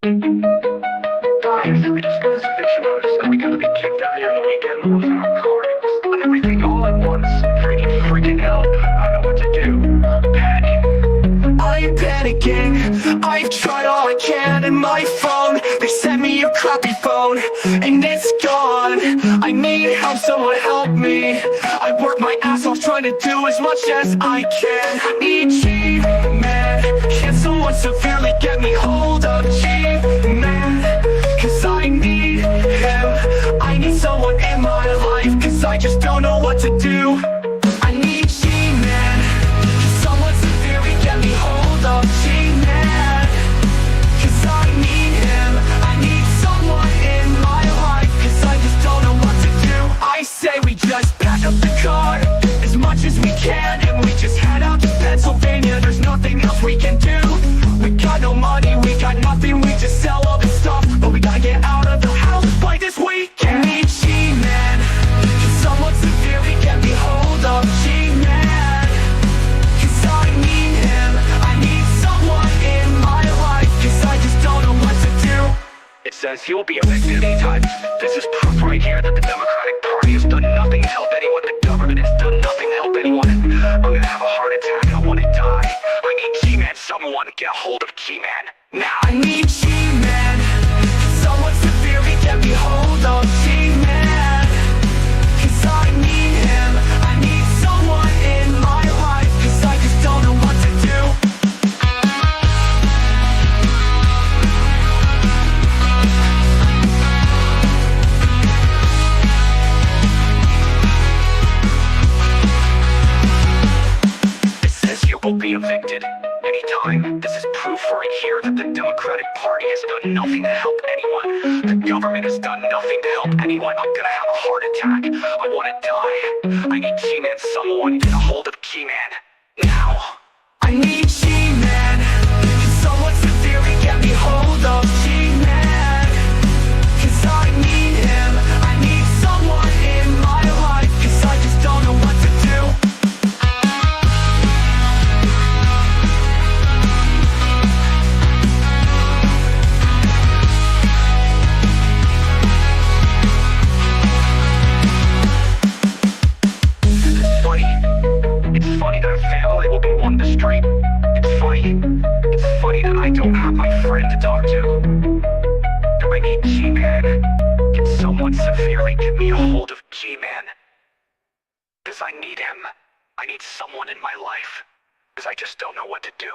Guys, we just got this eviction notice and we gotta be kicked out here on the weekend and losing our car and everything all at once. Freaking hell, I don't know what to do. Panic. I'm panicking, I've tried all I can and my phone, they sent me a crappy phone, and it's gone. I need help, someone help me. I work my ass off trying to do as much as I can. I need G-Man, can someone severely get me hold of G-Man? Cause I need him, I need someone in my life, cause I just don't know what to do. I need G-Man, can someone severely get me hold of G-Man? Cause I need him, I need someone in my life, cause I just don't know what to do. I say we just pack up the car as much as we can, and we just head out to Pennsylvania. There's nothing else we can do. We got no money, we got nothing, we just sell all this stuff, but we gotta get out of the house by this weekend. I need G-Man, can someone severely get me hold of G-Man? Cause I need him, I need someone in my life, cause I just don't know what to do. It says he will be evicted anytime. This is proof right here that the Democratic Party has done nothing to help anyone. The government has done nothing to help anyone. I'm gonna have a heart attack, I wanna die. I need G-Man, someone get a hold of G-Man now. I need G-Man, someone severely get me hold of G-Man. Cause I need him, I need someone in my life, cause I just don't know what to do. It says you will be evicted anytime. This is proof right here that the Democratic Party has done nothing to help anyone. The government has done nothing to help anyone. I'm gonna have a heart attack, I wanna die. I need G-Man, someone get a hold of G-Man now. I need G-Man, can someone severely get me hold of G-Man? Cause I need him, I need someone in my life, cause I just don't know what to do. It's funny that a family will be on the street. It's funny that I don't have my friend to talk to. Do I need G-Man? Can someone severely get me a hold of G-Man? Cause I need him. I need someone in my life. Cause I just don't know what to do.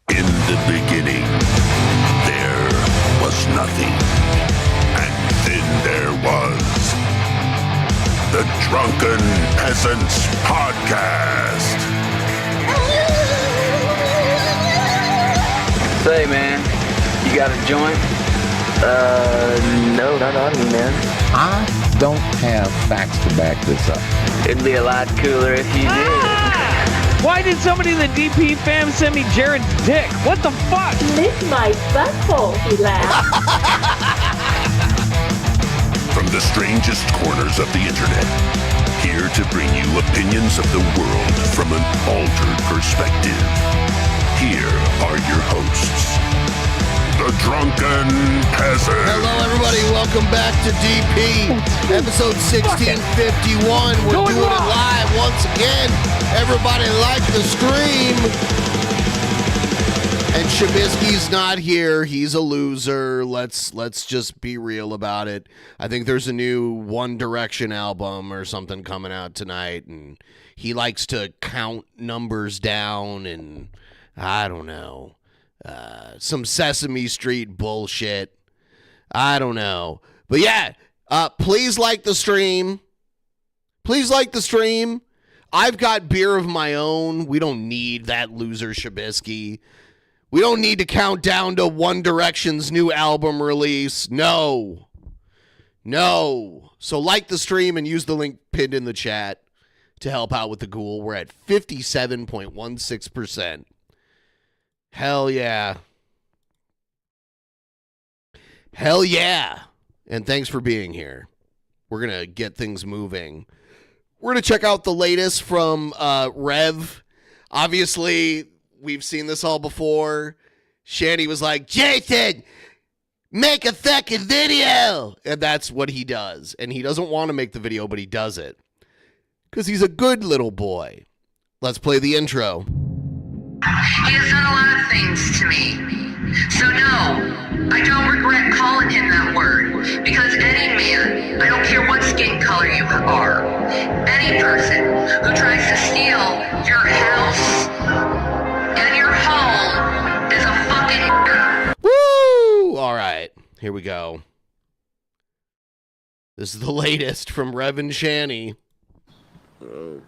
In the beginning, there was nothing. And then there was the Drunken Peasants Podcast. Say, man, you got a joint? No, not on me, man. I don't have facts to back this up. It'd be a lot cooler if you did. Why did somebody in the DP fam send me Jared's dick? What the fuck? Lick my butthole, he laughed. From the strangest corners of the internet, here to bring you opinions of the world from an altered perspective. Here are your hosts, the Drunken Peasants. Hello, everybody. Welcome back to DP, episode 1651. We're doing it live once again. Everybody like the stream. And Shabisky's not here. He's a loser. Let's just be real about it. I think there's a new One Direction album or something coming out tonight, and he likes to count numbers down, and I don't know. Some Sesame Street bullshit. I don't know. But yeah, please like the stream. Please like the stream. I've got beer of my own. We don't need that loser Shabisky. We don't need to count down to One Direction's new album release. No. So like the stream and use the link pinned in the chat to help out with the ghoul. We're at 57.16%. Hell yeah. And thanks for being here. We're going to get things moving We're going to check out the latest from Rev. Obviously, we've seen this all before. Shanny was like, Jason, make a fucking video. And that's what he does. And he doesn't want to make the video, but he does it. Because he's a good little boy. Let's play the intro. He has done a lot of things to me. So no, I don't regret calling him that word. Because any man, I don't care what skin color you are, any person who tries to steal your house and your home is a fucking... Woo! All right, here we go. This is the latest from Rev and Shanny. Okay.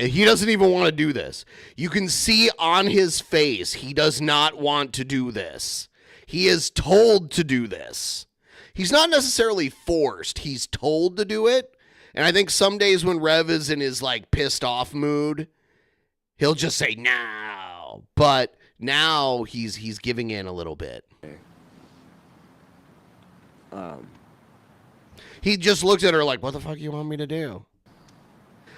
He doesn't even want to do this. You can see on his face he does not want to do this. He is told to do this. He's not necessarily forced. He's told to do it. And I think some days when Rev is in his like pissed off mood, he'll just say no. But now he's giving in a little bit. He just looked at her like, what the fuck you want me to do?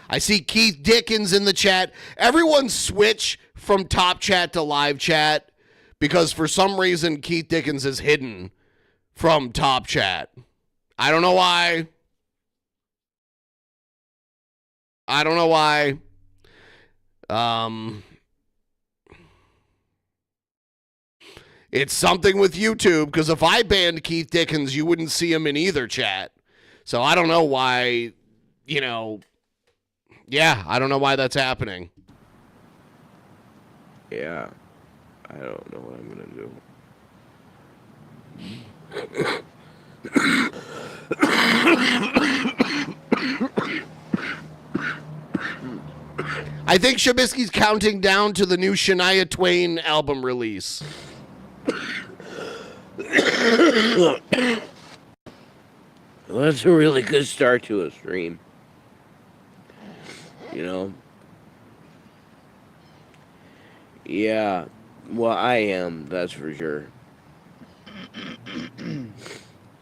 I see Keith Dickens in the chat. Everyone switch from top chat to live chat because for some reason Keith Dickens is hidden from top chat. I don't know why. It's something with YouTube because if I banned Keith Dickens, you wouldn't see him in either chat. So I don't know why, yeah, I don't know why that's happening. Yeah, I don't know what I'm going to do. I think Shabisky's counting down to the new Shania Twain album release. Well, that's a really good start to a stream. Yeah, well, I am, that's for sure.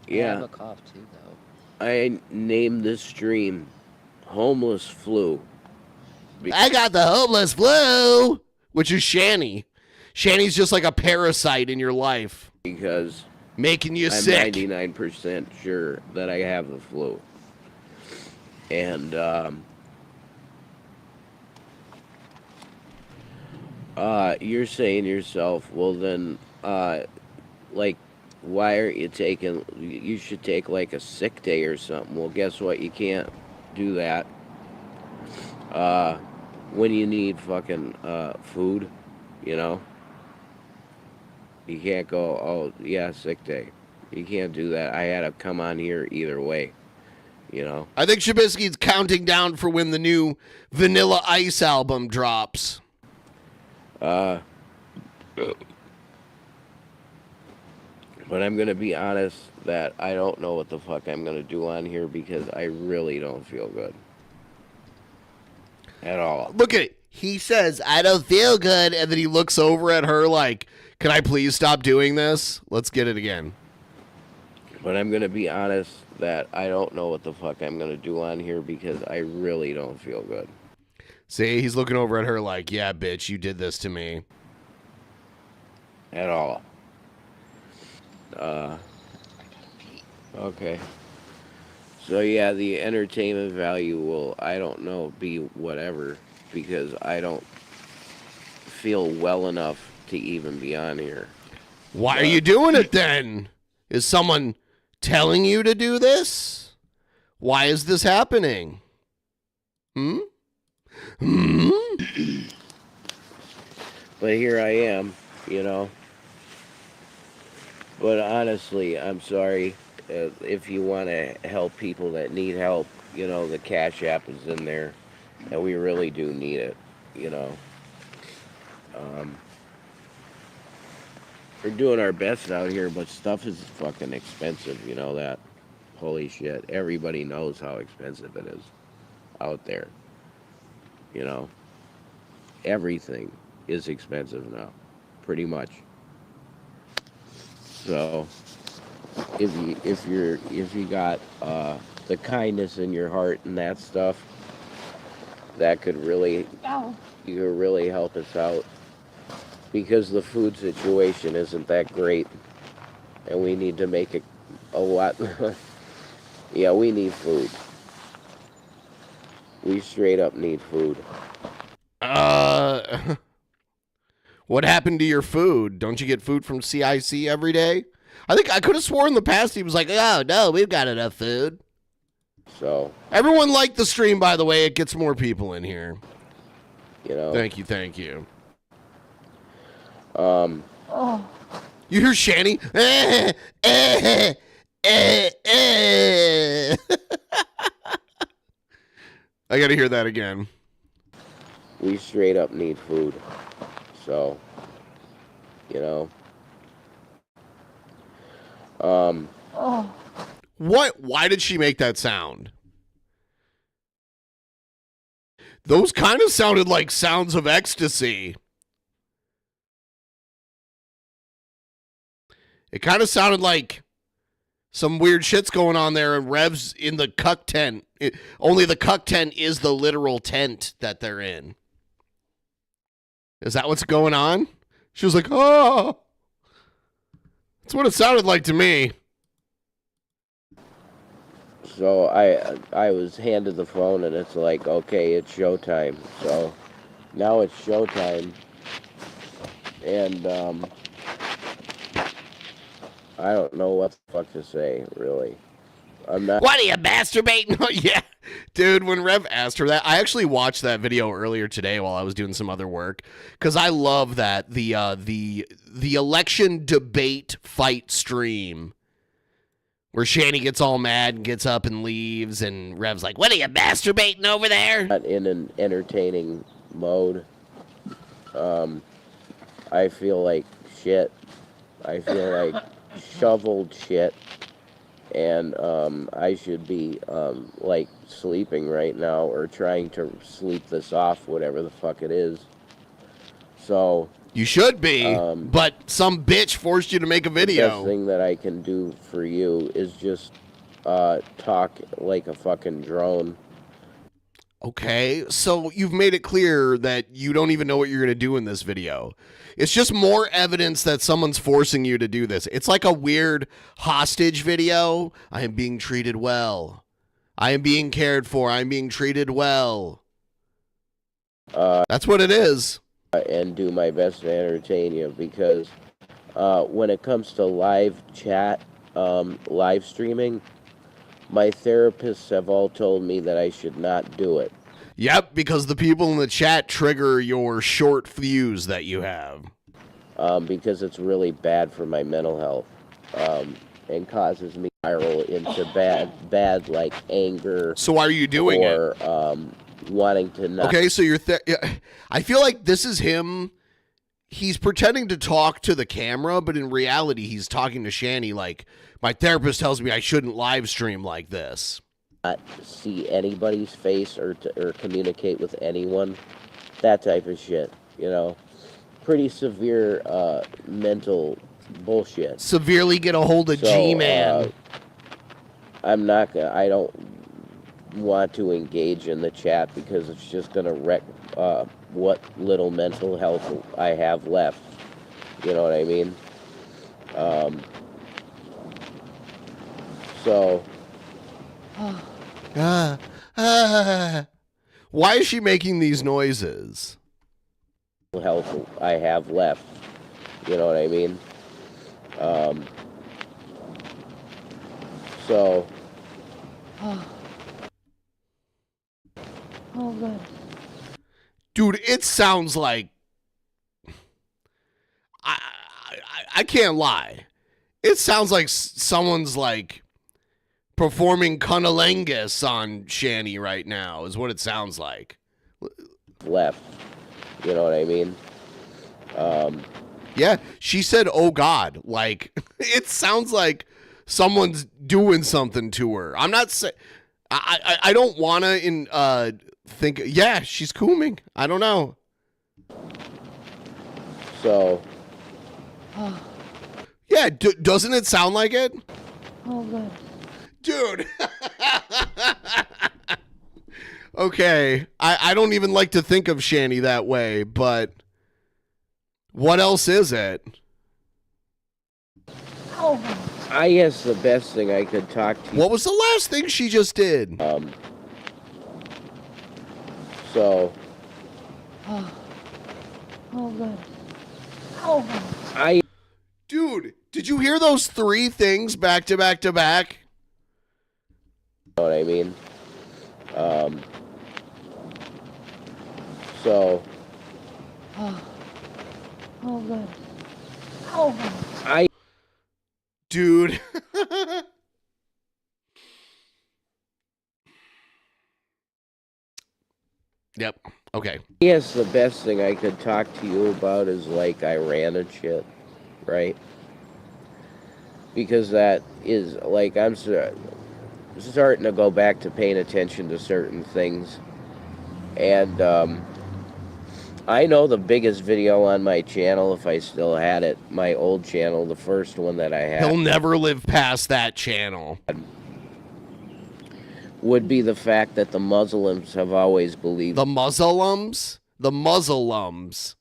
Yeah. I have a cough too, though. I named this stream Homeless Flu. I got the homeless flu, which is Shanny. Shanny's just like a parasite in your life. Because making you I'm sick. 99% sure that I have the flu. And, you're saying to yourself, well then, like, why aren't you taking, you should take like a sick day or something. Well, guess what? You can't do that. When you need fucking, food, you can't go, oh, yeah, sick day. You can't do that. I had to come on here either way, I think Shabisky's counting down for when the new Vanilla Ice album drops. But I'm going to be honest that I don't know what the fuck I'm going to do on here because I really don't feel good. At all. Look at it. He says, I don't feel good. And then he looks over at her like, can I please stop doing this? Let's get it again. But I'm going to be honest that I don't know what the fuck I'm going to do on here because I really don't feel good. See, he's looking over at her like, yeah, bitch, you did this to me. At all. Okay. So yeah, the entertainment value will, I don't know, be whatever because I don't feel well enough to even be on here. Why are you doing it then? Is someone telling you to do this? Why is this happening? But here I am, But honestly, I'm sorry. If you want to help people that need help, the Cash App is in there. And we really do need it, We're doing our best out here, but stuff is fucking expensive, that. Holy shit. Everybody knows how expensive it is out there. Everything is expensive now. pretty much. So if you got the kindness in your heart and that stuff, that could really you could really help us out, because the food situation isn't that great, and we need to make it a lot. Yeah, we need food. We straight up need food. What happened to your food? Don't you get food from CIC every day? I think I could have sworn in the past he was like, oh, no, we've got enough food. So everyone liked the stream, by the way. It gets more people in here. You know. Thank you. You hear Shanny? I gotta hear that again. We straight up need food. So, you know. What? Why did she make that sound? Those kind of sounded like sounds of ecstasy. It kind of sounded like some weird shit's going on there, and Rev's in the cuck tent. Only the cuck tent is the literal tent that they're in. Is that what's going on? She was like, oh. That's what it sounded like to me. So I was handed the phone, and it's like, okay, it's showtime. So now it's showtime, and I don't know what the fuck to say, really. I'm not. What are you masturbating? Yeah, dude. When Rev asked her that, I actually watched that video earlier today while I was doing some other work, because I love that the election debate fight stream where Shanny gets all mad and gets up and leaves, and Rev's like, "What are you masturbating over there?" Not in an entertaining mode. I feel like shit. I feel like shoveled shit. And I should be like sleeping right now, or trying to sleep this off, whatever the fuck it is. So you should be, but some bitch forced you to make a video. The best thing that I can do for you is just talk like a fucking drone. Okay, so you've made it clear that you don't even know what you're going to do in this video. It's just more evidence that someone's forcing you to do this. It's like a weird hostage video. I am being treated well. I am being cared for. I'm being treated well. That's what it is. And do my best to entertain you, because when it comes to live chat, live streaming, my therapists have all told me that I should not do it. Yep, because the people in the chat trigger your short fuse that you have. Because it's really bad for my mental health, and causes me to spiral into bad like anger. So why are you doing it? Or wanting to not. Okay, so I feel like this is him. He's pretending to talk to the camera, but in reality, he's talking to Shanny like, my therapist tells me I shouldn't live stream like this. Not see anybody's face or communicate with anyone, that type of shit, you know. Pretty severe mental bullshit. Severely get a hold of G-Man. I'm not gonna. I don't want to engage in the chat, because it's just gonna wreck what little mental health I have left. You know what I mean? So. Why is she making these noises? Health I have left. You know what I mean? So. Oh, good. Dude, it sounds like I can't lie. It sounds like someone's like performing cunnilingus on Shanny right now is what it sounds like. Left. You know what I mean? Yeah, she said, oh God. Like, it sounds like someone's doing something to her. I'm not saying, I don't want to think, yeah, she's cooming. I don't know. So, Yeah, doesn't it sound like it? Oh, good. Dude. Okay, I don't even like to think of Shanny that way, but what else is it? Oh, I guess the best thing I could talk to you. What was the last thing she just did? So. oh, good. Oh, I. Dude, did you hear those 3 things back to back to back? You know what I mean? So. oh, good. Oh, I. Dude. Yep. Okay. Yes, the best thing I could talk to you about is like Iran and shit, right? Because that is like I'm starting to go back to paying attention to certain things, and I know the biggest video on my channel, if I still had it, my old channel, the first one that I had. He'll never live past that channel. Would be the fact that the Muslims have always believed. The Muslims? The Muslims.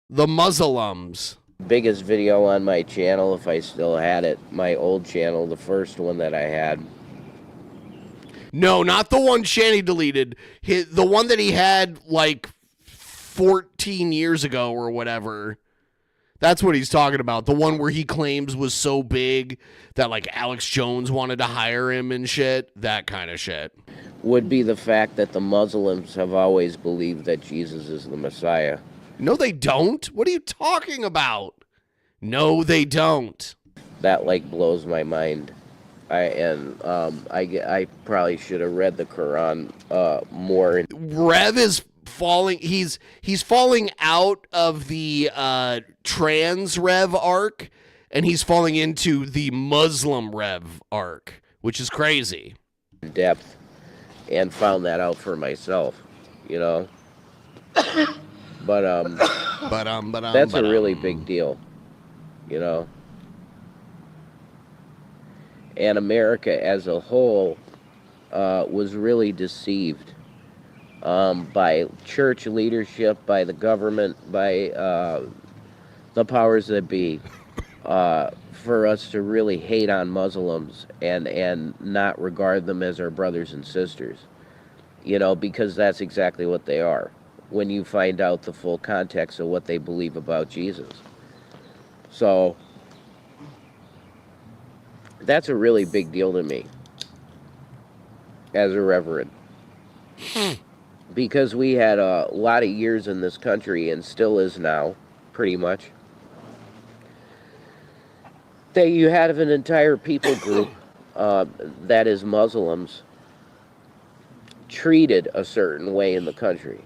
The Muslims. Biggest video on my channel, if I still had it, my old channel, the first one that I had. No, not the one Shanny deleted. The one that he had like 14 years ago or whatever. That's what he's talking about. The one where he claims was so big that like Alex Jones wanted to hire him and shit. That kind of shit. Would be the fact that the Muslims have always believed that Jesus is the Messiah. No, they don't. What are you talking about? No, they don't. That like blows my mind. I probably should have read the Quran more. Rev is falling. He's falling out of the trans Rev arc, and he's falling into the Muslim Rev arc, which is crazy. Depth, and found that out for myself, you know. But that's a really big deal, you know. And America as a whole was really deceived by church leadership, by the government, by the powers that be, for us to really hate on Muslims and not regard them as our brothers and sisters, you know, because that's exactly what they are when you find out the full context of what they believe about Jesus. So that's a really big deal to me as a reverend, because we had a lot of years in this country, and still is now, pretty much, that you have an entire people group that is Muslims treated a certain way in the country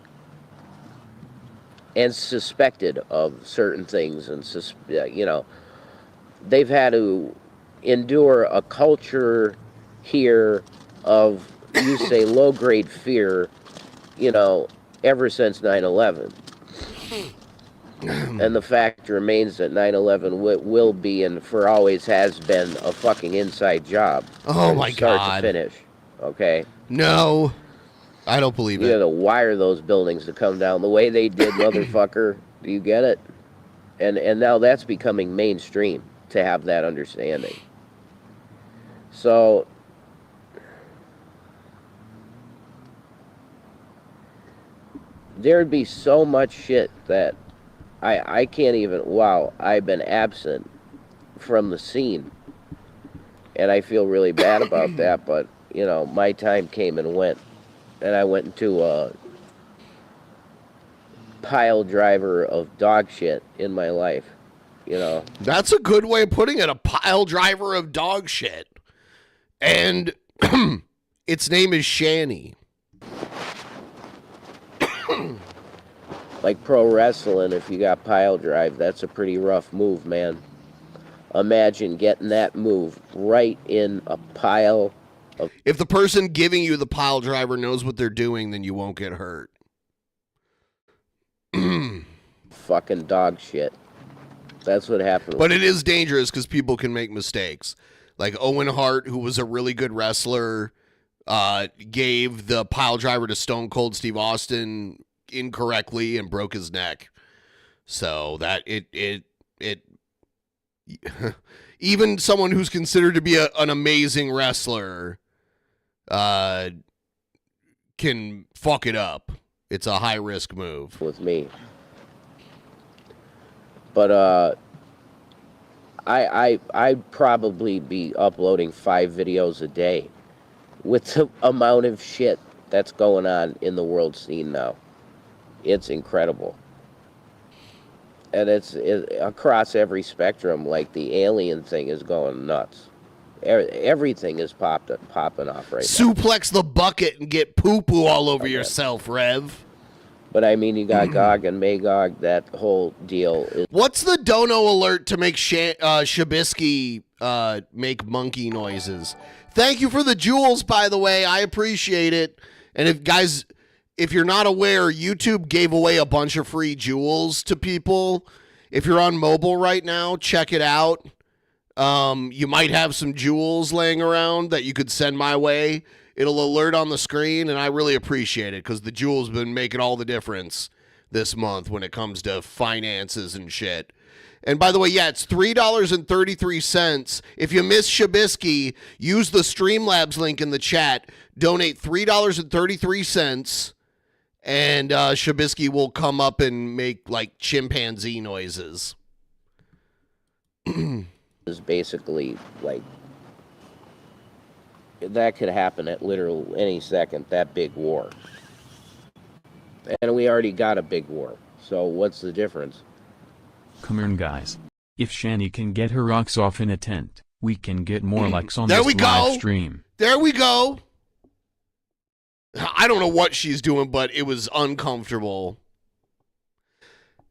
and suspected of certain things, and you know, they've had to endure a culture here of, you say, low-grade fear, you know, ever since 9/11. And the fact remains that 9/11 will be, and for always has been, a fucking inside job. Oh my start God. to finish, okay? No, I don't believe You it. had to wire those buildings to come down the way they did, motherfucker. Do you get it? And now that's becoming mainstream to have that understanding. So there'd be so much shit that I can't even, wow, I've been absent from the scene. And I feel really bad about that, but, you know, my time came and went. And I went into a pile driver of dog shit in my life, you know. That's a good way of putting it. A pile driver of dog shit. And its name is Shanny. Like pro wrestling, if you got pile drive, that's a pretty rough move, man. Imagine getting that move right in a pile of... If the person giving you the pile driver knows what they're doing, then you won't get hurt. fucking dog shit. That's what happened. But it is dangerous because people can make mistakes. Like Owen Hart, who was a really good wrestler, gave the pile driver to Stone Cold Steve Austin incorrectly and broke his neck. So that it even someone who's considered to be an amazing wrestler can fuck it up. It's a high risk move with me. But I'd probably be uploading 5 videos a day with the amount of shit that's going on in the world scene now. It's incredible. And it's across every spectrum. Like the alien thing is going nuts. Everything is popping off right now. Suplex the bucket and get poo-poo all over yourself, Rev. But I mean, you got Gog and Magog. That whole deal is. What's the dono alert to make Shabisky make monkey noises? Thank you for the jewels, by the way. I appreciate it. And if you're not aware, YouTube gave away a bunch of free jewels to people. If you're on mobile right now, check it out. You might have some jewels laying around that you could send my way. It'll alert on the screen, and I really appreciate it because the jewels have been making all the difference this month when it comes to finances and shit. And by the way, yeah, it's $3.33. If you miss Shabisky, use the Streamlabs link in the chat. Donate $3.33, and Shabisky will come up and make like chimpanzee noises. Is basically like that could happen at literal any second. That big war, and we already got a big war. So what's the difference? Come on, guys. If Shanny can get her rocks off in a tent, we can get more likes on there this we go. live stream. There we go. I don't know what she's doing, but it was uncomfortable.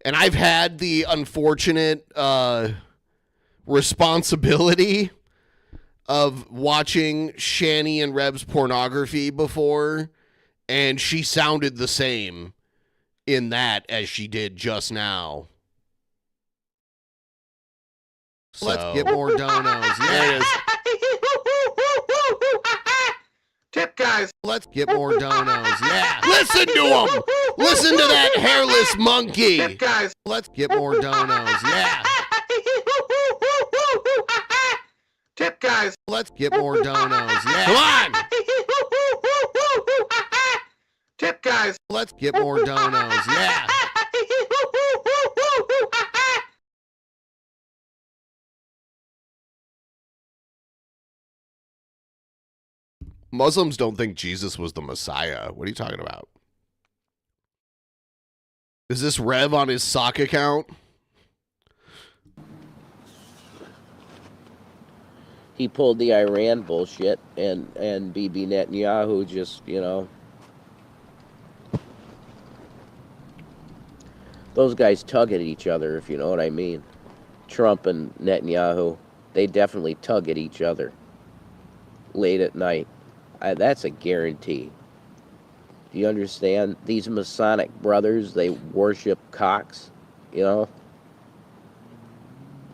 And I've had the unfortunate responsibility of watching Shanny and Reb's pornography before, and she sounded the same in that as she did just now. So, let's get more donos. There it is. Tip, guys. Let's get more donos. Yeah. Listen to him. Listen to that hairless monkey. Tip, guys. Let's get more donos. Yeah. Tip, guys. Let's get more donos. Yeah. Come on. Tip, guys. Let's get more donos. Yeah. Muslims don't think Jesus was the Messiah. What are you talking about? Is this Rev on his sock account? He pulled the Iran bullshit, and Bibi Netanyahu just, you know. Those guys tug at each other, if you know what I mean. Trump and Netanyahu, they definitely tug at each other late at night. That's a guarantee. Do you understand? These Masonic brothers, they worship cocks, you know?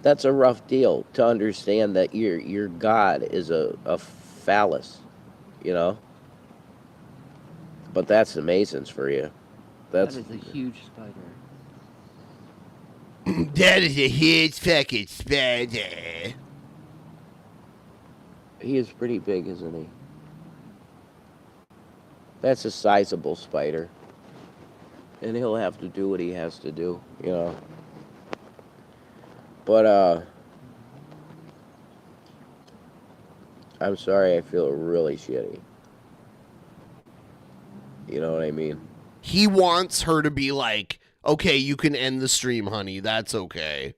That's a rough deal to understand that your God is a phallus, you know? But that's the Masons for you. That is a huge spider. That is a huge fucking spider. He is pretty big, isn't he? That's a sizable spider. And he'll have to do what he has to do, you know. But, I'm sorry, I feel really shitty. You know what I mean? He wants her to be like, okay, you can end the stream, honey. That's okay.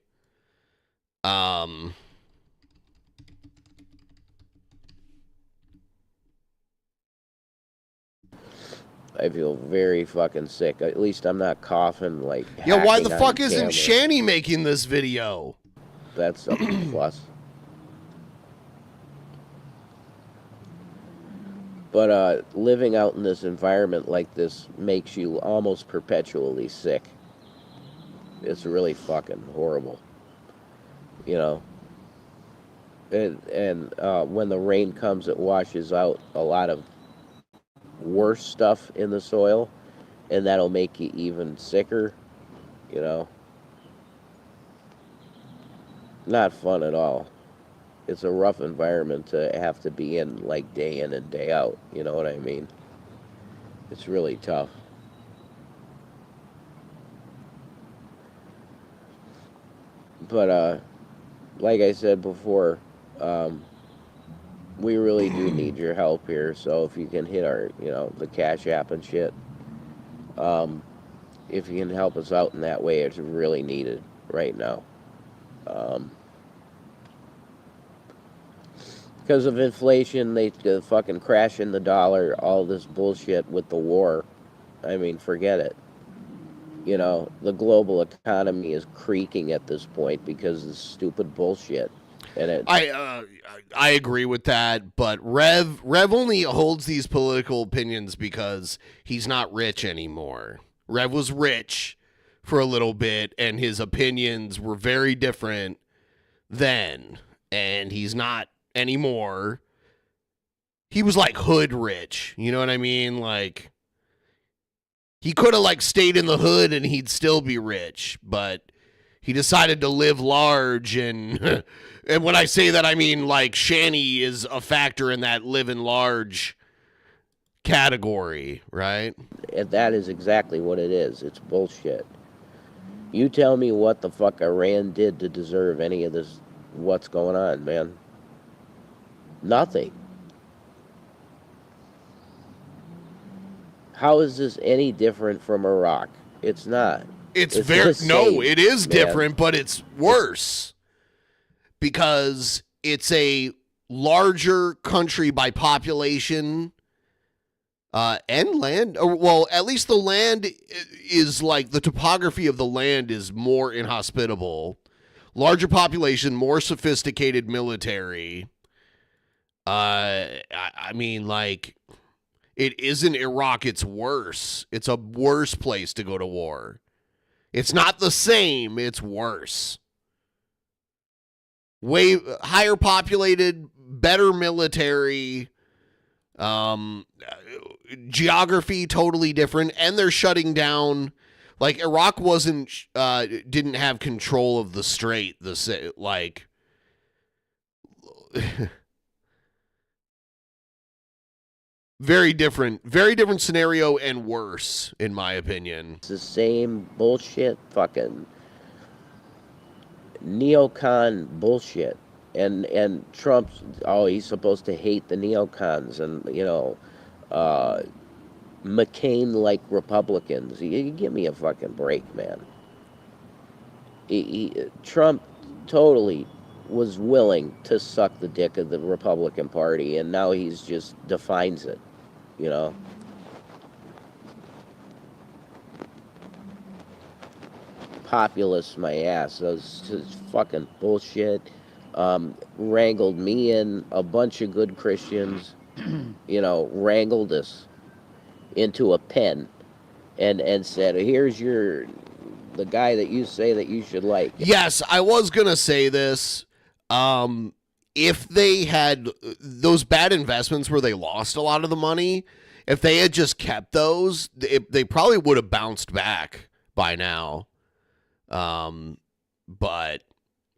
I feel very fucking sick. At least I'm not coughing like. Yeah, why the hacking fuck on isn't camera. Shanny making this video? That's a plus. But living out in this environment like this makes you almost perpetually sick. It's really fucking horrible. you know. And when the rain comes, it washes out a lot of worse stuff in the soil, and that'll make you even sicker, you know. Not fun at all. It's a rough environment to have to be in, like, day in and day out, you know what I mean? It's really tough. But like I said before, we really do need your help here. So if you can hit our, the Cash App and shit, if you can help us out in that way, it's really needed right now. Because of inflation, they fucking crashing the dollar, all this bullshit with the war. I mean, forget it. The global economy is creaking at this point because of this stupid bullshit. And I agree with that, but Rev only holds these political opinions because he's not rich anymore. Rev was rich for a little bit, and his opinions were very different then, and he's not anymore. He was like hood rich, you know what I mean? Like, he could have like stayed in the hood and he'd still be rich, but he decided to live large, and and when I say that, I mean like Shanny is a factor in that living large category, right? And that is exactly what it is. It's bullshit. You tell me what the fuck Iran did to deserve any of this, what's going on, man. Nothing. How is this any different from Iraq? It's not. It's the very same, no, it is man. different, but it's worse because it's a larger country by population and land. Well, at least the land is like the topography of the land is more inhospitable. Larger population, more sophisticated military. I mean, like, it isn't Iraq, it's worse. It's a worse place to go to war. It's not the same, it's worse. Way higher populated, better military, geography totally different, and they're shutting down. Like, Iraq didn't have control of the strait, like very different scenario and worse, in my opinion. It's the same bullshit, fucking neocon bullshit. And Trump's, he's supposed to hate the neocons and, McCain-like Republicans. You give me a fucking break, man. Trump totally was willing to suck the dick of the Republican Party, and now he's just defines it, Populist, my ass. Those just fucking bullshit. Wrangled me and a bunch of good Christians, wrangled us into a pen and said, here's the guy that you say that you should like. Yes, I was going to say this. If they had those bad investments where they lost a lot of the money, if they had just kept those, they probably would have bounced back by now. But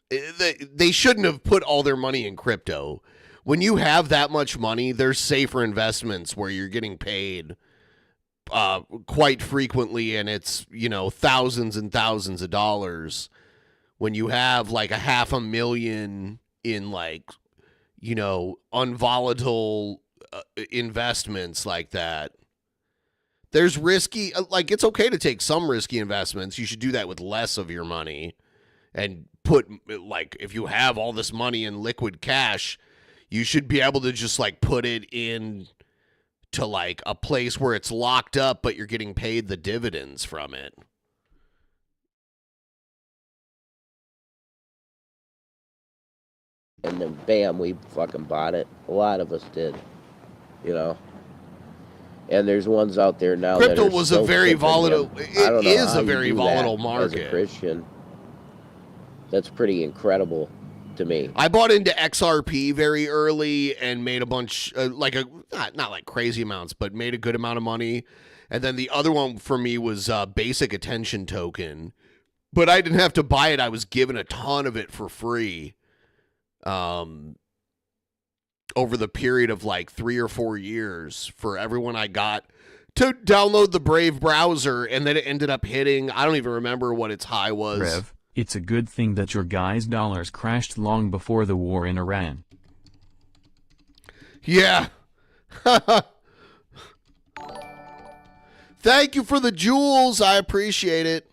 they shouldn't have put all their money in crypto. When you have that much money, there's safer investments where you're getting paid quite frequently, and it's, thousands and thousands of dollars. When you have like $500,000 in like, unvolatile investments like that, there's risky, like, it's okay to take some risky investments. You should do that with less of your money and put, like, if you have all this money in liquid cash, you should be able to just like put it in to like a place where it's locked up, but you're getting paid the dividends from it. And then bam, we fucking bought it. A lot of us did, And there's ones out there now. Crypto that are was so a very tipping volatile. them. I don't know It is how a you very do volatile that market. as a Christian. That's pretty incredible to me. I bought into XRP very early and made a bunch, not like crazy amounts, but made a good amount of money. And then the other one for me was Basic Attention Token. But I didn't have to buy it. I was given a ton of it for free over the period of like 3 or 4 years for everyone I got to download the Brave browser. And then it ended up hitting, I don't even remember what its high was. Rev, it's a good thing that your guys' dollars crashed long before the war in Iran. Yeah. Thank you for the jewels. I appreciate it.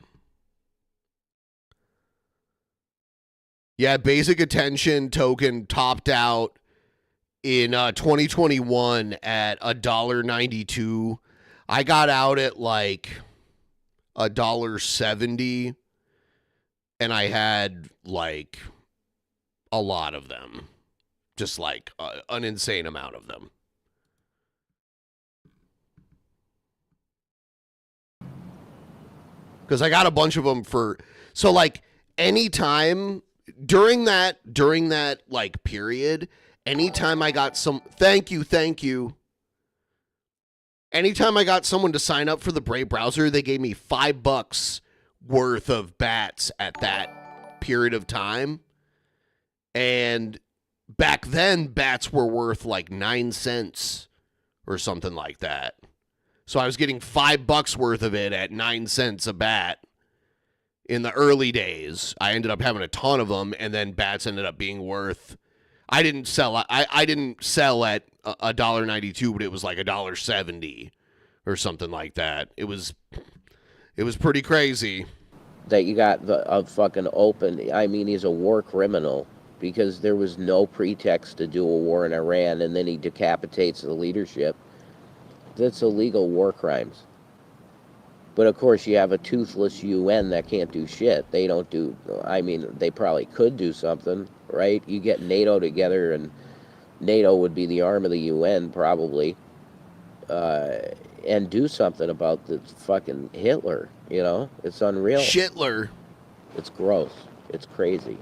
Yeah, Basic Attention Token topped out in 2021 at $1.92. I got out at like $1.70, and I had like a lot of them, just like an insane amount of them. Because I got a bunch of them for, so like anytime during that like period, anytime I got thank you. Anytime I got someone to sign up for the Brave browser, they gave me $5 worth of bats at that period of time. And back then, bats were worth like 9 cents or something like that. So I was getting $5 worth of it at 9 cents a bat. In the early days, I ended up having a ton of them, and then bats ended up being worth. I didn't sell at $1.92, but it was like $1.70 or something like that. It was pretty crazy. That you got a fucking open. I mean, he's a war criminal because there was no pretext to do a war in Iran, and then he decapitates the leadership. That's illegal war crimes. But of course, you have a toothless UN that can't do shit. They don't do, I mean, they probably could do something, right? You get NATO together, and NATO would be the arm of the UN, probably, and do something about the fucking Hitler, you know? It's unreal. Shitler. It's gross. It's crazy.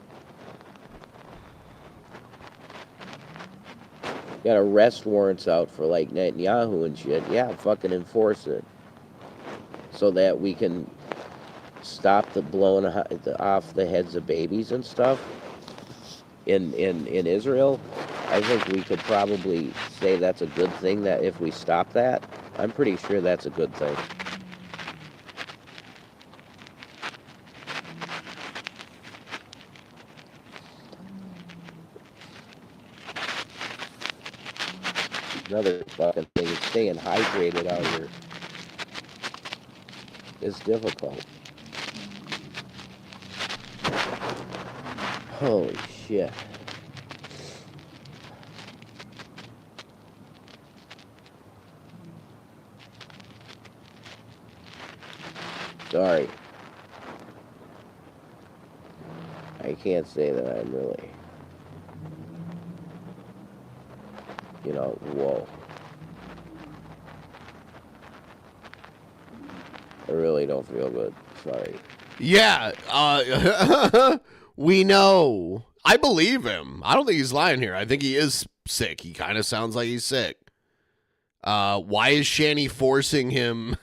Got arrest warrants out for, like, Netanyahu and shit. Yeah, fucking enforce it. So that we can stop the blowing off the heads of babies and stuff in Israel. I think we could probably say that's a good thing, that if we stop that, I'm pretty sure that's a good thing. Another fucking thing is staying hydrated out here. It's difficult. Holy shit. Sorry. I can't say that I'm really, whoa. I really don't feel good. Sorry. Yeah, we know. I believe him. I don't think he's lying here. I think he is sick. He kind of sounds like he's sick. Why is Shanny forcing him?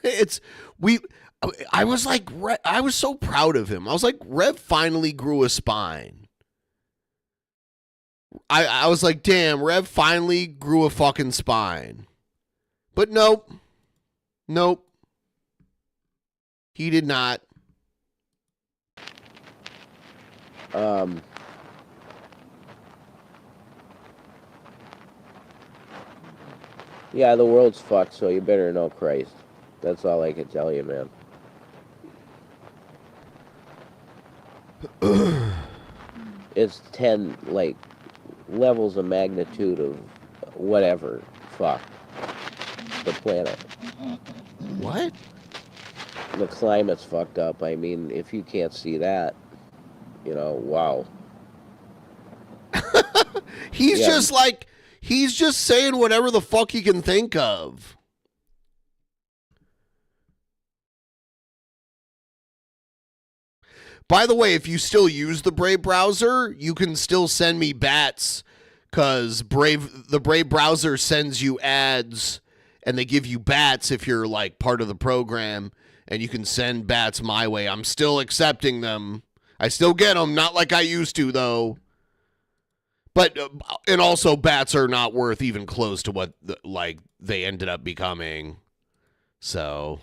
I was like, I was so proud of him. I was like, Rev finally grew a spine. I was like, damn, Rev finally grew a fucking spine. But nope. He did not. Yeah, the world's fucked, so you better know Christ. That's all I can tell you, man. It's 10, like, levels of magnitude of whatever fuck the planet. What? The climate's fucked up. I mean, if you can't see that, wow. He's just saying whatever the fuck he can think of. By the way, if you still use the Brave browser, you can still send me bats because the Brave browser sends you ads and they give you bats if you're like part of the program, and you can send bats my way. I'm still accepting them. I still get them, not like I used to though. But and also bats are not worth even close to what like they ended up becoming. So,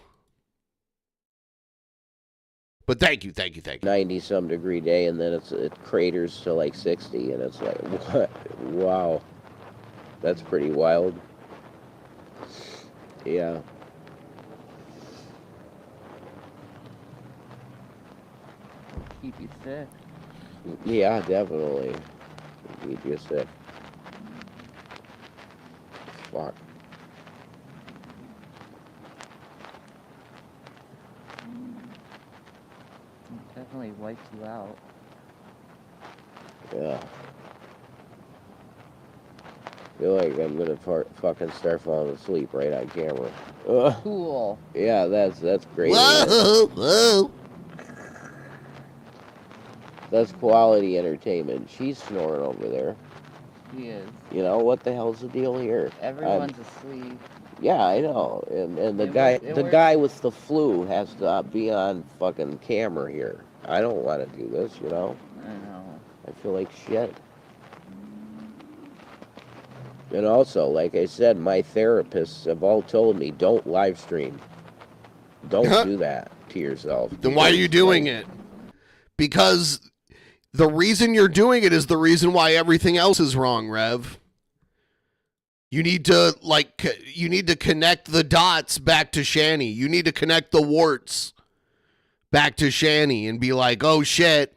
but thank you. 90-some degree day, and then it craters to like 60, and it's like, what? Wow. That's pretty wild. Yeah. Keep you sick. Yeah, definitely. Keep you sick. Fuck. It definitely wipes you out. Yeah. Feel like I'm gonna fucking start falling asleep right on camera. Cool. Yeah, that's great. Whoa. That's quality entertainment. She's snoring over there. He is. You know, what the hell's the deal here? Everyone's asleep. Yeah, I know. And the It guy with the flu has to be on fucking camera here. I don't want to do this, you know? I know. I feel like shit. And also, like I said, my therapists have all told me, don't live stream. Don't do that to yourself. Then why are you doing it? Because the reason you're doing it is the reason why everything else is wrong, Rev. You need to connect the dots back to Shanny. You need to connect the warts back to Shanny and be like, oh shit,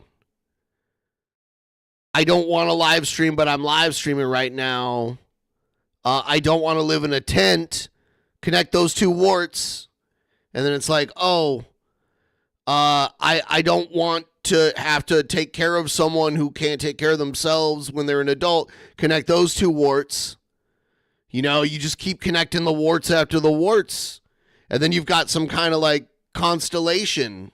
I don't want to live stream, but I'm live streaming right now. I don't want to live in a tent. Connect those two warts. And then it's like, oh, I don't want to have to take care of someone who can't take care of themselves when they're an adult. Connect those two warts. You know, you just keep connecting the warts after the warts. And then you've got some kind of like constellation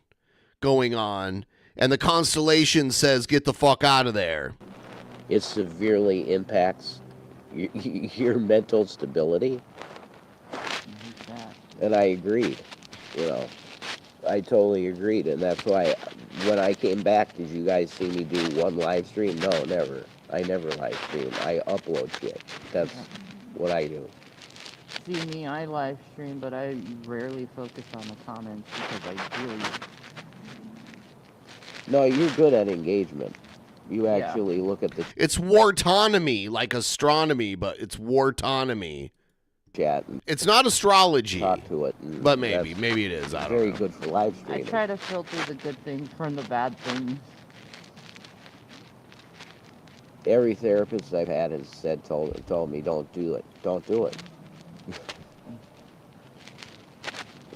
going on. And the constellation says, get the fuck out of there. It severely impacts your mental stability. And I agreed, you know. I totally agreed, and that's why when I came back, did you guys see me do one live stream? No, never. I never live stream. I upload shit. That's what I do. See me, I live stream, but I rarely focus on the comments because I really... No, you're good at engagement. You actually look at the It's wartonomy, like astronomy, but it's wartonomy. chat. It's not astrology. Talk to it. But maybe it is. I don't know. Very good for live I streaming. try to filter the good things from the bad things. Every therapist I've had has told me, don't do it. Don't do it.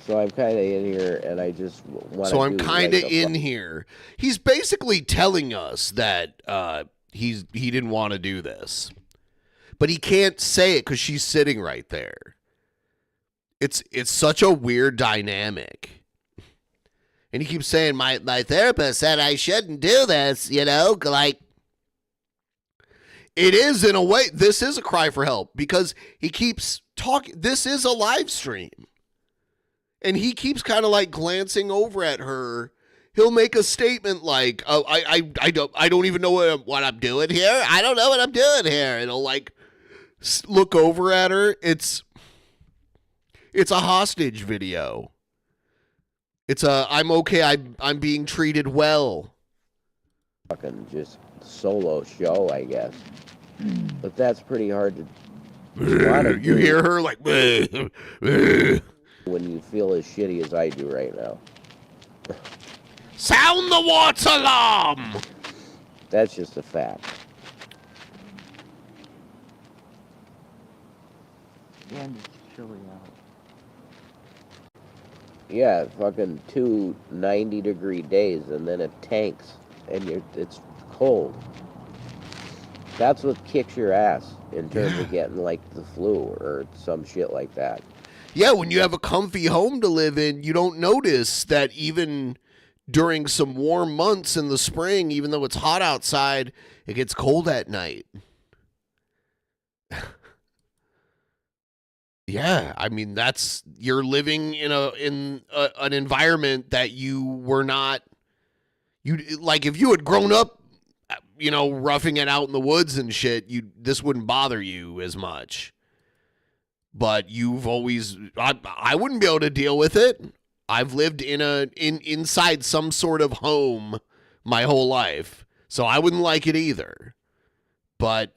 So I'm kind of in here, and I just want to. So I'm kind of in here. He's basically telling us that he didn't want to do this, but he can't say it because she's sitting right there. It's such a weird dynamic, and he keeps saying my therapist said I shouldn't do this. You know, like it is in a way. This is a cry for help because he keeps talking. This is a live stream. And he keeps kind of like glancing over at her. He'll make a statement like, "Oh, I don't even know what I'm doing here. I don't know what I'm doing here." And he'll like look over at her. It's a hostage video. It's a I'm okay. I'm being treated well. Fucking just solo show, I guess. But that's pretty hard to. You hear her like. When you feel as shitty as I do right now. Sound the water alarm! That's just a fact. Yeah, and it's chilly out. Yeah, fucking 2 90-degree days, and then it tanks, and it's cold. That's what kicks your ass in terms of getting, like, the flu or some shit like that. Yeah, when you have a comfy home to live in, you don't notice that even during some warm months in the spring, even though it's hot outside, it gets cold at night. Yeah, I mean you're living in an environment that you were not. Like if you had grown up, roughing it out in the woods and shit, this wouldn't bother you as much. But you've always, I wouldn't be able to deal with it. I've lived inside some sort of home my whole life, so I wouldn't like it either. But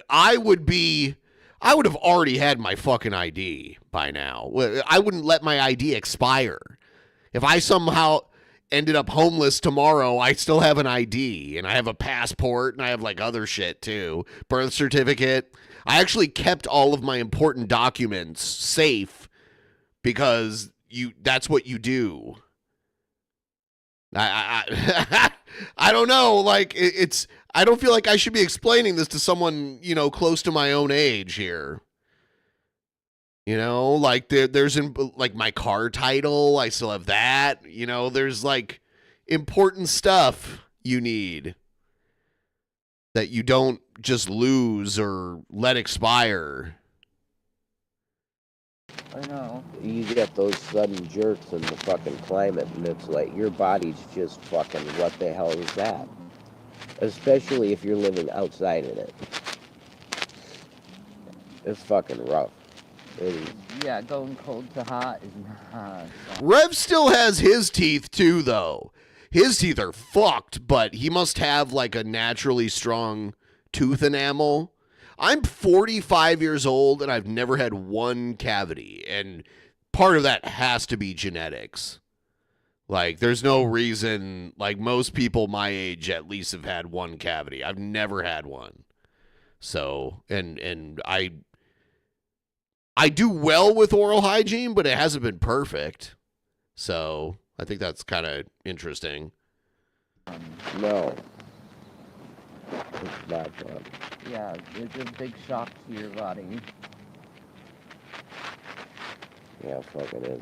I would have already had my fucking ID by now. I wouldn't let my ID expire. If I somehow ended up homeless tomorrow, I still have an ID, and I have a passport, and I have like other shit too, birth certificate. I actually kept all of my important documents safe because that's what you do. I don't know, like I don't feel like I should be explaining this to someone, close to my own age here. Like there's like my car title, I still have that. There's like important stuff you need that you don't just lose or let expire. I know. You get those sudden jerks in the fucking climate, and it's like your body's just fucking, what the hell is that? Especially if you're living outside in it. It's fucking rough. Yeah, going cold to hot is not. Rev still has his teeth too, though. His teeth are fucked, but he must have like a naturally strong tooth enamel. I'm 45 years old and I've never had one cavity, and part of that has to be genetics. Like, there's no reason, like most people my age at least have had one cavity. I've never had one. So, and I do well with oral hygiene, but it hasn't been perfect. So I think that's kind of interesting. No. It's not fun. Yeah, it's a big shock to your body. Yeah, fuck it is.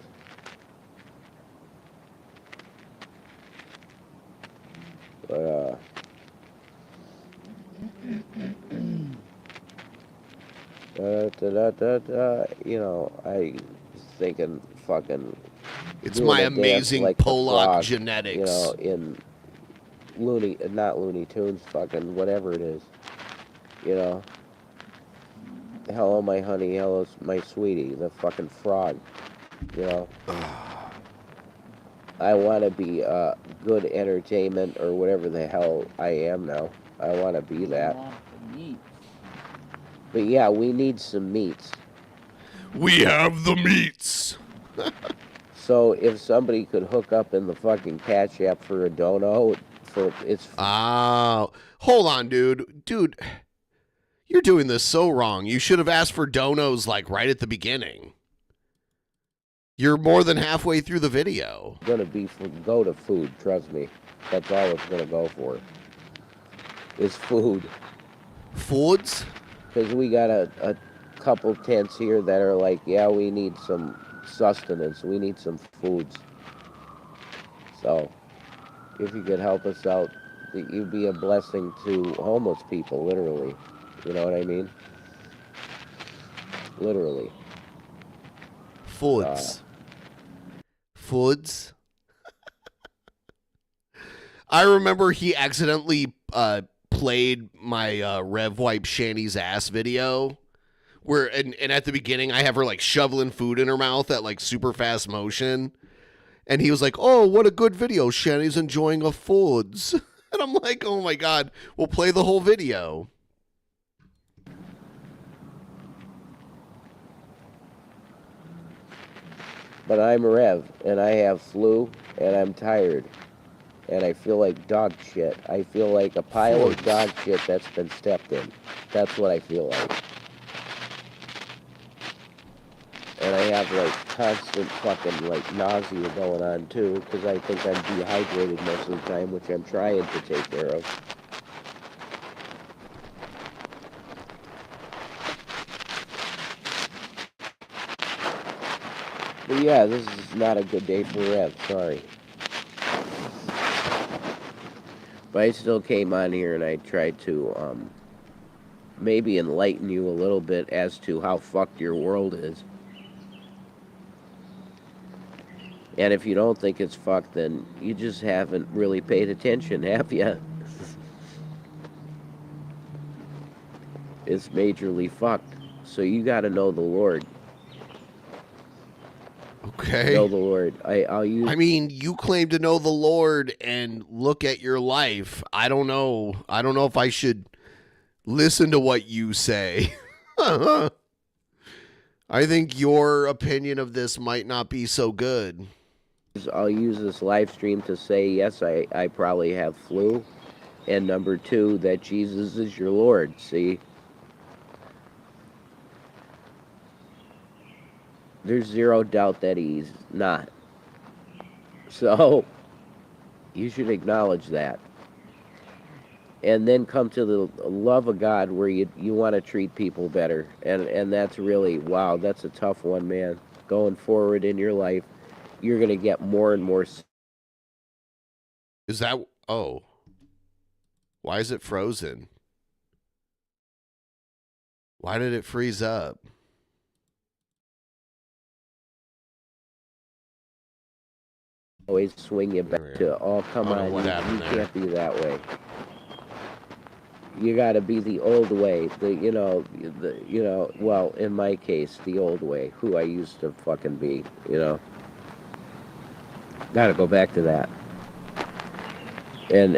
But, I thinking fucking. It's my amazing like Pollock frog, genetics. In not Looney Tunes, fucking whatever it is. Hello, my honey, hello, my sweetie, the fucking frog. I want to be good entertainment or whatever the hell I am now. I want to be that. But yeah, we need some meats. We have the meats. So if somebody could hook up in the fucking Cash App for a dono, hold on, dude. Dude, you're doing this so wrong. You should have asked for donos like right at the beginning. You're more than halfway through the video. Gonna go to food, trust me. That's all it's gonna go for. Is food. Foods? Because we got a couple tents here that are like, yeah, we need some sustenance. We need some foods. So, if you could help us out, you'd be a blessing to homeless people, literally. You know what I mean? Literally. Foods. Foods? I remember he accidentally played my Rev Wipe Shanny's ass video where and at the beginning I have her like shoveling food in her mouth at like super fast motion, and he was like, oh, what a good video, Shanny's enjoying her foods. And I'm like, oh my god, we'll play the whole video. But I'm Rev, and I have flu, and I'm tired. And I feel like dog shit. I feel like a pile of dog shit that's been stepped in. That's what I feel like. And I have like constant fucking like nausea going on too, because I think I'm dehydrated most of the time, which I'm trying to take care of. But yeah, this is not a good day for Rev, sorry. But I still came on here and I tried to maybe enlighten you a little bit as to how fucked your world is. And if you don't think it's fucked, then you just haven't really paid attention, have you? It's majorly fucked. So you got to know the Lord. Okay. Know the Lord. I'll use. I mean, you claim to know the Lord and look at your life. I don't know. I don't know if I should listen to what you say. I think your opinion of this might not be so good. I'll use this live stream to say, yes, I probably have flu. And number two, that Jesus is your Lord. See? There's zero doubt that he's not. So, you should acknowledge that. And then come to the love of God where you want to treat people better. And that's really, wow, that's a tough one, man. Going forward in your life, you're going to get more and more. Is that, oh. Why is it frozen? Why did it freeze up? Always swing you back to, oh, come on, you can't be that way. You got to be the old way, well, in my case, the old way, who I used to fucking be, Got to go back to that. And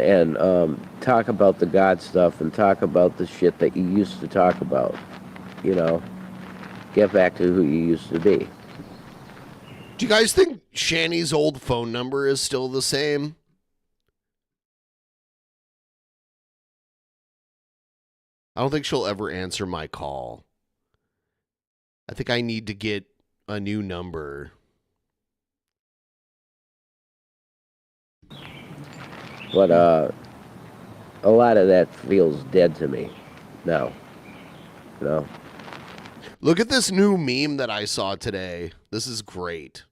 talk about the God stuff and talk about the shit that you used to talk about, Get back to who you used to be. Do you guys think Shanny's old phone number is still the same? I don't think she'll ever answer my call. I think I need to get a new number. But a lot of that feels dead to me now. Look at this new meme that I saw today. This is great.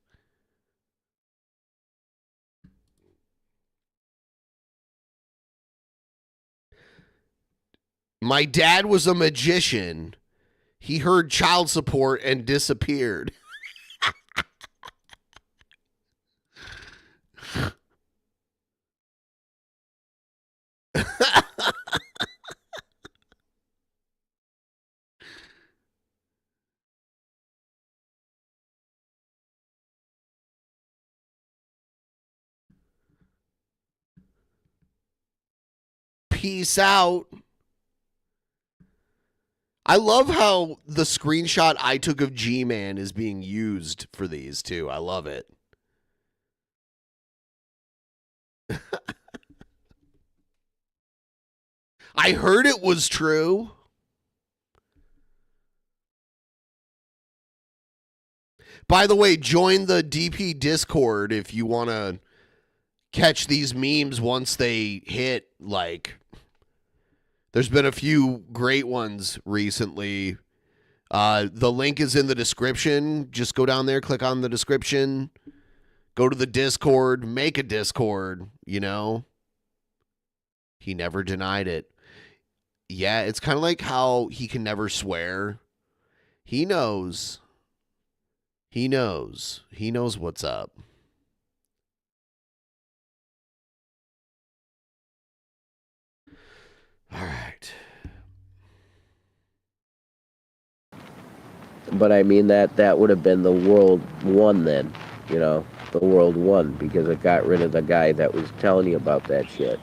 My dad was a magician. He heard child support and disappeared. Peace out. I love how the screenshot I took of G-Man is being used for these too. I love it. I heard it was true. By the way, join the DP Discord if you want to catch these memes once they hit, like, there's been a few great ones recently. The link is in the description. Just go down there, click on the description, go to the Discord, make a Discord, He never denied it. Yeah, it's kind of like how he can never swear. He knows. He knows. He knows what's up. All right. But I mean that would have been the world one then, the world one, because it got rid of the guy that was telling you about that shit,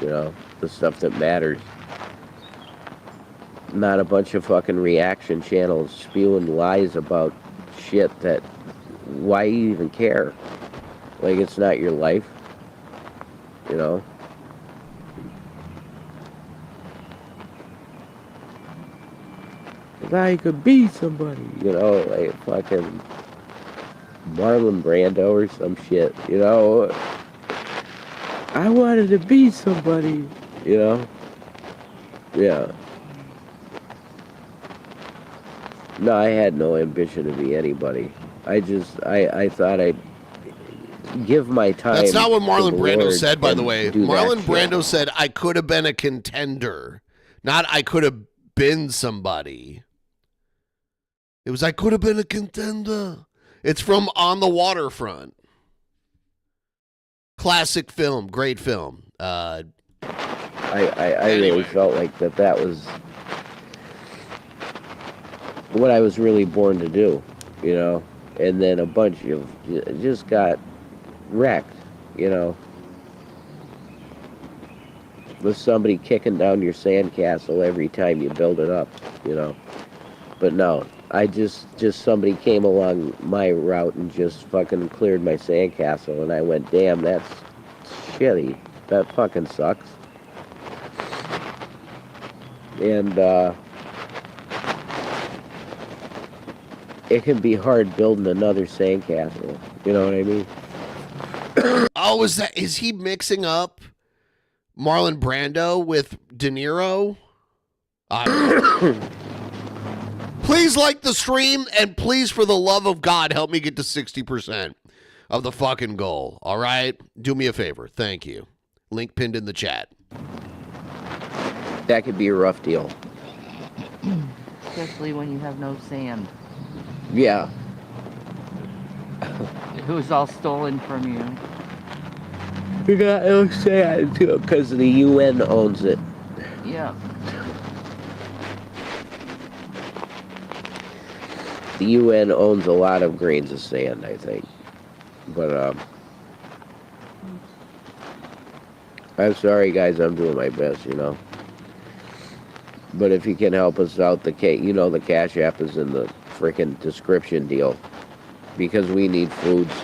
the stuff that matters. Not a bunch of fucking reaction channels spewing lies about shit that, why you even care? Like, it's not your life, I could be somebody, like fucking Marlon Brando or some shit, I wanted to be somebody, Yeah. No, I had no ambition to be anybody. I thought I'd give my time. That's not what to Marlon the Brando Lord said, by the and way. do that Marlon shit. Brando said, I could have been a contender. Not I could have been somebody. It was I could have been a contender. It's from On the Waterfront. Classic film. Great film. I Anyway. really felt like that was what I was really born to do, you know. And then a bunch of just got wrecked, you know. With somebody kicking down your sandcastle every time you build it up, you know. But no, I just somebody came along my route and just fucking cleared my sandcastle, and I went, damn, that's shitty. That fucking sucks. And it can be hard building another sandcastle. You know what I mean? Oh, is he mixing up Marlon Brando with De Niro? Please like the stream, and please, for the love of God, help me get to 60% of the fucking goal. All right? Do me a favor. Thank you. Link pinned in the chat. That could be a rough deal. Especially when you have no sand. Yeah. It was all stolen from you. You got no sand too, because the UN owns it. Yeah. The UN owns a lot of grains of sand, I think. But, I'm sorry, guys, I'm doing my best, you know. But if you can help us out, the Cash App is in the freaking description deal. Because we need foods.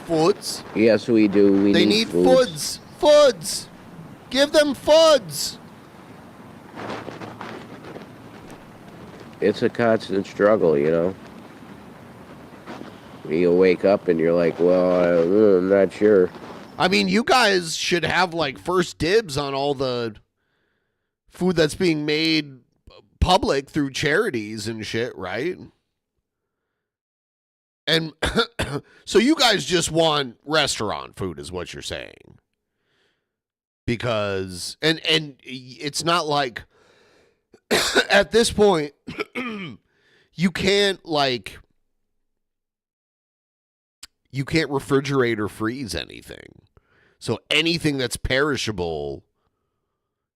Foods? Yes, we do. They need foods. Foods. Give them foods. It's a constant struggle, you know. You wake up and you're like, well, I'm not sure. I mean, you guys should have, like, first dibs on all the food that's being made public through charities and shit, right? And so you guys just want restaurant food is what you're saying. Because, and it's not like, at this point, you can't refrigerate or freeze anything. So anything that's perishable,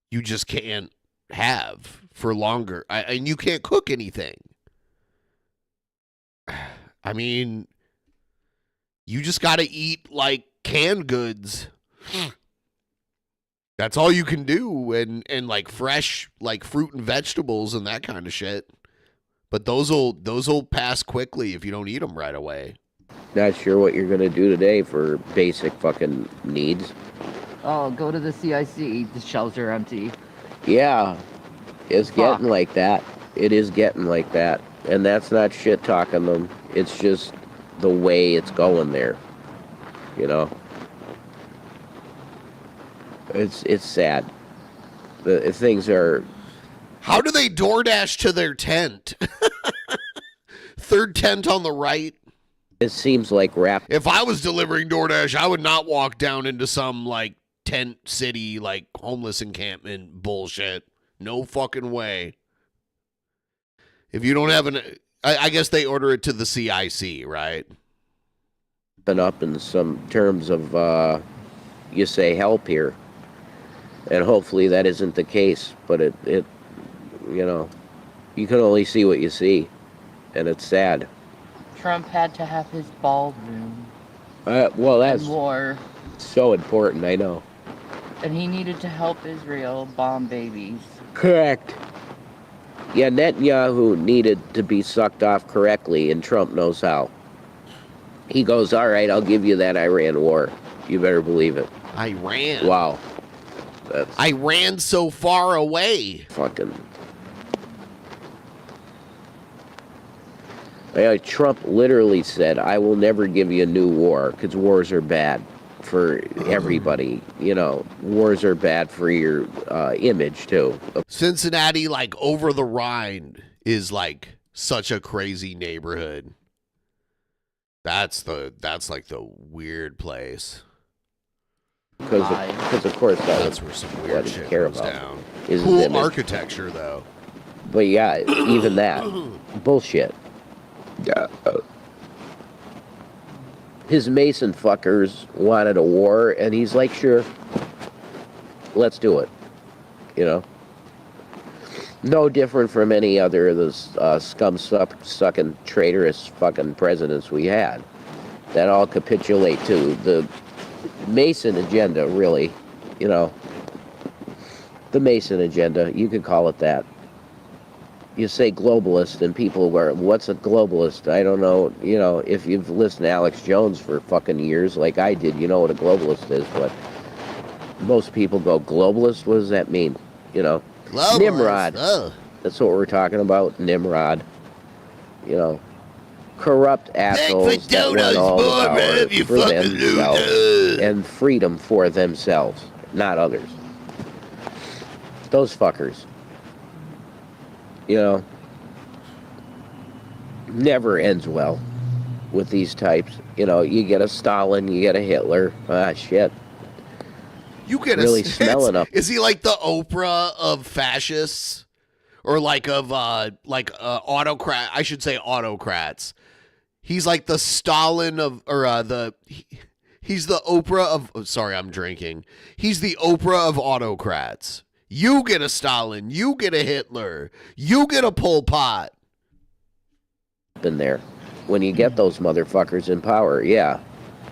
you just can't have for longer. And you can't cook anything. I mean, you just got to eat, like, canned goods. That's all you can do. And like, fresh, like, fruit and vegetables and that kind of shit. But those'll pass quickly if you don't eat them right away. Not sure what you're going to do today for basic fucking needs. Oh, go to the CIC. The shelves are empty. Yeah, it's getting like that. It is getting like that. And that's not shit talking them. It's just the way it's going there. You know? It's sad. The things are... How do they DoorDash to their tent? Third tent on the right. It seems like rap. If I was delivering DoorDash, I would not walk down into some, like, tent city, like, homeless encampment bullshit. No fucking way. If you don't have I guess they order it to the CIC, right? Been up in some terms of, you say help here. And hopefully that isn't the case. But it you know, you can only see what you see. And it's sad. Trump had to have his ballroom. Well, that's war. So important, I know. And he needed to help Israel bomb babies. Correct. Yeah, Netanyahu needed to be sucked off correctly, and Trump knows how. He goes, all right, I'll give you that Iran war. You better believe it. Iran? Wow. Iran so far away. Fucking... Trump literally said, I will never give you a new war, because wars are bad for everybody. You know, wars are bad for your image, too. Cincinnati, like, over the Rhine is, like, such a crazy neighborhood. That's like the weird place. Because of course That's where some weird what shit care goes about down. is Cool image. architecture, though. But yeah, even that bullshit. Yeah. His Mason fuckers wanted a war, and he's like, sure, let's do it. You know? No different from any other of those scum-sucking, traitorous fucking presidents we had that all capitulate to the Mason agenda, really. You know? The Mason agenda, you could call it that. You say globalist, and people go, what's a globalist? I don't know. You know, if you've listened to Alex Jones for fucking years, like I did, you know what a globalist is, but most people go, globalist? What does that mean? You know? Globalist. Nimrod. Oh. That's what we're talking about, Nimrod. You know? Corrupt assholes that want all the power for themselves and freedom for themselves, not others. Those fuckers. You know, never ends well with these types. You know, you get a Stalin, you get a Hitler. Ah, shit. You get really smelling up. Is he like the Oprah of fascists, or like of autocrat? I should say autocrats. He's like the Stalin of, or he's the Oprah of. Oh, sorry, I'm drinking. He's the Oprah of autocrats. You get a Stalin, you get a Hitler, you get a Pol Pot. In there, when you get those motherfuckers in power, yeah,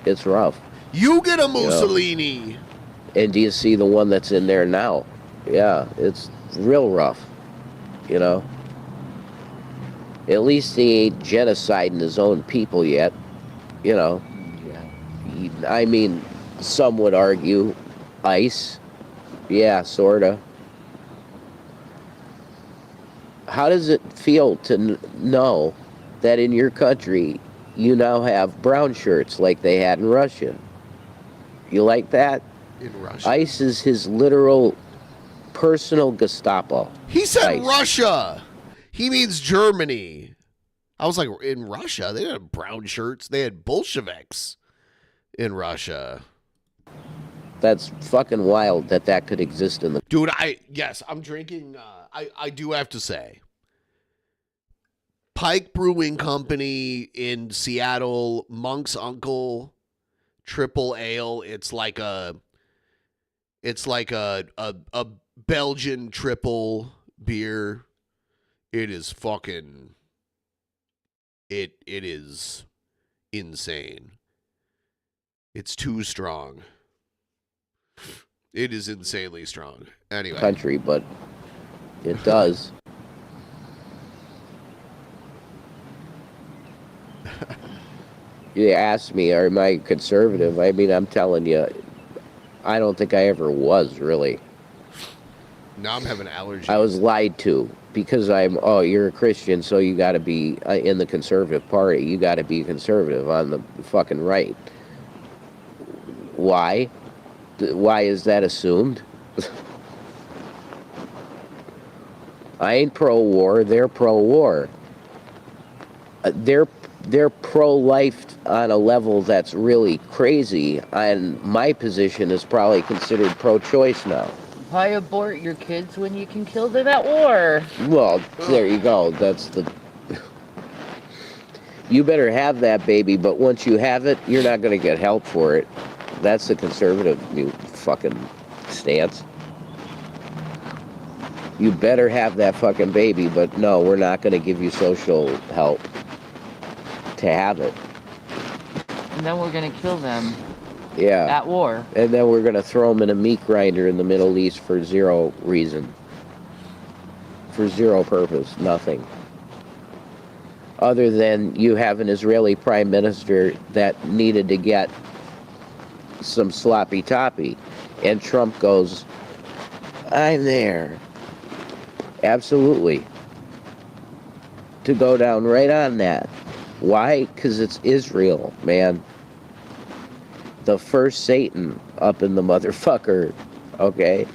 it's rough. You get a Mussolini. You know? And do you see the one that's in there now? Yeah, it's real rough. You know? At least he ain't genociding his own people yet. You know? Yeah. I mean, some would argue ICE. Yeah, sorta. How does it feel to know that in your country you now have brown shirts like they had in Russia? You like that? In Russia. ICE is his literal personal Gestapo. He said ICE. Russia. He means Germany. I was like, in Russia, they didn't have brown shirts. They had Bolsheviks in Russia. That's fucking wild that could exist in the... Dude, I'm drinking, I do have to say, Pike Brewing Company in Seattle, Monk's Uncle, Triple Ale. It's like a Belgian triple beer. It is fucking, it is insane. It's too strong. It is insanely strong. Anyway. Country, but it does. You asked me, am I conservative? I mean, I'm telling you, I don't think I ever was, really. Now I'm having allergies. I was lied to because you're a Christian, so you got to be in the conservative party. You got to be conservative on the fucking right. Why? Why is that assumed? I ain't pro-war. They're pro-war. They're pro-life on a level that's really crazy, and my position is probably considered pro-choice now. Why abort your kids when you can kill them at war? Well, there you go. That's the... You better have that baby, but once you have it, you're not going to get help for it. That's the conservative new fucking stance. You better have that fucking baby, but no, we're not going to give you social help to have it. And then we're going to kill them. Yeah. At war. And then we're going to throw them in a meat grinder in the Middle East for zero reason. For zero purpose. Nothing. Other than you have an Israeli prime minister that needed to get some sloppy toppy. And Trump goes, I'm there. Absolutely. To go down right on that. Why? Because it's Israel, man. The first Satan up in the motherfucker, okay?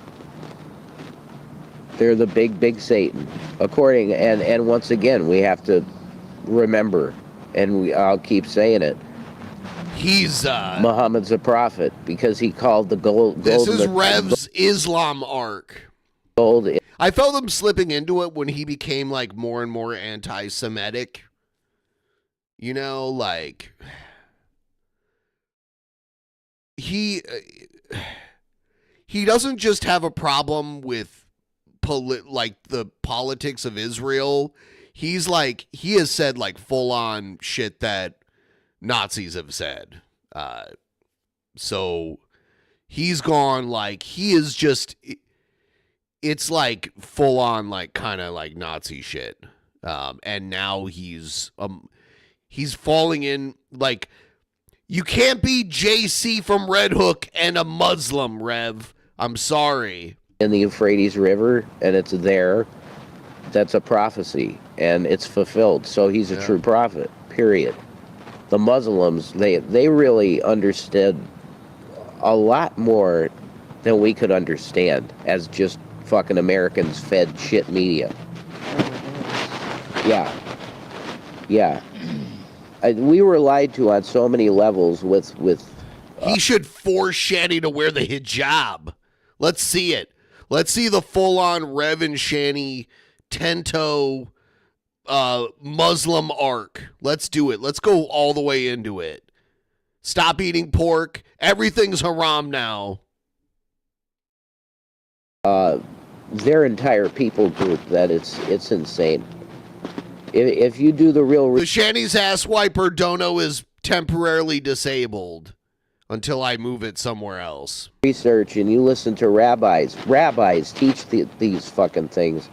They're the big Satan. And once again, we have to remember, and I'll keep saying it, He's Muhammad's a prophet because he called the gold. This is Rev's Islam arc. Gold. I felt him slipping into it when he became like more and more anti-Semitic. You know, like he doesn't just have a problem with like the politics of Israel. He's like, he has said like full on shit that Nazis have said. So he's gone like, he is just, it's like full on like kind of like Nazi shit. And now he's falling in like, you can't be JC from Red Hook and a Muslim, Rev. I'm sorry. In the Euphrates River, and it's there. That's a prophecy, and it's fulfilled. So he's a true prophet, period. The Muslims, they really understood a lot more than we could understand as just fucking Americans fed shit media. Yeah. We were lied to on so many levels with he should force Shanny to wear the hijab. Let's see it. Let's see the full-on Rev and Shanny Tento Muslim arc. Let's do it. Let's go all the way into it. Stop eating pork. Everything's haram now. Their entire people group, that it's insane. If you do the real... The Shanny's ass wiper dono is temporarily disabled until I move it somewhere else. Research, and you listen to rabbis teach these fucking things,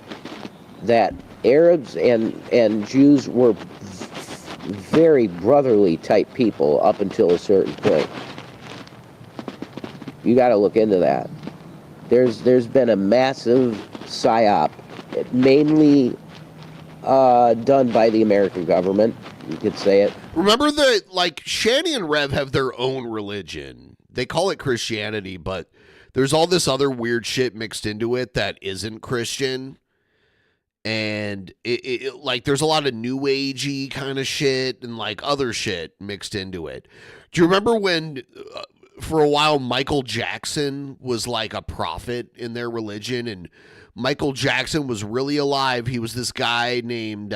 that Arabs and Jews were very brotherly type people up until a certain point. You got to look into that. There's been a massive psyop, mainly done by the American government. You could say it. Remember that, like, Shanny and Rev have their own religion. They call it Christianity, but there's all this other weird shit mixed into it that isn't Christian. And it like, there's a lot of new agey kind of shit and like other shit mixed into it. Do you remember when for a while Michael Jackson was like a prophet in their religion, and Michael Jackson was really alive? He was this guy named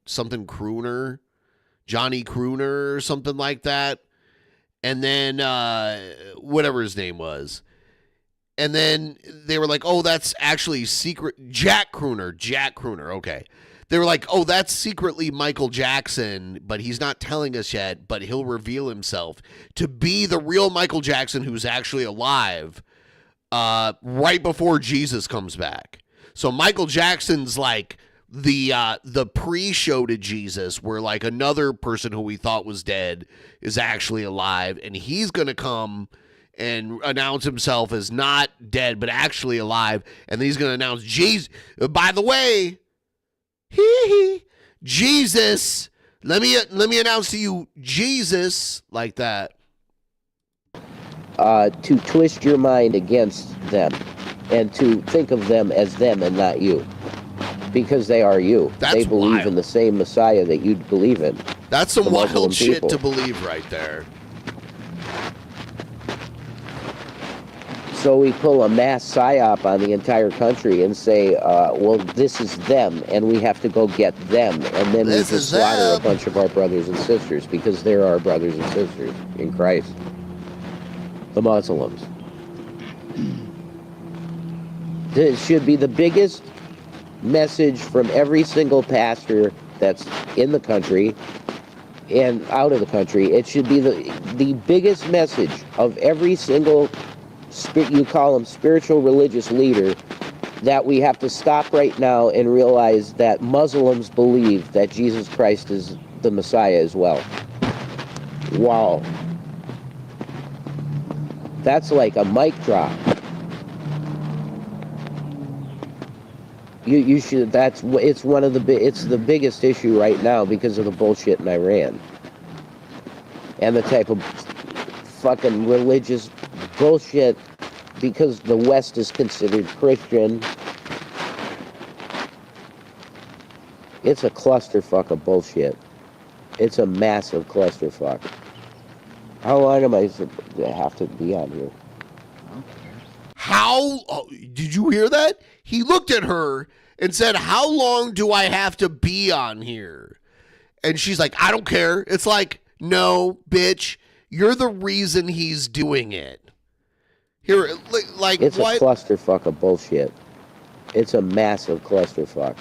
something Crooner, Johnny Crooner or something like that. And then whatever his name was. And then they were like, oh, that's actually secret. Jack Crooner. Okay. They were like, oh, that's secretly Michael Jackson, but he's not telling us yet, but he'll reveal himself to be the real Michael Jackson who's actually alive right before Jesus comes back. So Michael Jackson's like the pre-show to Jesus, where like another person who we thought was dead is actually alive, and he's going to come and announce himself as not dead, but actually alive. And then he's going to announce, Jesus, by the way, Jesus, let me announce to you, Jesus, like that. To twist your mind against them and to think of them as them and not you. Because they are you. They believe in the same Messiah that you believe in. That's some wild shit to believe right there. So we pull a mass psyop on the entire country and say, well, this is them, and we have to go get them. And then we just slaughter a bunch of our brothers and sisters, because they're our brothers and sisters in Christ. The Muslims. This should be the biggest message from every single pastor that's in the country and out of the country. It should be the biggest message of every single, you call them spiritual religious leader, that we have to stop right now and realize that Muslims believe that Jesus Christ is the Messiah as well. Wow. That's like a mic drop. You should. It's the biggest issue right now because of the bullshit in Iran and the type of fucking religious bullshit, because the West is considered Christian. It's a clusterfuck of bullshit. It's a massive clusterfuck. How long am I supposed to have to be on here? How? Oh, did you hear that? He looked at her and said, "How long do I have to be on here?" And she's like, "I don't care." It's like, no, bitch, you're the reason he's doing it. Here, like, It's what? a clusterfuck of bullshit. It's a massive clusterfuck.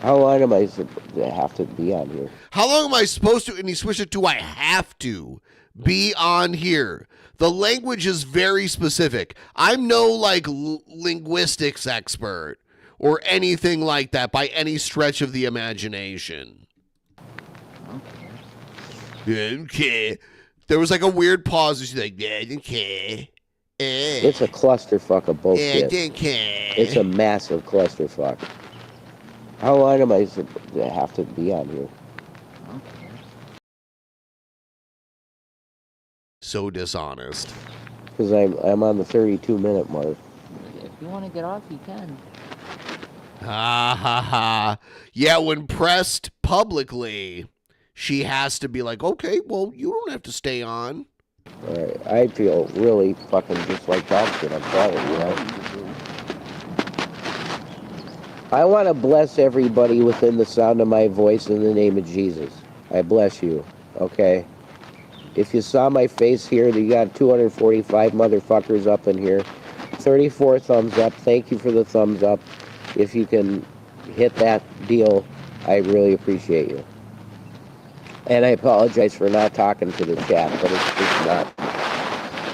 How long am I supposed to have to be on here? How long am I supposed to? And he switched it to I have to be on here. The language is very specific. I'm no like linguistics expert or anything like that by any stretch of the imagination. Okay. There was like a weird pause. She's like, yeah, okay. It's a clusterfuck of bullshit. Okay. It's a massive clusterfuck. How long am I supposed to have to be on here? So dishonest. Because I'm on the 32-minute mark. If you want to get off, you can. Ha ha ha. Yeah, when pressed publicly, she has to be like, okay, well, you don't have to stay on. All right. I feel really fucking just like dog shit. I'm sorry, you know? I want to bless everybody within the sound of my voice in the name of Jesus. I bless you, okay? If you saw my face here, you got 245 motherfuckers up in here. 34 thumbs up. Thank you for the thumbs up. If you can hit that deal, I really appreciate you. And I apologize for not talking to the chat, but it's not.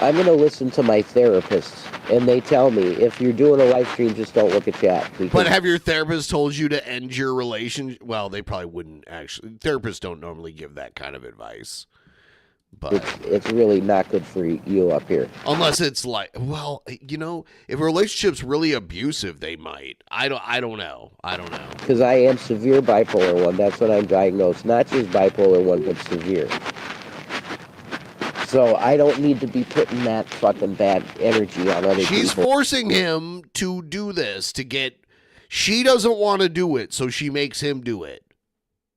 I'm going to listen to my therapists, and they tell me, if you're doing a live stream, just don't look at chat. But have your therapist told you to end your relationship? Well, they probably wouldn't actually. Therapists don't normally give that kind of advice. But it's really not good for you up here. Unless it's like, well, you know, if a relationship's really abusive, they might. I don't know. Because I am severe bipolar 1. That's what I'm diagnosed. Not just bipolar 1, but severe. So I don't need to be putting that fucking bad energy on other people. She's forcing him to do this to get. She doesn't want to do it, so she makes him do it.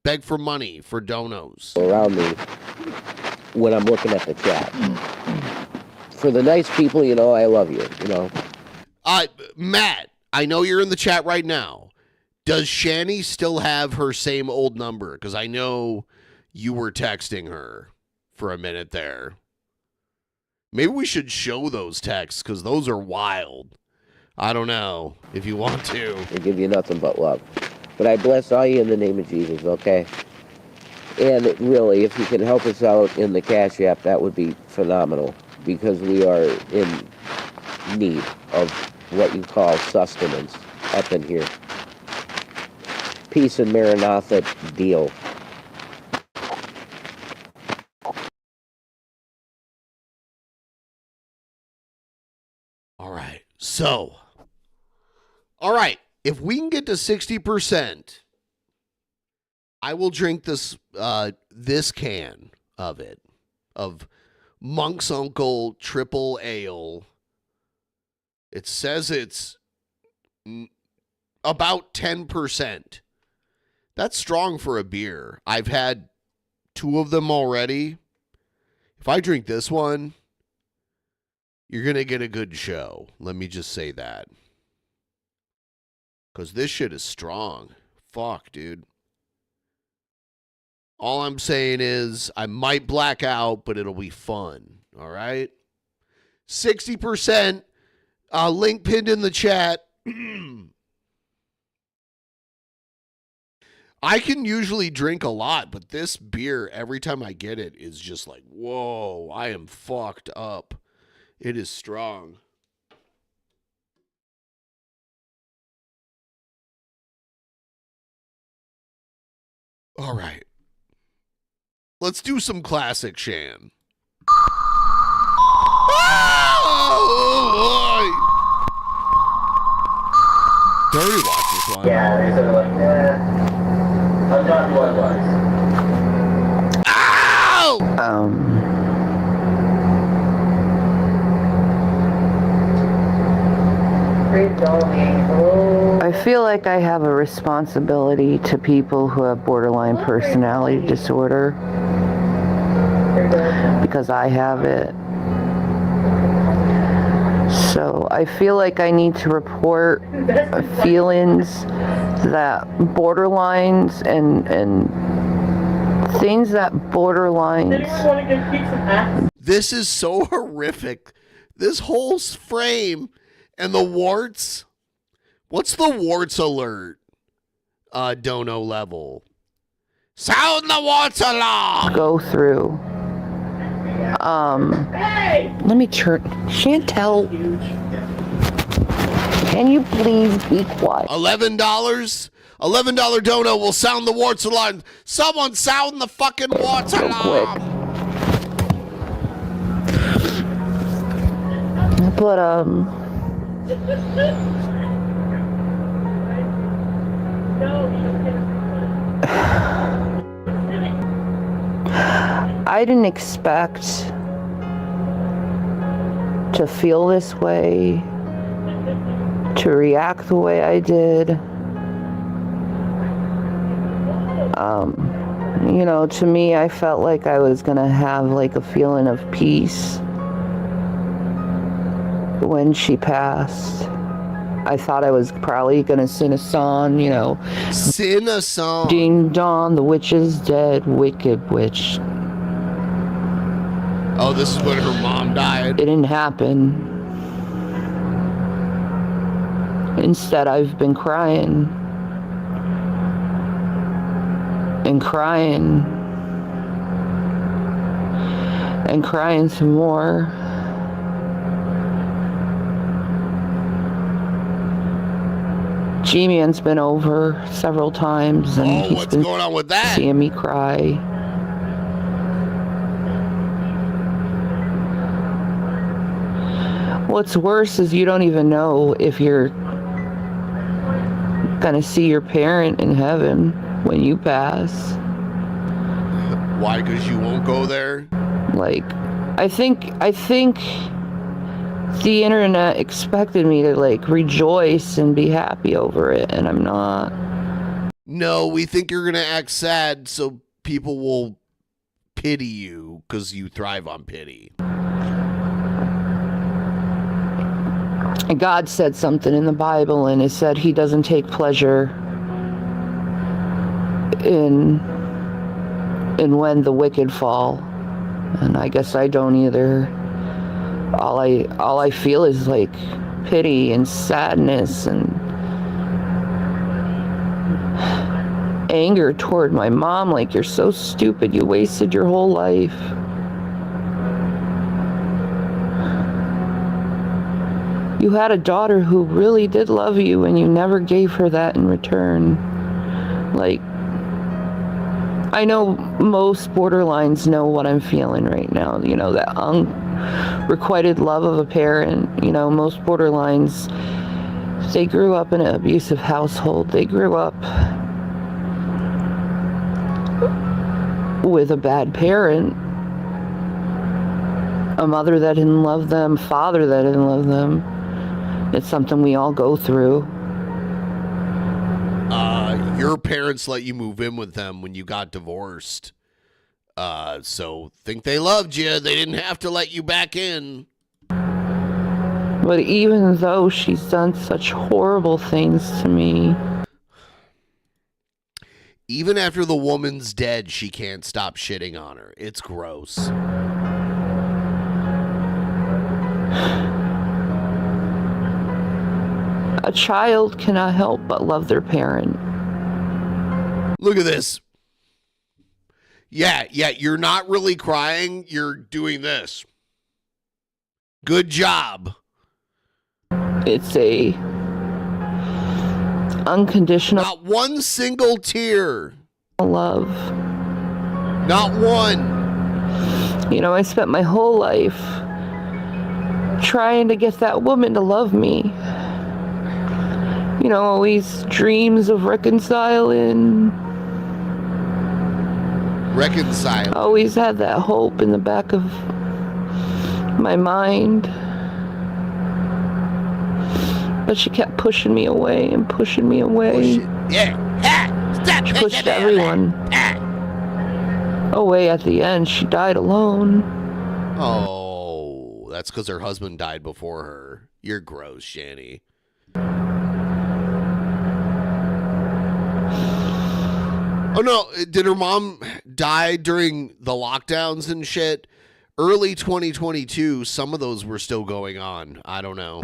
Beg for money for donos. Around me when I'm looking at the chat. For the nice people, you know, I love you, you know. Matt, I know you're in the chat right now. Does Shanny still have her same old number? Because I know you were texting her for a minute there. Maybe we should show those texts because those are wild. I don't know if you want to. I give you nothing but love. But I bless all you in the name of Jesus, okay? And really, if you can help us out in the Cash App, that would be phenomenal. Because we are in need of what you call sustenance up in here. Peace and Maranatha deal. All right. So, all right. If we can get to 60%, I will drink this this can of it, of Monk's Uncle Triple Ale. It says it's about 10%. That's strong for a beer. I've had 2 of them already. If I drink this one, you're going to get a good show. Let me just say that. Because this shit is strong. Fuck, dude. All I'm saying is I might black out, but it'll be fun. All right? 60%. Link pinned in the chat. I can usually drink a lot, but this beer, every time I get it, is just like, whoa, I am fucked up. It is strong. All right. Let's do some classic Shan. You already watched this one. Yeah, they said like, I'm not who I was. Ow! I feel like I have a responsibility to people who have borderline personality disorder. because I have it. So I feel like I need to report feelings that borderlines and things that borderlines. This is so horrific. This whole frame and the warts. What's the warts alert? Dono level. Sound the warts alarm. Go through. Let me turn. Chantel, can you please be quiet? $11? $11 dono will sound the warts alarm. Someone sound the fucking warts alarm. But I didn't expect to feel this way, to react the way I did. You know, to me, I felt like I was gonna have like a feeling of peace when she passed. I thought I was probably gonna sing a song, you know. Sing a song. Ding dong, the witch is dead, wicked witch. Oh, this is when her mom died. It didn't happen. Instead, I've been crying. And crying. And crying some more. G-Man's been over several times, and he's what's been going on with that? seeing me cry. What's worse is you don't even know if you're gonna see your parent in heaven when you pass. Why? Because you won't go there? Like, I think the internet expected me to like rejoice and be happy over it, and I'm not. No, we think you're gonna act sad so people will pity you because you thrive on pity. God said something in the Bible, and it said he doesn't take pleasure in when the wicked fall, and I guess I don't either. All I feel is like pity and sadness and anger toward my mom. Like, you're so stupid, you wasted your whole life. You had a daughter who really did love you, and you never gave her that in return. Like, I know most borderlines know what I'm feeling right now. You know, that unrequited love of a parent. You know, most borderlines, they grew up in an abusive household. They grew up with a bad parent. A mother that didn't love them, father that didn't love them. It's something we all go through. Your parents let you move in with them when you got divorced. So think they loved you. They didn't have to let you back in. But even though she's done such horrible things to me. Even after the woman's dead, she can't stop shitting on her. It's gross. A child cannot help but love their parent. Look at this. Yeah, you're not really crying. You're doing this. Good job. It's a unconditional. Not one single tear. Love. Not one. You know, I spent my whole life trying to get that woman to love me. You know, always dreams of reconciling. Always had that hope in the back of my mind. But she kept pushing me away and pushing me away. Yeah. She pushed everyone. away at the end. She died alone. Oh, that's because her husband died before her. You're gross, Shanny. Oh no, did her mom die during the lockdowns and shit? Early 2022, some of those were still going on. I don't know.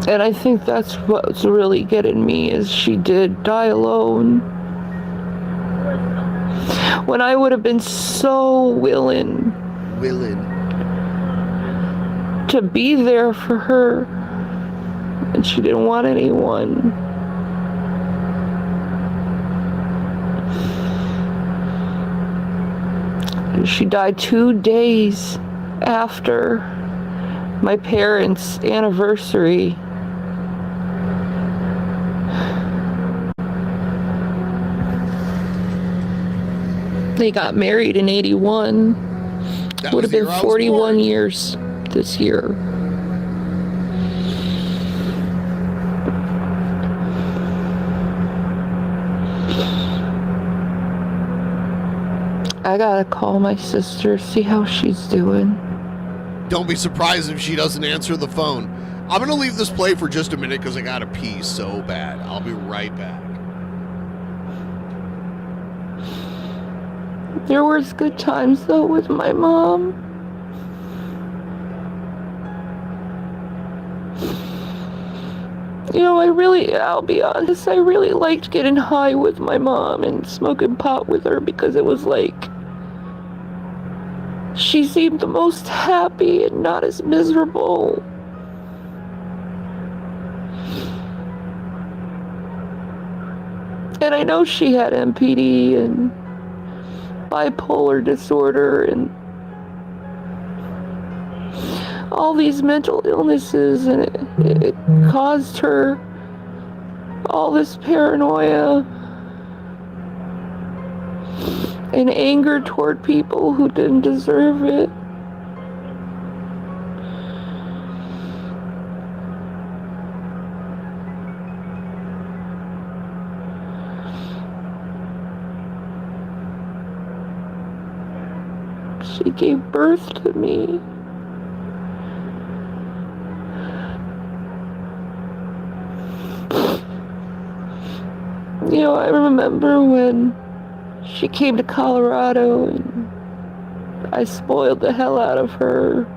And I think that's what's really getting me, is she did die alone. When I would have been so willing to be there for her, and she didn't want anyone. She died 2 days after my parents' anniversary. They got married in 81. Would have been 41 years this year. I gotta call my sister, see how she's doing. Don't be surprised if she doesn't answer the phone. I'm gonna leave this play for just a minute because I gotta pee so bad. I'll be right back. There was good times though with my mom. You know, I'll be honest, I really liked getting high with my mom and smoking pot with her because it was like, she seemed the most happy and not as miserable. And I know she had MPD and bipolar disorder and all these mental illnesses, and it caused her all this paranoia and anger toward people who didn't deserve it. She gave birth to me. You know, I remember when she came to Colorado and I spoiled the hell out of her.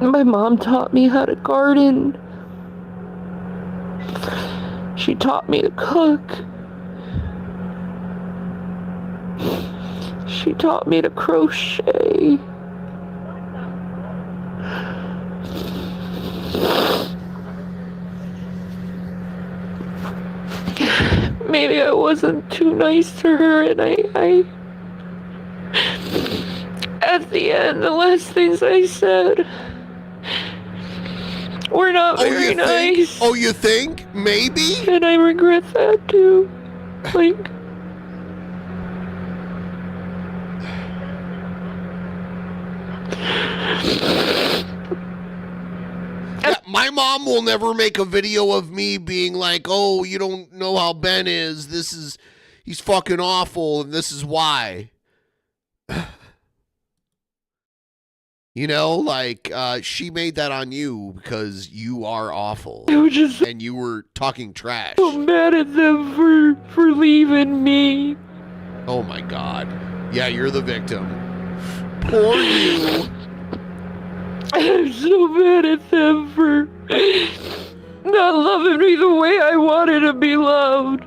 My mom taught me how to garden. She taught me to cook. She taught me to crochet. Maybe I wasn't too nice to her, and I at the end, the last things I said were not very nice. Oh, you think? Maybe? And I regret that too. Like, yeah, my mom will never make a video of me being like, oh, you don't know how Ben is. He's fucking awful, and this is why. You know, like, she made that on you because you are awful. I was just and you were talking trash. so mad at them for leaving me. Oh my God. Yeah, you're the victim. Poor you. I'm so mad at them for not loving me the way I wanted to be loved.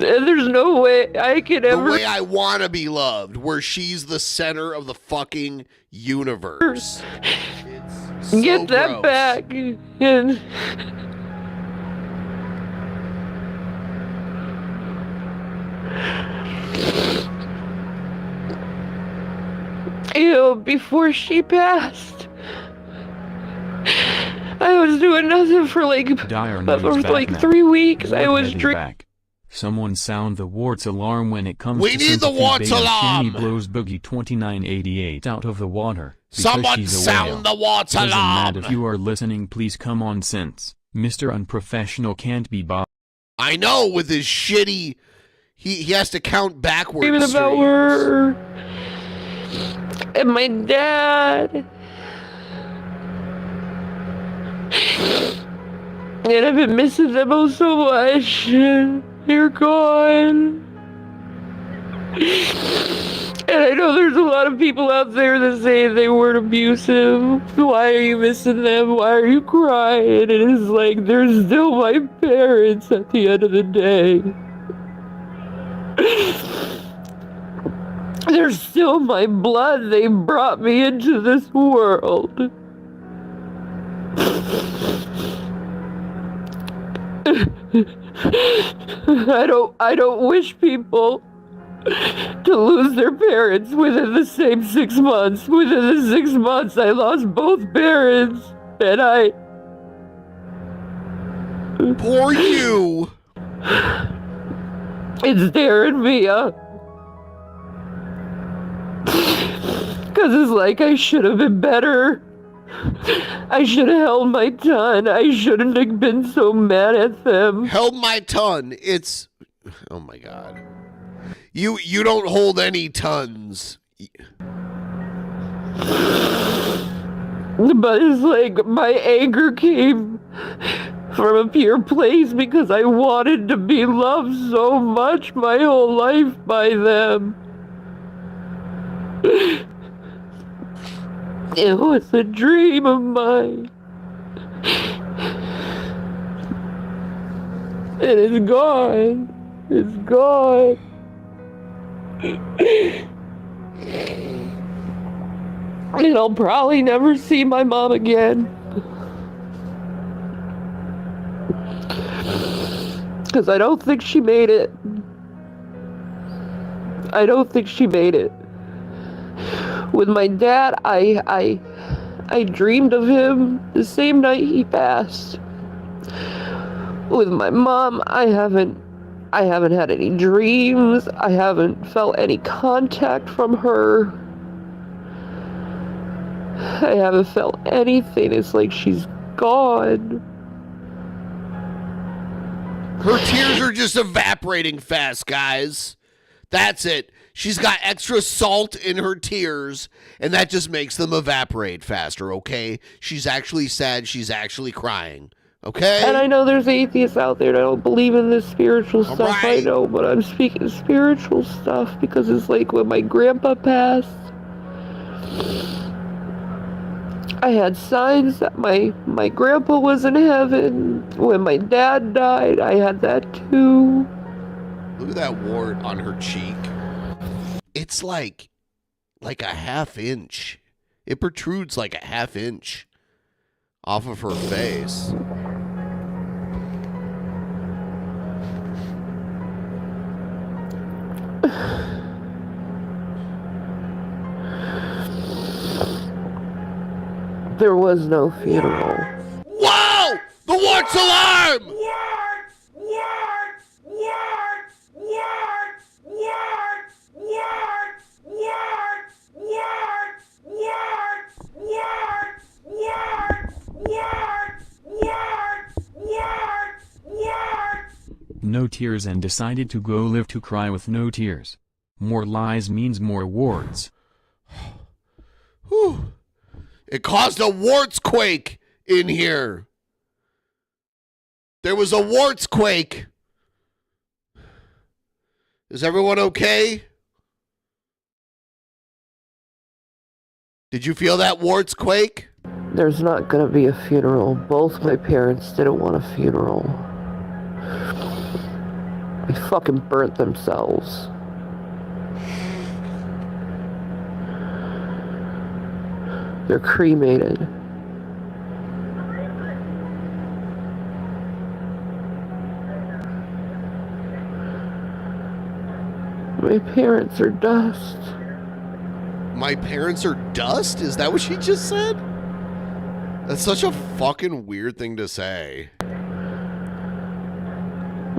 And there's no way I could ever... The way I want to be loved, where she's the center of the fucking universe. It's so get that gross. back. And... you know, before she passed, I was doing nothing for like 3 weeks. I was drinking. Someone sound the warts alarm when it comes We to need the centipede warts bait. alarm! Shanny blows Boogie 2988 out of the water. because Someone she's a sound whale. the warts Doesn't alarm! matter if you are listening, please come on, since Mr. Unprofessional can't be bothered. I know, with his shitty... He has to count backwards. Even about her and my dad. And I've been missing them all so much. They're gone. And I know there's a lot of people out there that say they weren't abusive. Why are you missing them? Why are you crying? And it's like, they're still my parents at the end of the day. They're still my blood. They brought me into this world. I don't wish people to lose their parents within the same 6 months. Within the 6 months, I lost both parents, and I... Poor you! It's tearing me up. Because it's like I should have been better. I should have held my tongue. I shouldn't have been so mad at them. Held my tongue. It's... Oh my god. You don't hold any tons. But it's like my anger came from a pure place because I wanted to be loved so much my whole life by them. It was a dream of mine. And it's gone. It's gone. And I'll probably never see my mom again. Because I don't think she made it. I don't think she made it. With my dad, I dreamed of him the same night he passed. With my mom, I haven't had any dreams. I haven't felt any contact from her. I haven't felt anything. It's like she's gone. Her tears are just evaporating fast, guys. That's it. She's got extra salt in her tears, and that just makes them evaporate faster, okay? She's actually sad. She's actually crying, okay? And I know there's atheists out there that don't believe in this spiritual stuff. Right. I know, but I'm speaking spiritual stuff because it's like when my grandpa passed, I had signs that my grandpa was in heaven. When my dad died, I had that too. Look at that wart on her cheek. It's like a ½ inch. It protrudes like a ½ inch off of her face. There was no funeral. Whoa! The warts alarm! No tears, and decided to go live to cry with no tears. More lies means more warts. Whew. It caused a warts quake in here. There was a warts quake. Is everyone okay? Did you feel that warts quake? There's not gonna be a funeral. Both my parents didn't want a funeral. They fucking burnt themselves. They're cremated. My parents are dust. My parents are dust? Is that what she just said? That's such a fucking weird thing to say.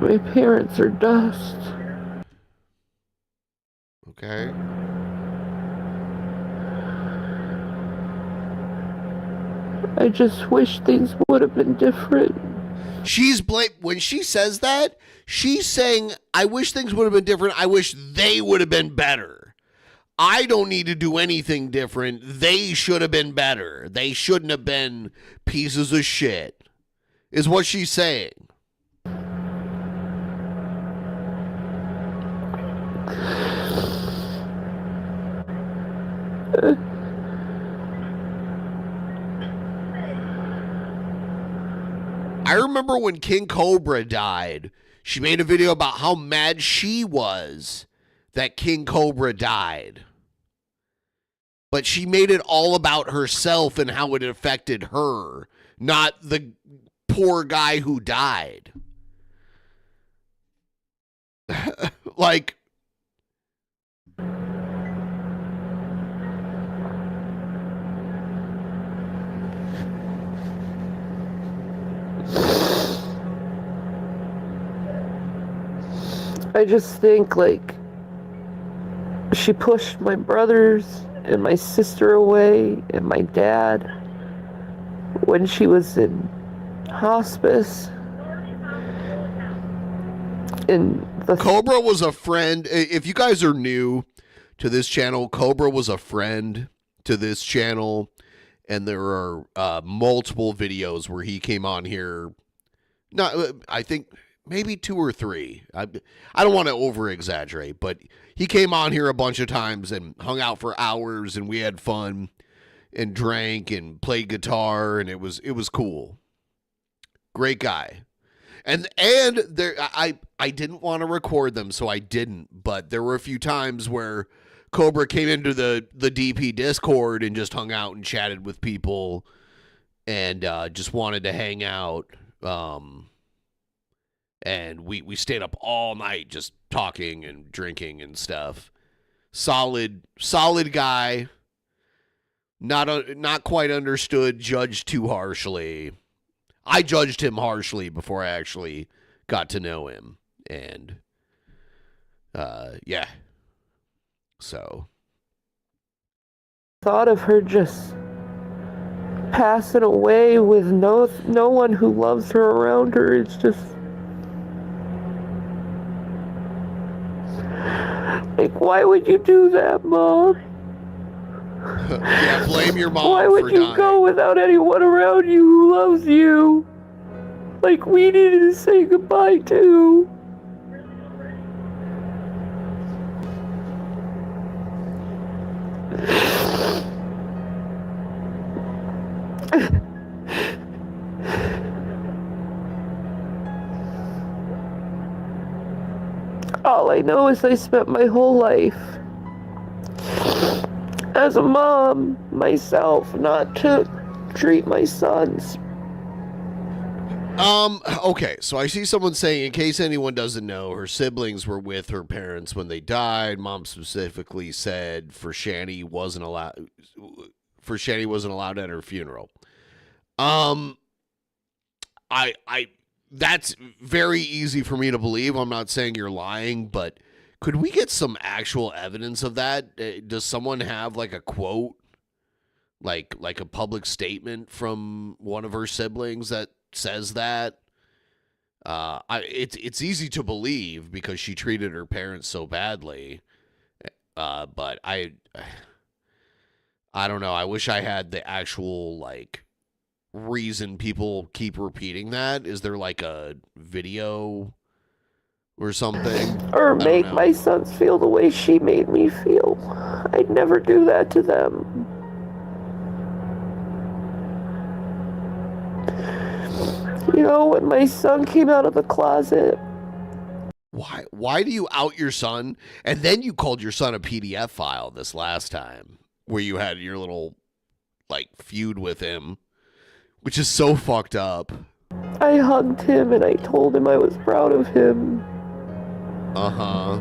My parents are dust. Okay. I just wish things would have been different. When she says that, she's saying, I wish things would have been different. I wish they would have been better. I don't need to do anything different. They should have been better. They shouldn't have been pieces of shit, is what she's saying. I remember when King Cobra died, she made a video about how mad she was that King Cobra died. But she made it all about herself and how it affected her, not the poor guy who died. Like, I just think, like, she pushed my brothers and my sister away and my dad when she was in hospice. And Cobra was a friend. If you guys are new to this channel, Cobra was a friend to this channel, and there are multiple videos where he came on here. I think maybe 2 or 3. I don't want to over exaggerate, but he came on here a bunch of times and hung out for hours, and we had fun and drank and played guitar, and it was cool. Great guy. And there, I didn't want to record them, so I didn't. But there were a few times where Cobra came into the DP Discord and just hung out and chatted with people, and just wanted to hang out. And we stayed up all night just talking and drinking and stuff. Solid guy. Not quite understood. Judged too harshly. I judged him harshly before I actually got to know him. And, yeah. So. Thought of her just passing away with no one who loves her around her. It's just like, why would you do that, Mom? Yeah, blame your mom. Why would you go without anyone around you who loves you? Like, we needed to say goodbye too. All I know is I spent my whole life as a mom myself, not to treat my sons. Okay, so I see someone saying, in case anyone doesn't know, her siblings were with her parents when they died. Mom specifically said Shanny wasn't allowed at her funeral. That's very easy for me to believe. I'm not saying you're lying, but could we get some actual evidence of that? Does someone have like a quote, like a public statement from one of her siblings that says that? It's easy to believe because she treated her parents so badly. But I don't know. I wish I had the actual like reason people keep repeating that. Is there like a video or something? Or make my sons feel the way she made me feel. I'd never do that to them. You know, when my son came out of the closet. Why do you out your son? And then you called your son a PDF file this last time, where you had your little like feud with him, which is so fucked up. I hugged him and I told him I was proud of him. Uh-huh.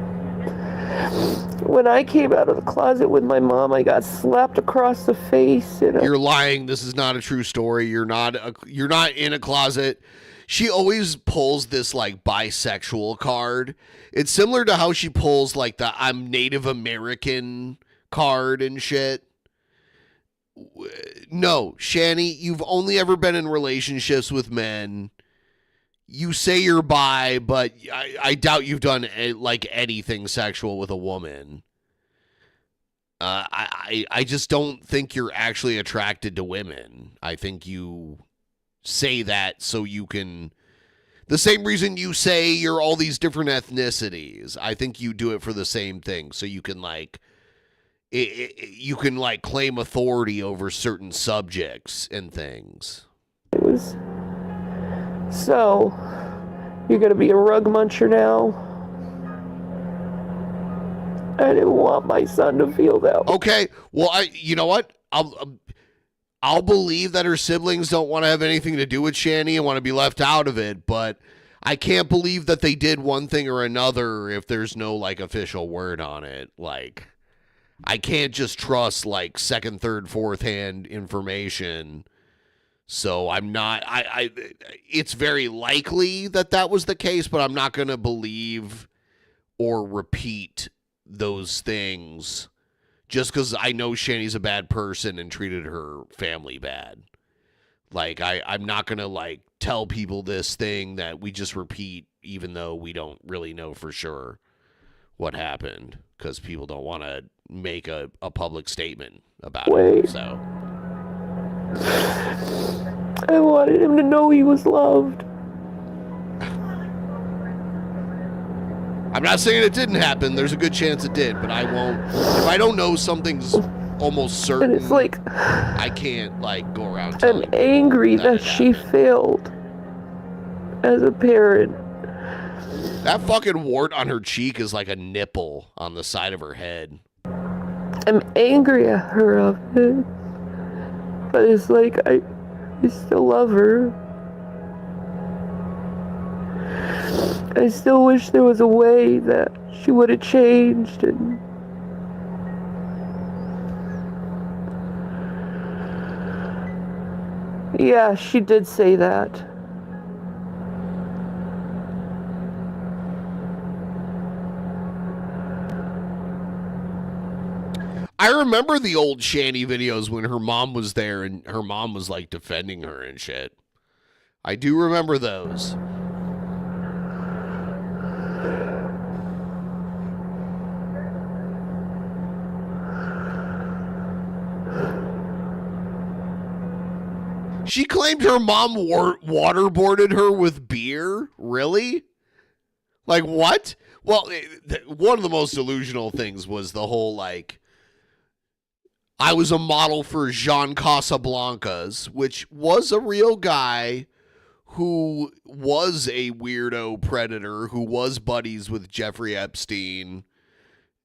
When I came out of the closet with my mom, I got slapped across the face. You're lying. This is not a true story. You're not in a closet. She always pulls this like bisexual card. It's similar to how she pulls like the I'm Native American card and shit. No, Shanny, you've only ever been in relationships with men. You say you're bi, but I doubt you've done like anything sexual with a woman. I just don't think you're actually attracted to women. I think you say that so you can... The same reason you say you're all these different ethnicities. I think you do it for the same thing. So you can like... you can like claim authority over certain subjects and things. It was... So, you're going to be a rug muncher now? I didn't want my son to feel that way. Okay, well, you know what? I'll believe that her siblings don't want to have anything to do with Shanny and want to be left out of it, but I can't believe that they did one thing or another if there's no, like, official word on it. Like, I can't just trust, like, second, third, fourth hand information. So I'm not, it's very likely that was the case, but I'm not going to believe or repeat those things just because I know Shanny's a bad person and treated her family bad. Like, I'm not going to, like, tell people this thing that we just repeat even though we don't really know for sure what happened because people don't want to make a public statement about it. So... I wanted him to know he was loved. I'm not saying it didn't happen. There's a good chance it did, but I won't. If I don't know something's almost certain, And it's like... I can't, like, go around telling I'm angry that she failed as a parent. That fucking wart on her cheek is like a nipple on the side of her head. I'm angry at her of it. But it's like, I still love her. I still wish there was a way that she would have changed and... Yeah, she did say that. I remember the old Shanny videos when her mom was there and her mom was like defending her and shit. I do remember those. She claimed her mom waterboarded her with beer? Really? Like, what? Well, one of the most delusional things was the whole, like, I was a model for Jean Casablancas, which was a real guy who was a weirdo predator, who was buddies with Jeffrey Epstein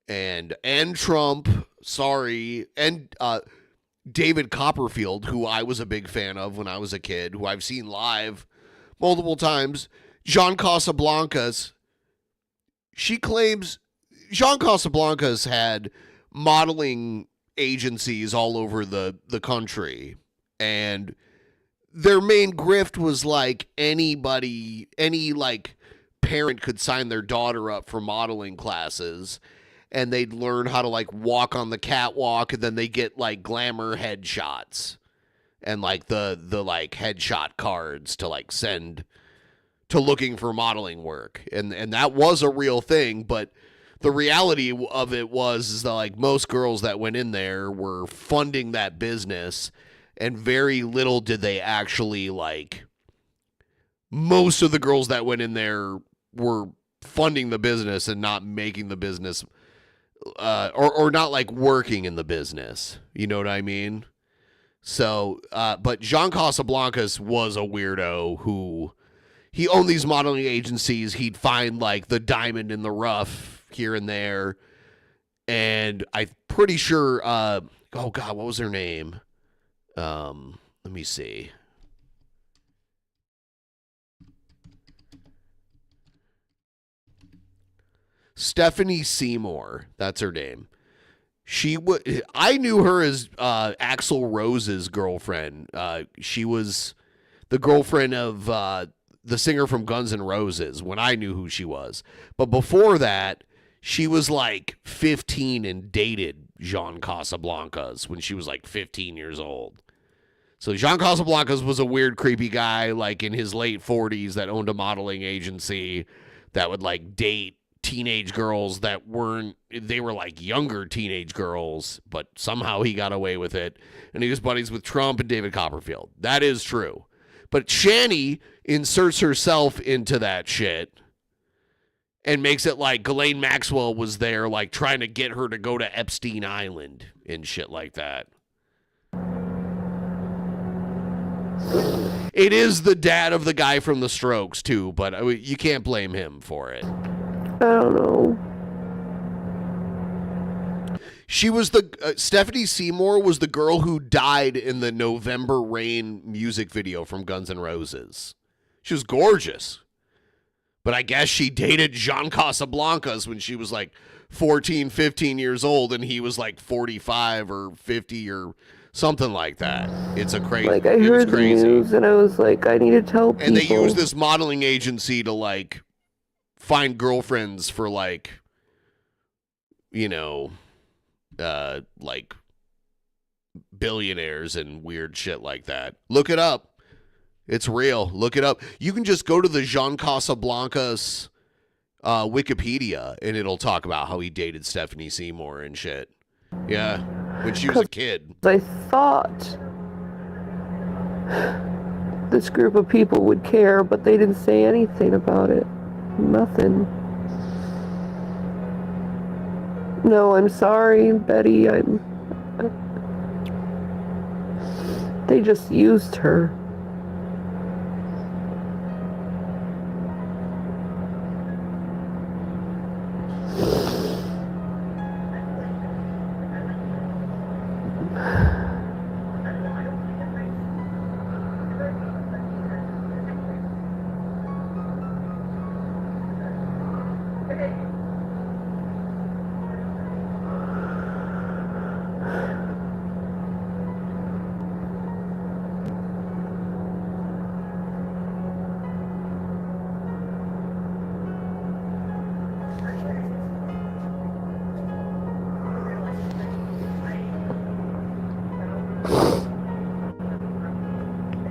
and Trump, and David Copperfield, who I was a big fan of when I was a kid, who I've seen live multiple times. Jean Casablancas, she claims Jean Casablancas had modeling agencies all over the country, and their main grift was like any like parent could sign their daughter up for modeling classes, and they'd learn how to like walk on the catwalk, and then they get like glamour headshots and like the like headshot cards to like send to looking for modeling work, and that was a real thing. But the reality of it is that like most girls that went in there were funding that business, and very little did they actually like. Most of the girls that went in there were funding the business and not making the business, or not like working in the business. You know what I mean? So, but Jean Casablancas was a weirdo who he owned these modeling agencies. He'd find like the diamond in the rough here and there, and I'm pretty sure oh god, what was her name? Let me see. Stephanie Seymour, that's her name. I knew her as Axl Rose's girlfriend. She was the girlfriend of the singer from Guns N' Roses when I knew who she was. But before that, she was like 15 and dated Jean Casablancas when she was like 15 years old. So Jean Casablancas was a weird, creepy guy like in his late 40s that owned a modeling agency that would like date teenage girls that were like younger teenage girls, but somehow he got away with it. And he was buddies with Trump and David Copperfield. That is true. But Shanny inserts herself into that shit and makes it like Ghislaine Maxwell was there, like trying to get her to go to Epstein Island and shit like that. It is the dad of the guy from The Strokes, too, but you can't blame him for it. I don't know. She was Stephanie Seymour was the girl who died in the November Rain music video from Guns N' Roses. She was gorgeous. But I guess she dated Jean Casablancas when she was like 14, 15 years old, and he was like 45 or 50 or something like that. It's a crazy. Like I heard the news, and I was like, I need to tell people. And they use this modeling agency to like find girlfriends for like, you know, like billionaires and weird shit like that. Look it up. It's real. Look it up. You can just go to the Jean Casablancas Wikipedia, and it'll talk about how he dated Stephanie Seymour and shit. Yeah, when she was a kid. I thought this group of people would care, but they didn't say anything about it. Nothing. No, I'm sorry, Betty. They just used her.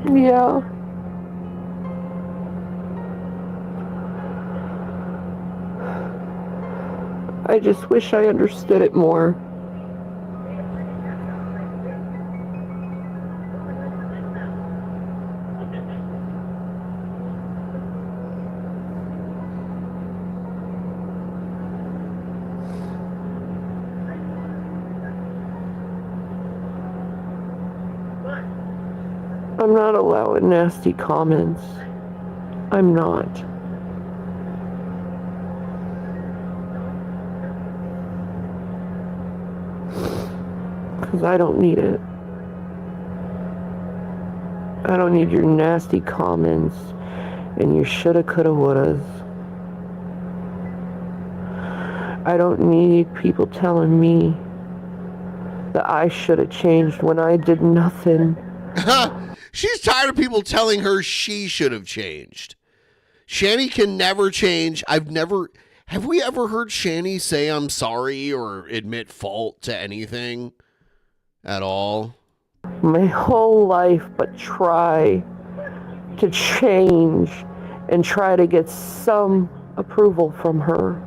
Yeah. I just wish I understood it more. I'm not allowing nasty comments. I'm not. Because I don't need it. I don't need your nasty comments and your shoulda, coulda, wouldas. I don't need people telling me that I should have changed when I did nothing. She's tired of people telling her she should have changed. Shanny can never change. Have we ever heard Shanny say I'm sorry or admit fault to anything at all? My whole life, but try to change and try to get some approval from her.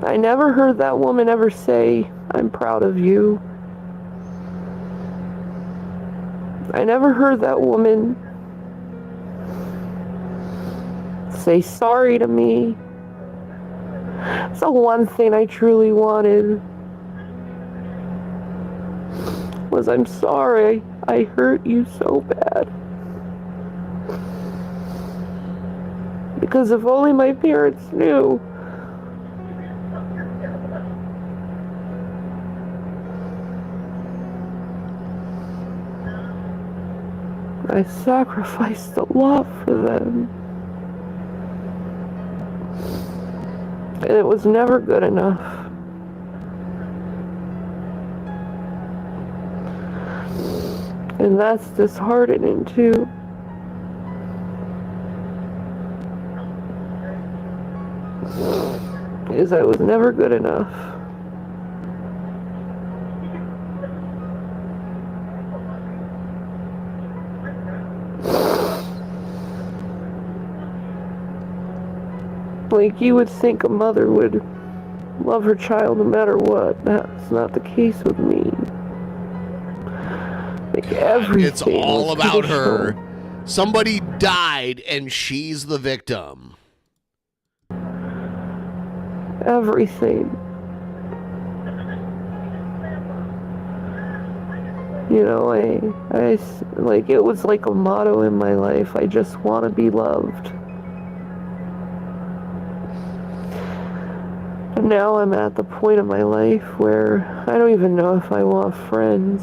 I never heard that woman ever say, I'm proud of you. I never heard that woman say sorry to me. It's the one thing I truly wanted. Was I'm sorry I hurt you so bad. Because if only my parents knew. I sacrificed a lot for them. And it was never good enough. And that's disheartening too. Is I was never good enough. Like, you would think a mother would love her child no matter what. That's not the case with me. Like, everything. It's all was about her. conditional. Somebody died and she's the victim. Everything. You know, I like, it was like a motto in my life. I just want to be loved. And now I'm at the point of my life where I don't even know if I want friends.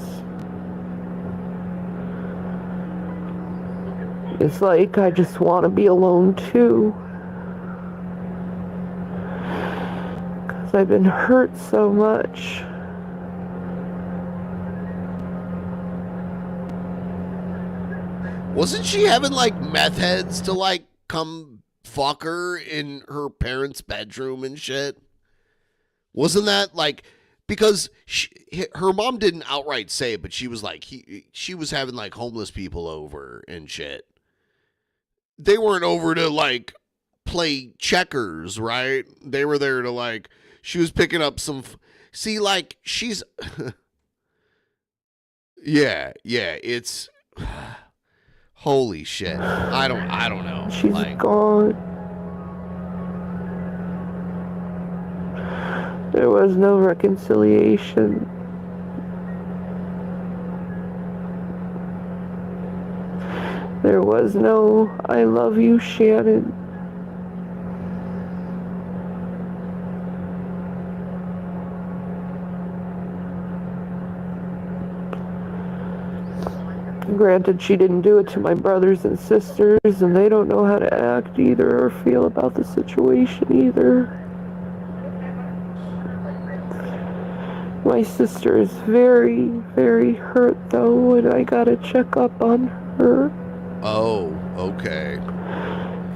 It's like I just want to be alone too. 'Cause I've been hurt so much. Wasn't she having like meth heads to like come fuck her in her parents' bedroom and shit? Wasn't that like, because her mom didn't outright say it, but she was like, she was having like homeless people over and shit. They weren't over to like play checkers, right? They were there to like, she was picking up some, see, like, she's, yeah, it's, holy shit. I don't know. She's like, gone. There was no reconciliation. There was no, I love you, Shannon. Granted, she didn't do it to my brothers and sisters, and they don't know how to act either or feel about the situation either. My sister is very, very hurt though, and I gotta check up on her. oh, okay.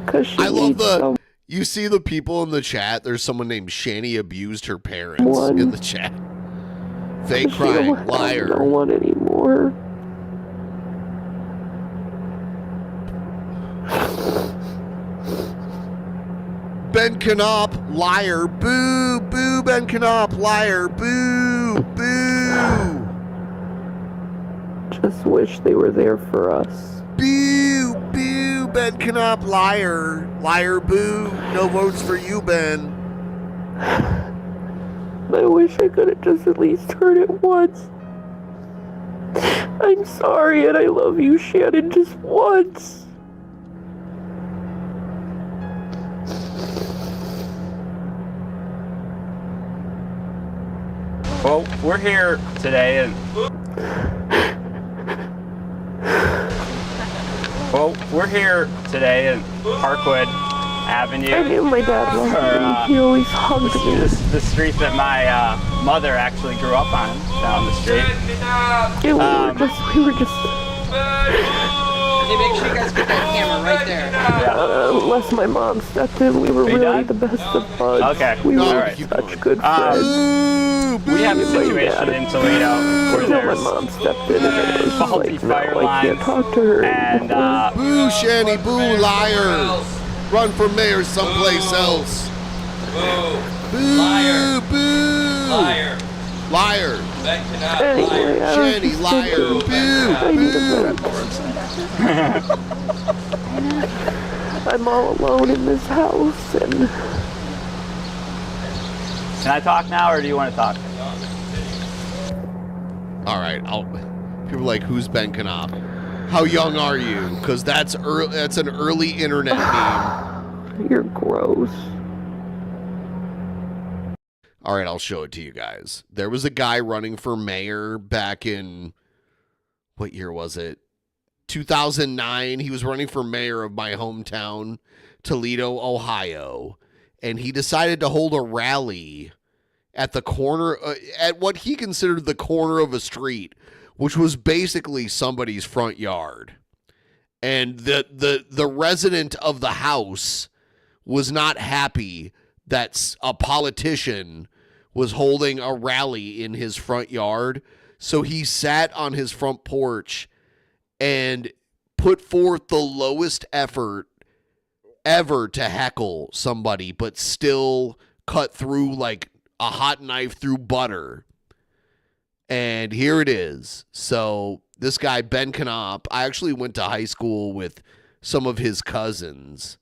'Cause she I love needs the, you see the people in the chat, there's someone named Shanny abused her parents Someone. in the chat. Fake She crying, don't have liar. no one anymore. Ben Kenop, liar, boo, boo, Ben Kenop, liar, boo, boo. Just wish they were there for us. Boo, boo, Ben Kenop, liar, liar, boo. No votes for you, Ben. I wish I could have just at least heard it once. I'm sorry and I love you, Shannon, just once. Well, we're here today and in Parkwood Avenue. I knew my dad loved me. He always hugged me. The street that my mother actually grew up on, down the street. Yeah, we were just Hey, make sure you guys get that camera right there. unless my mom stepped in, we were really done? the best of buds. Okay. We were Alright. such good friends. We have a situation in Toledo where Until my there's mom stepped in and it was faulty like, fire no, I can't lines talk to her and anymore. Boo, Shanny, boo, liar. Run for mayor someplace else. Boo, Liar. boo. Liar. Liar. Ben Kenop, Anyway, liar. I was Shanny, just liar, thinking, boo, I need a boo. minute. I'm all alone in this house and Can I talk now, or do you want to talk? All right, people are like, who's Ben Kenop? How young are you? Because that's an early internet meme. you're gross. All right, I'll show it to you guys. There was a guy running for mayor back in, what year was it? 2009. He was running for mayor of my hometown, Toledo, Ohio. and he decided to hold a rally at the corner, at what he considered the corner of a street, which was basically somebody's front yard. And the resident of the house was not happy that a politician was holding a rally in his front yard. So he sat on his front porch and put forth the lowest effort ever to heckle somebody, but still cut through like a hot knife through butter. And here it is. So this guy, Ben Kenop, I actually went to high school with some of his cousins.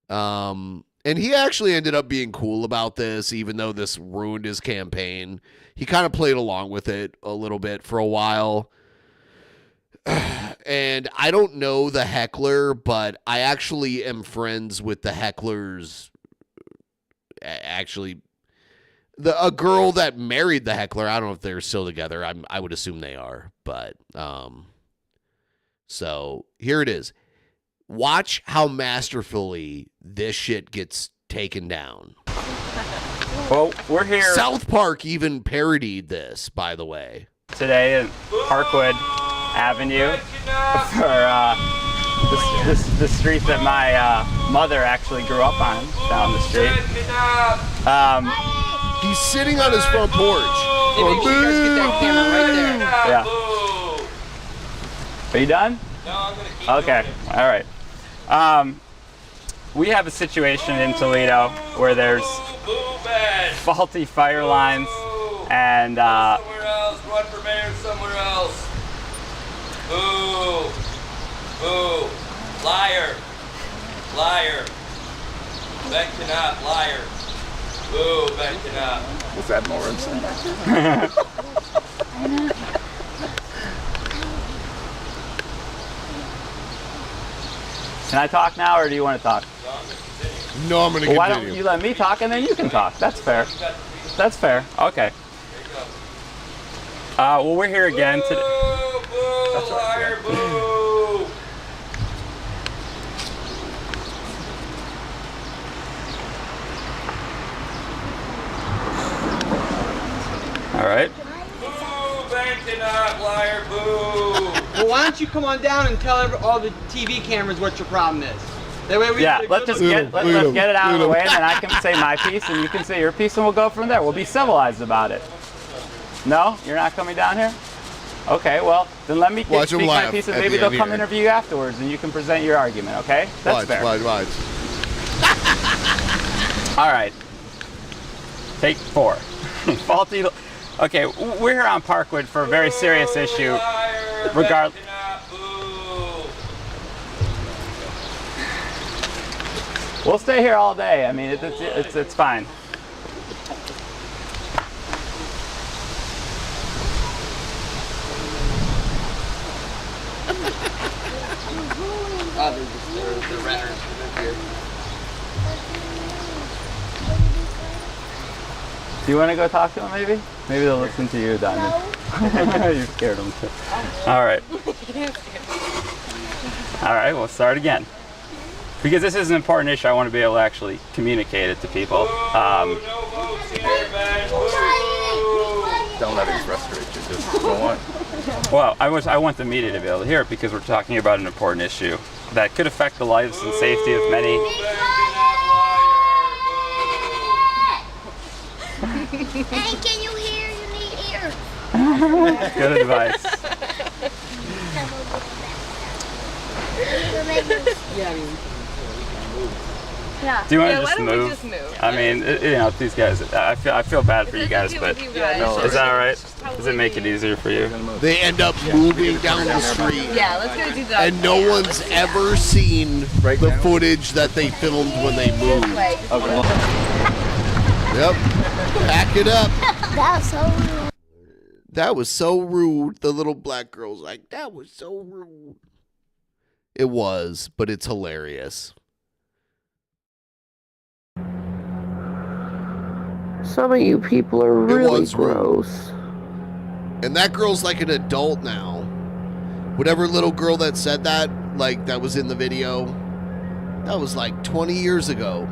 And he actually ended up being cool about this, even though this ruined his campaign. He kind of played along with it a little bit for a while. And I don't know the heckler, but I actually am friends with the heckler's, actually, a girl that married the heckler. I don't know if they're still together. I would assume they are, but so here it is. Watch how masterfully this shit gets taken down. Well, we're here. South Park even parodied this, by the way. Today in Parkwood Avenue for the street that my mother actually grew up on, down the street. He's sitting on his front porch. Hey, make sure you guys get that camera right there. Yeah. Are you done? No, I'm gonna keep Okay. All right. We have a situation in Toledo where there's faulty fire lines and somewhere else. Run for mayor somewhere else. Boo. Boo. Liar. Liar. Ben Kenop, liar. Boo, Ben Kenop. Was that Lawrence? Can I talk now, or do you want to talk? No, I'm going to Well, continue. why don't you let me talk, and then you can talk. That's fair. That's fair. Okay. Well, we're here again today. Boo, liar, boo. All right. Boo, Ben Kenop, liar, boo. Well, why don't you come on down and tell all the TV cameras what your problem is? That way we Let's just get it out of the way, and then I can say my piece, and you can say your piece, and we'll go from there. We'll be civilized about it. No, you're not coming down here. Okay, well then let me speak my piece, and maybe they'll come interview you afterwards, and you can present your argument. Okay, that's fair. Watch. All right. Take 4. Faulty. Okay, we're here on Parkwood for a very serious issue. Regardless. We'll stay here all day. I mean, it's fine. The renters who live here. Do you want to go talk to them, maybe? Maybe they'll listen to you, Diamond. No. You scared them too. All right. All right, we'll start again. Because this is an important issue, I want to be able to actually communicate it to people. Don't let it frustrate you. Just go on. Well, I want the media to be able to hear it because we're talking about an important issue that could affect the lives and safety of many. Hey, can you hear? You need ears. Good advice. Yeah. Do you want to just move? I mean, these guys. I feel bad for you guys, but is that all right? Does it make it easier for you? They end up moving down the street. Yeah, let's go do that. And no one's ever seen the footage that they filmed when they moved. Okay. Yep. Pack it up. That was so rude. That was so rude. The little black girl's like, that was so rude. It was, but it's hilarious. Some of you people are really gross. And that girl's like an adult now. Whatever little girl that said that, like that was in the video, that was like 20 years ago.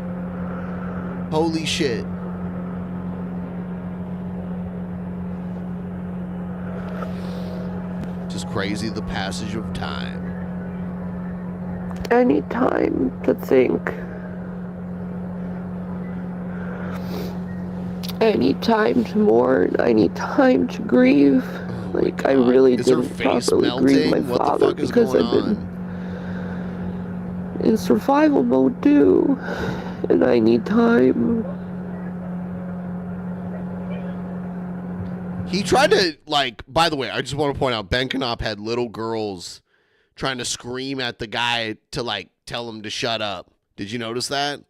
Holy shit. Just crazy, the passage of time. I need time to think. I need time to mourn. I need time to grieve. Like, I really didn't properly grieve my father because I've been in survival mode too. And I need time. He tried to, like, by the way, I just want to point out, Ben Kenop had little girls trying to scream at the guy to, like, tell him to shut up. Did you notice that?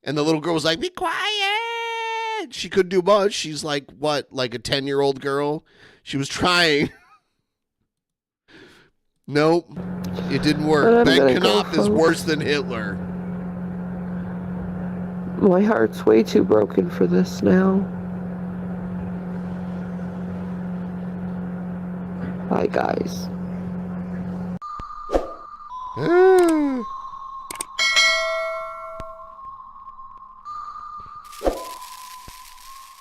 And the little girl was like, be quiet. She couldn't do much. She's like, what, like a 10-year-old girl? She was trying. Nope. It didn't work. Ben Kenop is worse than Hitler. My heart's way too broken for this now. Bye, guys. All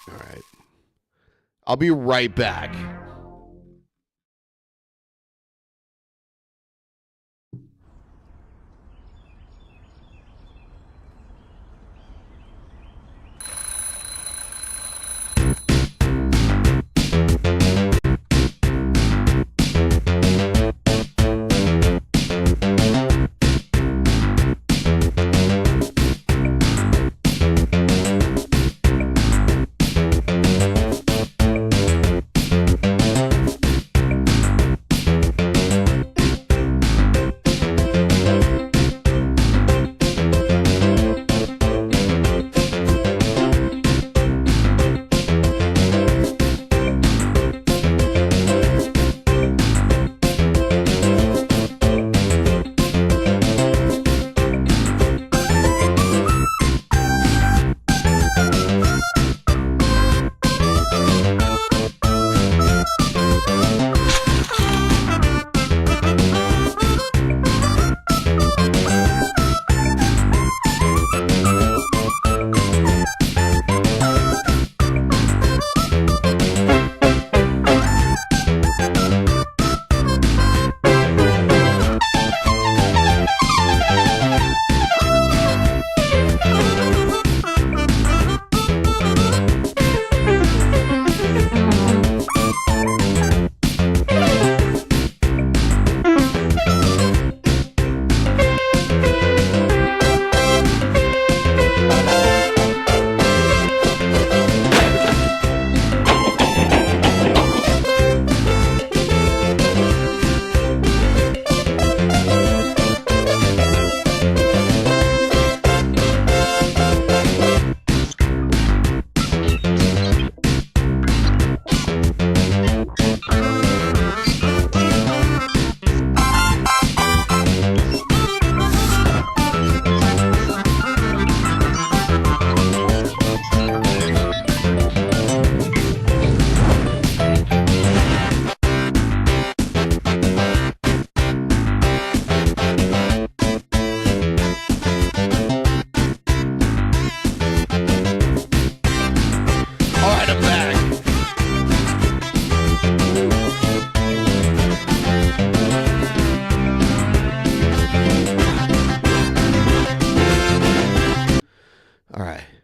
right. I'll be right back.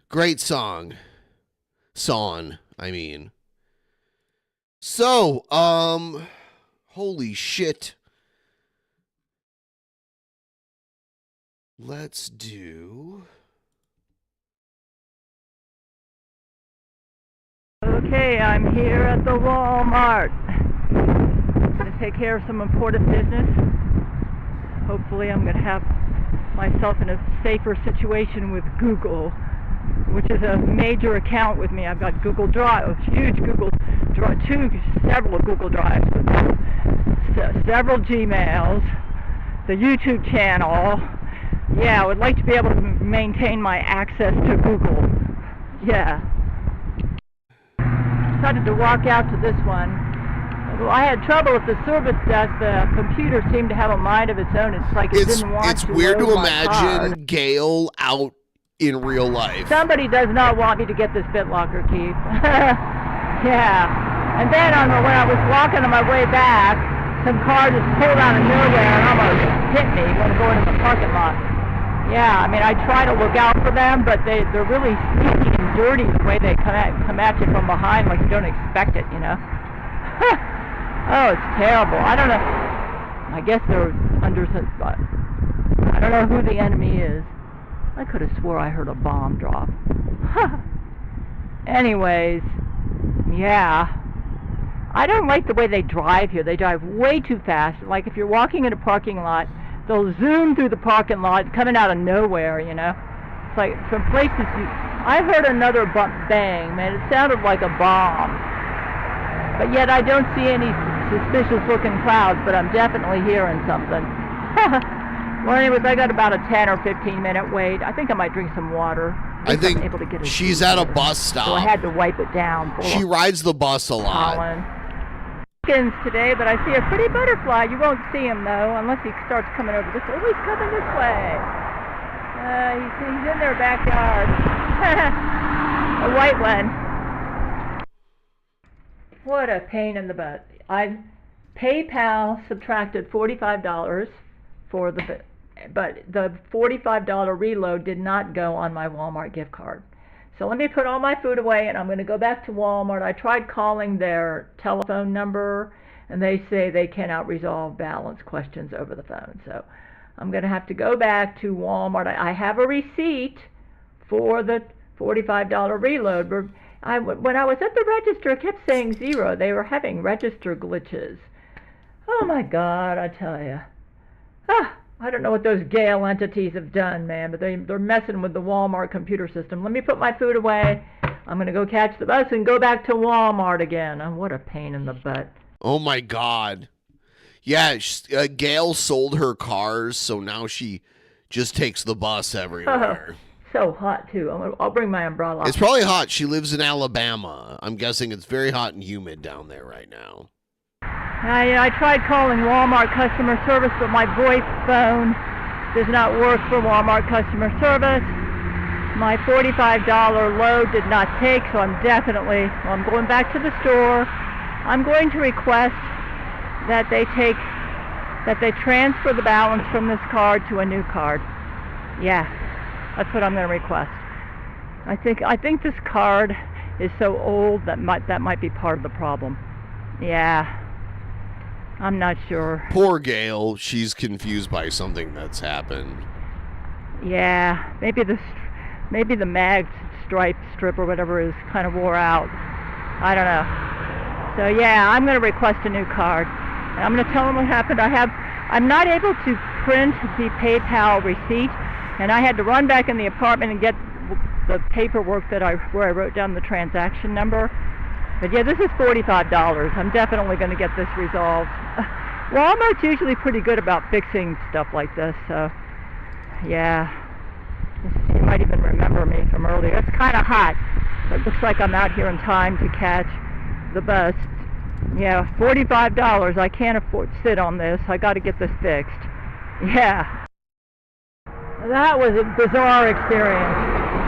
Great song. I mean. So, holy shit. Let's do... Okay, I'm here at the Walmart. I'm going to take care of some important business. Hopefully I'm going to have myself in a safer situation with Google, which is a major account with me. I've got Google Drive, huge Google Drive, several Google Drives, several Gmails, the YouTube channel. Yeah, I would like to be able to maintain my access to Google. Yeah. Decided to walk out to this one. Well, I had trouble at the service desk. The computer seemed to have a mind of its own. It's like it didn't want to. It's weird to imagine Gail out in real life. Somebody does not want me to get this BitLocker, Keith. Yeah. And then when I was walking on my way back, some car just pulled out of nowhere and almost hit me when going in the parking lot. Yeah, I mean, I try to look out for them, but they're really sneaky and dirty the way they come at you from behind like you don't expect it, you know? Oh, it's terrible. I don't know. I guess they're under some... I don't know who the enemy is. I could have swore I heard a bomb drop. Anyways, yeah. I don't like the way they drive here. They drive way too fast. Like if you're walking in a parking lot, they'll zoom through the parking lot, coming out of nowhere, you know? It's like from places I heard another bang, man. It sounded like a bomb. But yet I don't see any suspicious looking clouds, but I'm definitely hearing something. Well, anyways, I got about a 10 or 15 minute wait. I think I might drink some water. I think I'm able to get she's at a bus stop. So I had to wipe it down. She rides the bus a lot. Today, but I see a pretty butterfly. You won't see him though, unless he starts coming over this way. Oh, he's coming this way. He's in their backyard. A white one. What a pain in the butt. I PayPal subtracted $45 for but the $45 reload did not go on my Walmart gift card. So let me put all my food away and I'm going to go back to Walmart. I tried calling their telephone number and they say they cannot resolve balance questions over the phone. So I'm going to have to go back to Walmart. I have a receipt for the $45 reload. When I was at the register, it kept saying 0. They were having register glitches. Oh my God, I tell you. I don't know what those Gail entities have done, man, but they're messing with the Walmart computer system. Let me put my food away. I'm going to go catch the bus and go back to Walmart again. Oh, what a pain in the butt. Oh, my God. Yeah, Gail sold her cars, so now she just takes the bus everywhere. So hot, too. I'll bring my umbrella. It's probably hot. She lives in Alabama. I'm guessing it's very hot and humid down there right now. I tried calling Walmart customer service, but my voice phone does not work for Walmart customer service. My $45 load did not take, so I'm going back to the store. I'm going to request that they transfer the balance from this card to a new card. Yeah, that's what I'm going to request. I think this card is so old that might be part of the problem. Yeah. I'm not sure. Poor Gail. She's confused by something that's happened. Yeah, maybe the mag strip or whatever is kind of wore out. I don't know. So yeah, I'm going to request a new card. And I'm going to tell them what happened. I'm not able to print the PayPal receipt, and I had to run back in the apartment and get the paperwork where I wrote down the transaction number. But yeah, this is $45. I'm definitely going to get this resolved. Walmart's usually pretty good about fixing stuff like this, so yeah. You might even remember me from earlier. It's kind of hot, but it looks like I'm out here in time to catch the bus. Yeah, $45. I can't afford to sit on this. I got to get this fixed. Yeah. That was a bizarre experience,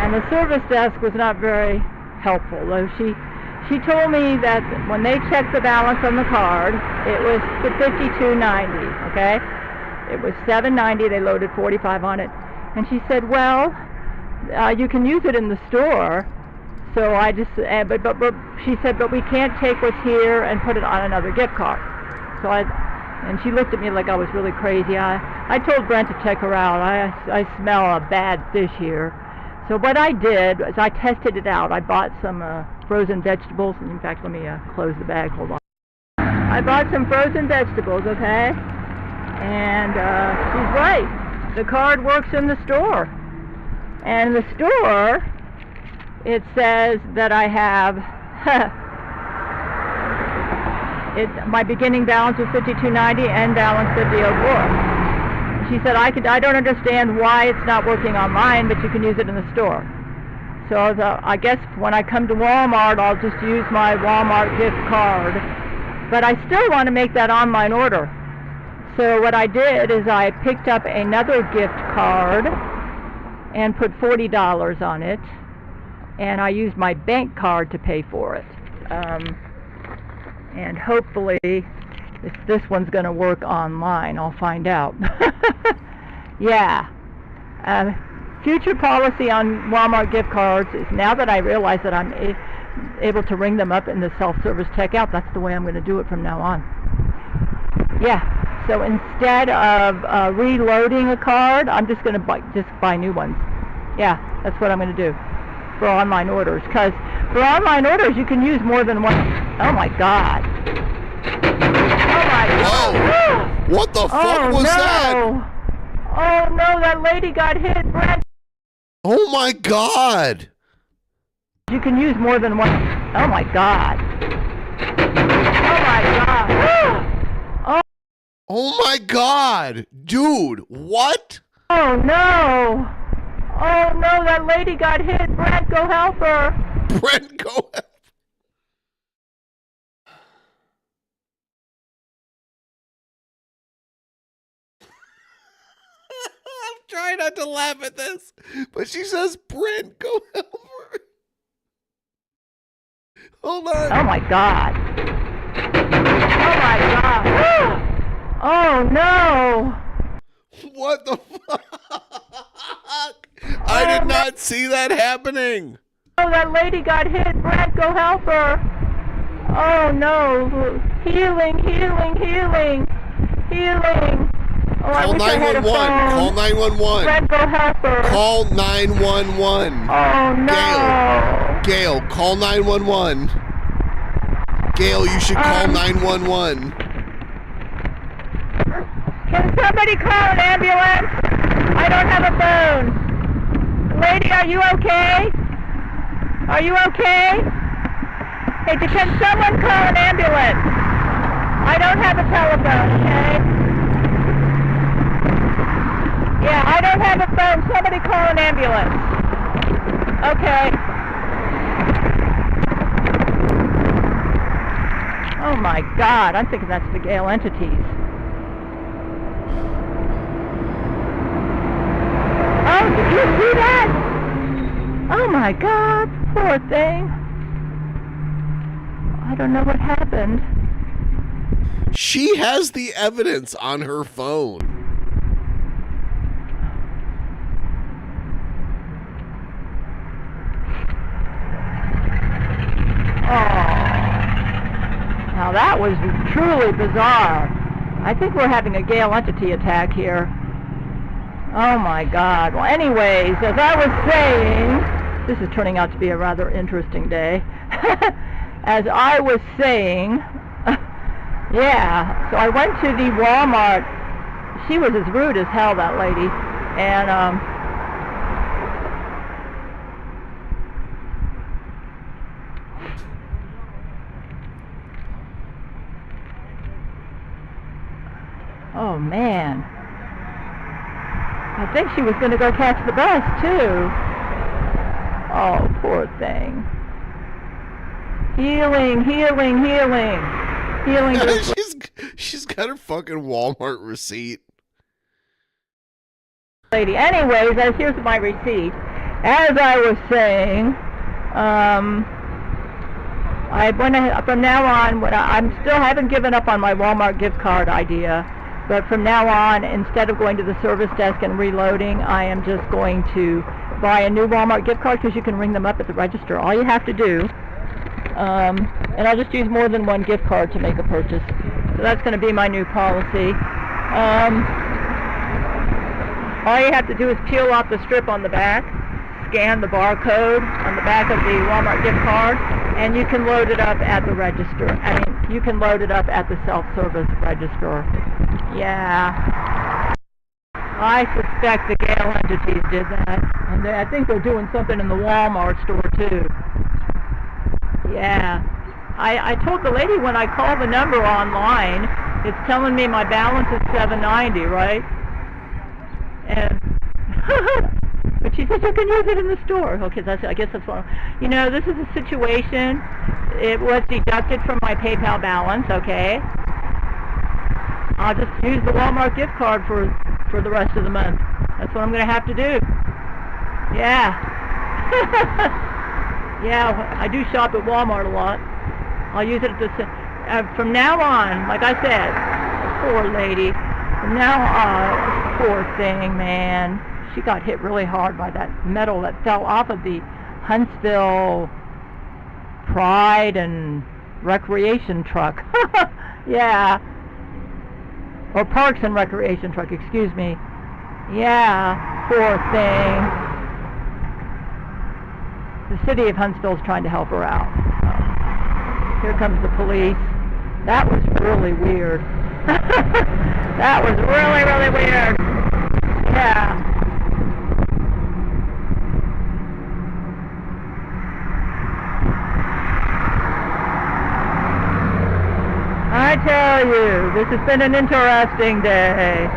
and the service desk was not very helpful, though She told me that when they checked the balance on the card, it was $52.90, okay? It was $7.90, they loaded $45 on it. And she said, well, you can use it in the store. So I just, but she said, but we can't take what's here and put it on another gift card. So and she looked at me like I was really crazy. I told Brent to check her out. I smell a bad fish here. So what I did is I tested it out. I bought some frozen vegetables. In fact, let me close the bag. Hold on. I bought some frozen vegetables, okay? And she's right. The card works in the store. And in the store, it says that I have my beginning balance is $52.90, end balance $50.04. She said, I don't understand why it's not working online, but you can use it in the store. So I guess when I come to Walmart, I'll just use my Walmart gift card. But I still want to make that online order. So what I did is I picked up another gift card, and put $40 on it, and I used my bank card to pay for it. And hopefully, if this one's going to work online, I'll find out. Yeah. Future policy on Walmart gift cards is, now that I realize that I'm able to ring them up in the self-service checkout, that's the way I'm going to do it from now on. Yeah. So instead of reloading a card, I'm just going to buy new ones. Yeah, that's what I'm going to do for online orders. Because for online orders, you can use more than one. Oh my God. Oh my God. Whoa. What the fuck was that? Oh no, that lady got hit, Brent. Oh my God. You can use more than one. Oh my God. Oh my God. Oh my God. Dude, what? Oh no. Oh no, that lady got hit. Brent, go help her. Brent, go help. I'm trying not to laugh at this, but she says, Brent, go help her. Hold on. Oh my God. Oh my God. Oh no. What the fuck? I did not see that happening. Oh, that lady got hit. Brent, go help her. Oh no. Healing, healing, healing. Healing. Oh, call 911. Call 911. Brent, go help her. Call 911. Oh no. Gail, call 911. Gail, you should call 911. Can somebody call an ambulance? I don't have a phone. Lady, are you okay? Are you okay? Hey, can someone call an ambulance? I don't have a telephone, okay? Yeah, I don't have a phone. Somebody call an ambulance. Okay. Oh my God, I'm thinking that's the Gail entities. Oh, did you see that? Oh my God, poor thing. I don't know what happened. She has the evidence on her phone. Now that was truly bizarre. I think we're having a Gail entity attack here. Oh my God. Well, anyways, as I was saying, this is turning out to be a rather interesting day. As I was saying, yeah, so I went to the Walmart. She was as rude as hell, that lady. And, oh man, I think she was going to go catch the bus too. Oh, poor thing. Healing, healing, healing, healing. She's got her fucking Walmart receipt. Lady. Anyways, here's my receipt. As I was saying, from now on, haven't given up on my Walmart gift card idea. But from now on, instead of going to the service desk and reloading, I am just going to buy a new Walmart gift card because you can ring them up at the register. All you have to do, and I'll just use more than one gift card to make a purchase. So that's going to be my new policy. All you have to do is peel off the strip on the back, scan the barcode on the back of the Walmart gift card, and you can load it up at the register. I mean, you can load it up at the self-service register. Yeah. I suspect the Gail entities did that. And I think they're doing something in the Walmart store too. Yeah. I told the lady when I called the number online, it's telling me my balance is $7.90, right? And but she says you can use it in the store. Okay, I guess that's what. You know, this is a situation. It was deducted from my PayPal balance. Okay. I'll just use the Walmart gift card for the rest of the month. That's what I'm going to have to do. Yeah. Yeah, I do shop at Walmart a lot. I'll use it at the... from now on, like I said, poor lady. From now on, poor thing, man. She got hit really hard by that metal that fell off of the Huntsville Pride and Recreation truck. Yeah. Or Parks and Recreation truck, excuse me. Yeah, poor thing. The city of Huntsville is trying to help her out. Here comes the police. That was really weird. That was really, really weird. Yeah. I tell you, this has been an interesting day.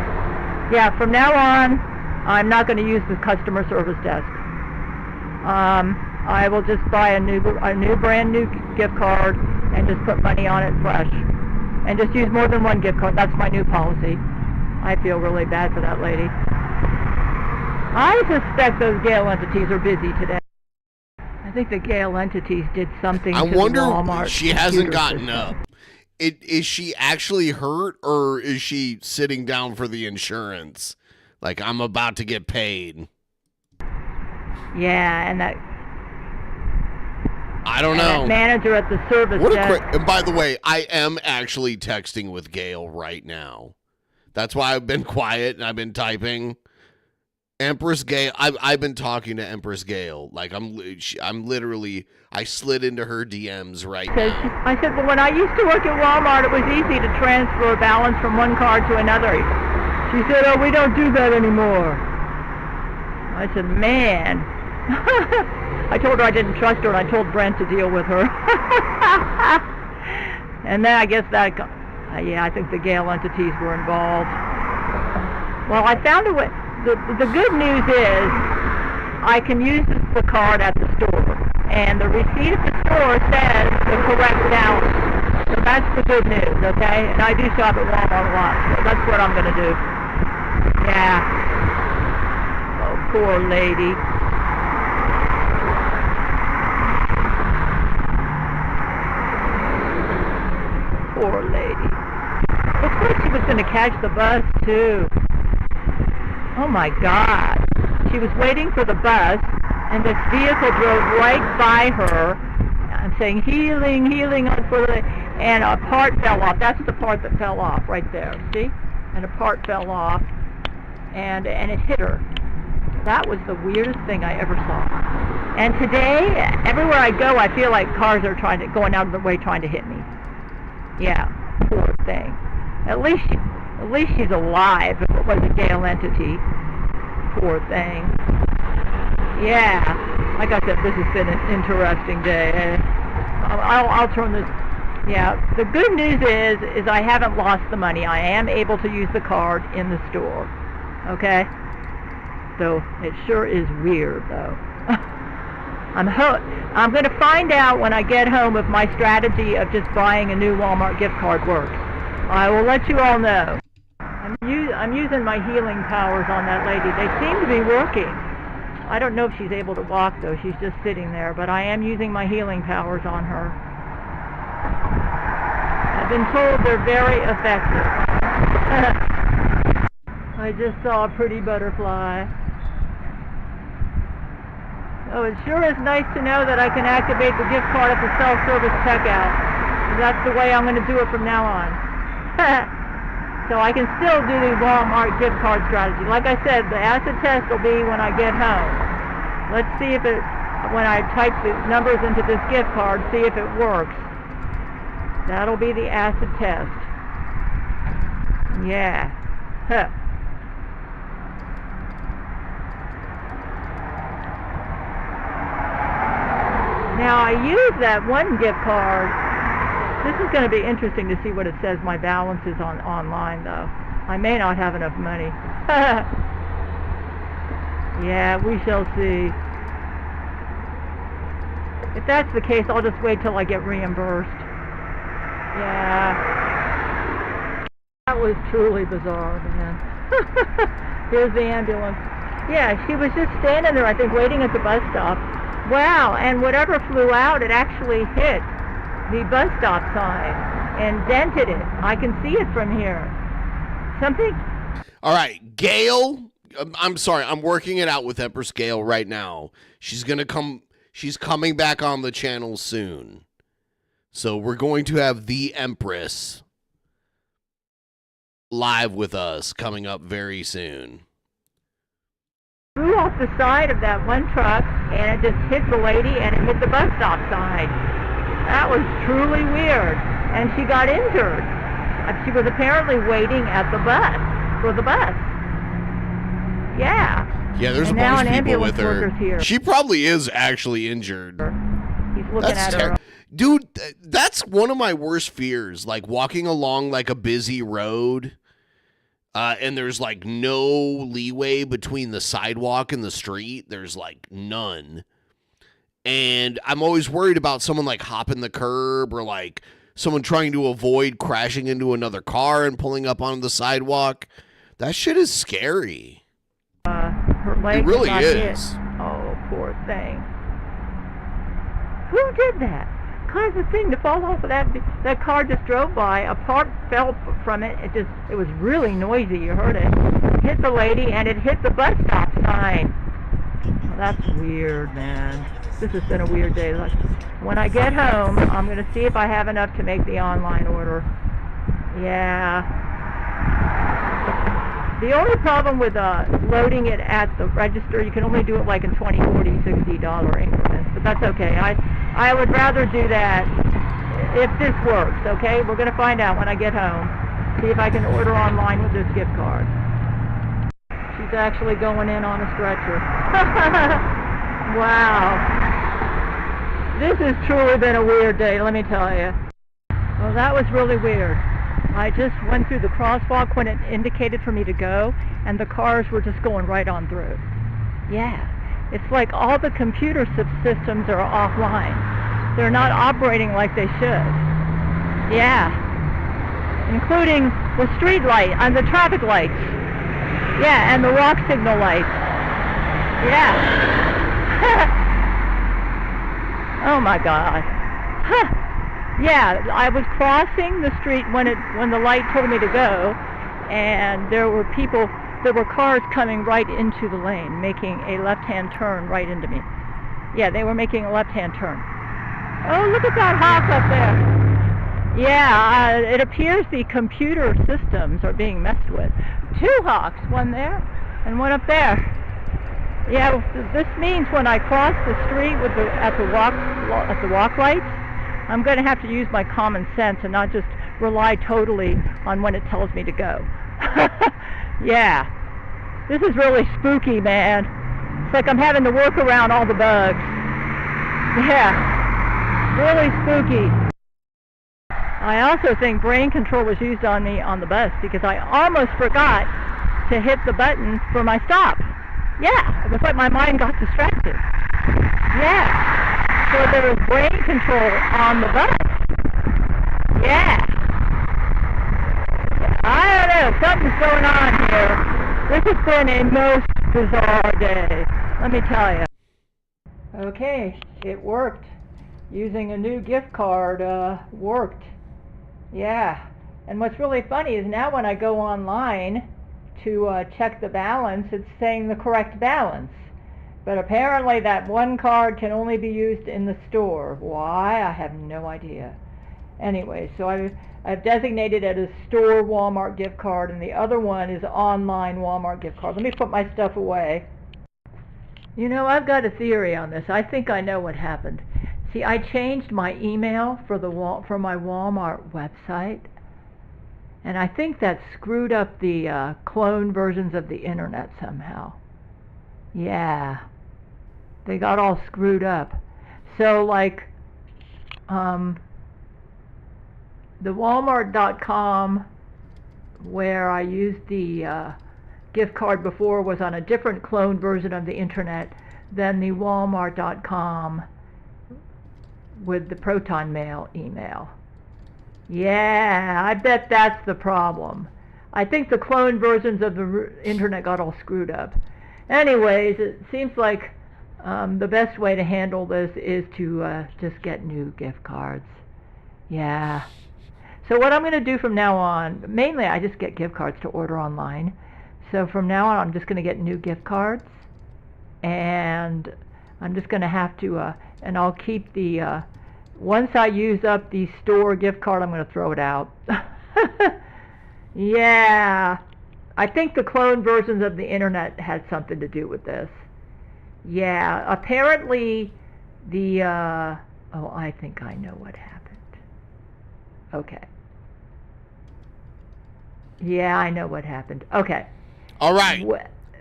Yeah, from now on, I'm not going to use the customer service desk. I will just buy a brand new gift card and just put money on it fresh. And just use more than one gift card. That's my new policy. I feel really bad for that lady. I suspect those Gail entities are busy today. I think the Gail entities did something to the Walmart. She hasn't gotten up. Is she actually hurt, or is she sitting down for the insurance? Like, I'm about to get paid. Yeah, and that... I don't know. That manager at the service desk. And by the way, I am actually texting with Gail right now. That's why I've been quiet and I've been typing. Empress Gail. I've been talking to Empress Gail. Like I'm literally. I slid into her DMs right now. I said, well, when I used to work at Walmart, it was easy to transfer a balance from one card to another. She said, oh, we don't do that anymore. I said, man. I told her I didn't trust her, and I told Brent to deal with her. And then I guess that, yeah, I think the Gail entities were involved. Well, I found a way. The good news is I can use the card at the store, and the receipt at the store says the correct balance. So that's the good news, okay? And I do shop at Walmart a lot, so that's what I'm going to do. Yeah. Oh, poor lady. Poor lady. Looks like she was going to catch the bus, too. Oh, my God. She was waiting for the bus, and this vehicle drove right by her. I'm saying healing, healing, and a part fell off. That's the part that fell off right there, see? And a part fell off, and it hit her. That was the weirdest thing I ever saw. And today, everywhere I go, I feel like cars are going out of their way trying to hit me. Yeah, poor thing. At least she's alive if it was a Gail entity. Poor thing. Yeah, like I said, this has been an interesting day. I'll turn this. Yeah, the good news is I haven't lost the money. I am able to use the card in the store. Okay? So it sure is weird, though. I'm going to find out when I get home if my strategy of just buying a new Walmart gift card works. I will let you all know. I'm using my healing powers on that lady. They seem to be working. I don't know if she's able to walk, though. She's just sitting there. But I am using my healing powers on her. I've been told they're very effective. I just saw a pretty butterfly. Oh, it sure is nice to know that I can activate the gift card at the self-service checkout. That's the way I'm going to do it from now on. So I can still do the Walmart gift card strategy. Like I said, the acid test will be when I get home. Let's see if when I type the numbers into this gift card, see if it works. That'll be the acid test. Yeah. Huh. Now I use that one gift card. This is going to be interesting to see what it says my balance is online, though. I may not have enough money. Yeah, we shall see. If that's the case, I'll just wait till I get reimbursed. Yeah. That was truly bizarre, man. Here's the ambulance. Yeah, she was just standing there, I think, waiting at the bus stop. Wow, and whatever flew out, it actually hit the bus stop sign and dented it. I can see it from here. Something... All right, Gail, I'm sorry, I'm working it out with Empress Gail right now. She's coming back on the channel soon. So we're going to have the Empress live with us coming up very soon. Flew off the side of that one truck, and it just hit the lady, and it hit the bus stop sign. That was truly weird. And she got injured. She was apparently waiting at the bus, for the bus. Yeah. Yeah, there's and a bunch now of people with worker's her. Here. She probably is actually injured. He's looking at her. Dude, that's one of my worst fears. Like walking along like a busy road, and there's like no leeway between the sidewalk and the street. There's like none. And I'm always worried about someone like hopping the curb or like someone trying to avoid crashing into another car and pulling up onto the sidewalk. That shit is scary. Her leg it really got is. Hit. Oh, poor thing. Who did that? Caused the thing to fall off of that car just drove by. A part fell from it. It was really noisy. You heard it. Hit the lady and it hit the bus stop sign. Well, that's weird, man. This has been a weird day. Like, when I get home, I'm going to see if I have enough to make the online order. Yeah. The only problem with loading it at the register, you can only do it like in $20, $40, $60 increments, but that's okay. I would rather do that if this works, okay? We're going to find out when I get home. See if I can order online with this gift card. She's actually going in on a stretcher. Wow. This has truly been a weird day, let me tell you. Well, that was really weird. I just went through the crosswalk when it indicated for me to go, and the cars were just going right on through. Yeah, it's like all the computer systems are offline. They're not operating like they should. Yeah, including the street light and the traffic lights. Yeah, and the walk signal lights. Yeah. Oh my God. Huh. Yeah, I was crossing the street when the light told me to go, and there were cars coming right into the lane, making a left-hand turn right into me. Yeah, they were making a left-hand turn. Oh, look at that hawk up there. Yeah, it appears the computer systems are being messed with. 2 hawks, one there and one up there. Yeah, this means when I cross the street at the walk lights, I'm going to have to use my common sense and not just rely totally on when it tells me to go. Yeah. This is really spooky, man. It's like I'm having to work around all the bugs. Yeah. Really spooky. I also think brain control was used on me on the bus because I almost forgot to hit the button for my stop. Yeah. It was like my mind got distracted. Yeah. So there was brain control on the bus. Yeah. I don't know. Something's going on here. This has been a most bizarre day. Let me tell you. Okay, it worked. Using a new gift card worked. Yeah. And what's really funny is now when I go online to check the balance, it's saying the correct balance. But apparently that one card can only be used in the store. Why? I have no idea. Anyway, so I've designated it as store Walmart gift card, and the other one is online Walmart gift card. Let me put my stuff away. You know, I've got a theory on this. I think I know what happened. See, I changed my email for my Walmart website, and I think that screwed up the clone versions of the internet somehow. Yeah. They got all screwed up. So like the Walmart.com where I used the gift card before was on a different clone version of the internet than the Walmart.com with the Proton Mail email. Yeah, I bet that's the problem. I think the clone versions of the internet got all screwed up. Anyways, it seems like the best way to handle this is to just get new gift cards. Yeah. So what I'm going to do from now on, mainly I just get gift cards to order online. So from now on, I'm just going to get new gift cards, and I'm just going to have to, and I'll keep the, once I use up the store gift card, I'm going to throw it out. Yeah. I think the clone versions of the internet had something to do with this. Yeah, apparently the, oh, I think I know what happened. Okay. Yeah, I know what happened. Okay. All right.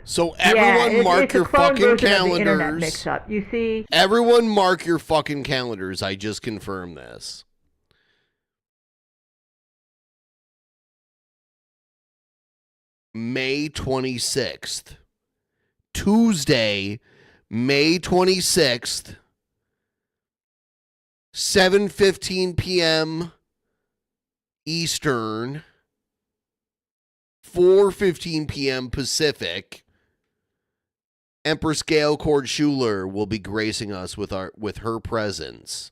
So everyone mark your fucking calendars. Mix up. You see? Everyone mark your fucking calendars. I just confirmed this. May 26th. Tuesday, May 26th. 7:15 p.m. Eastern. 4:15 p.m. Pacific. Empress Gail Cord Schuler will be gracing us with her presence.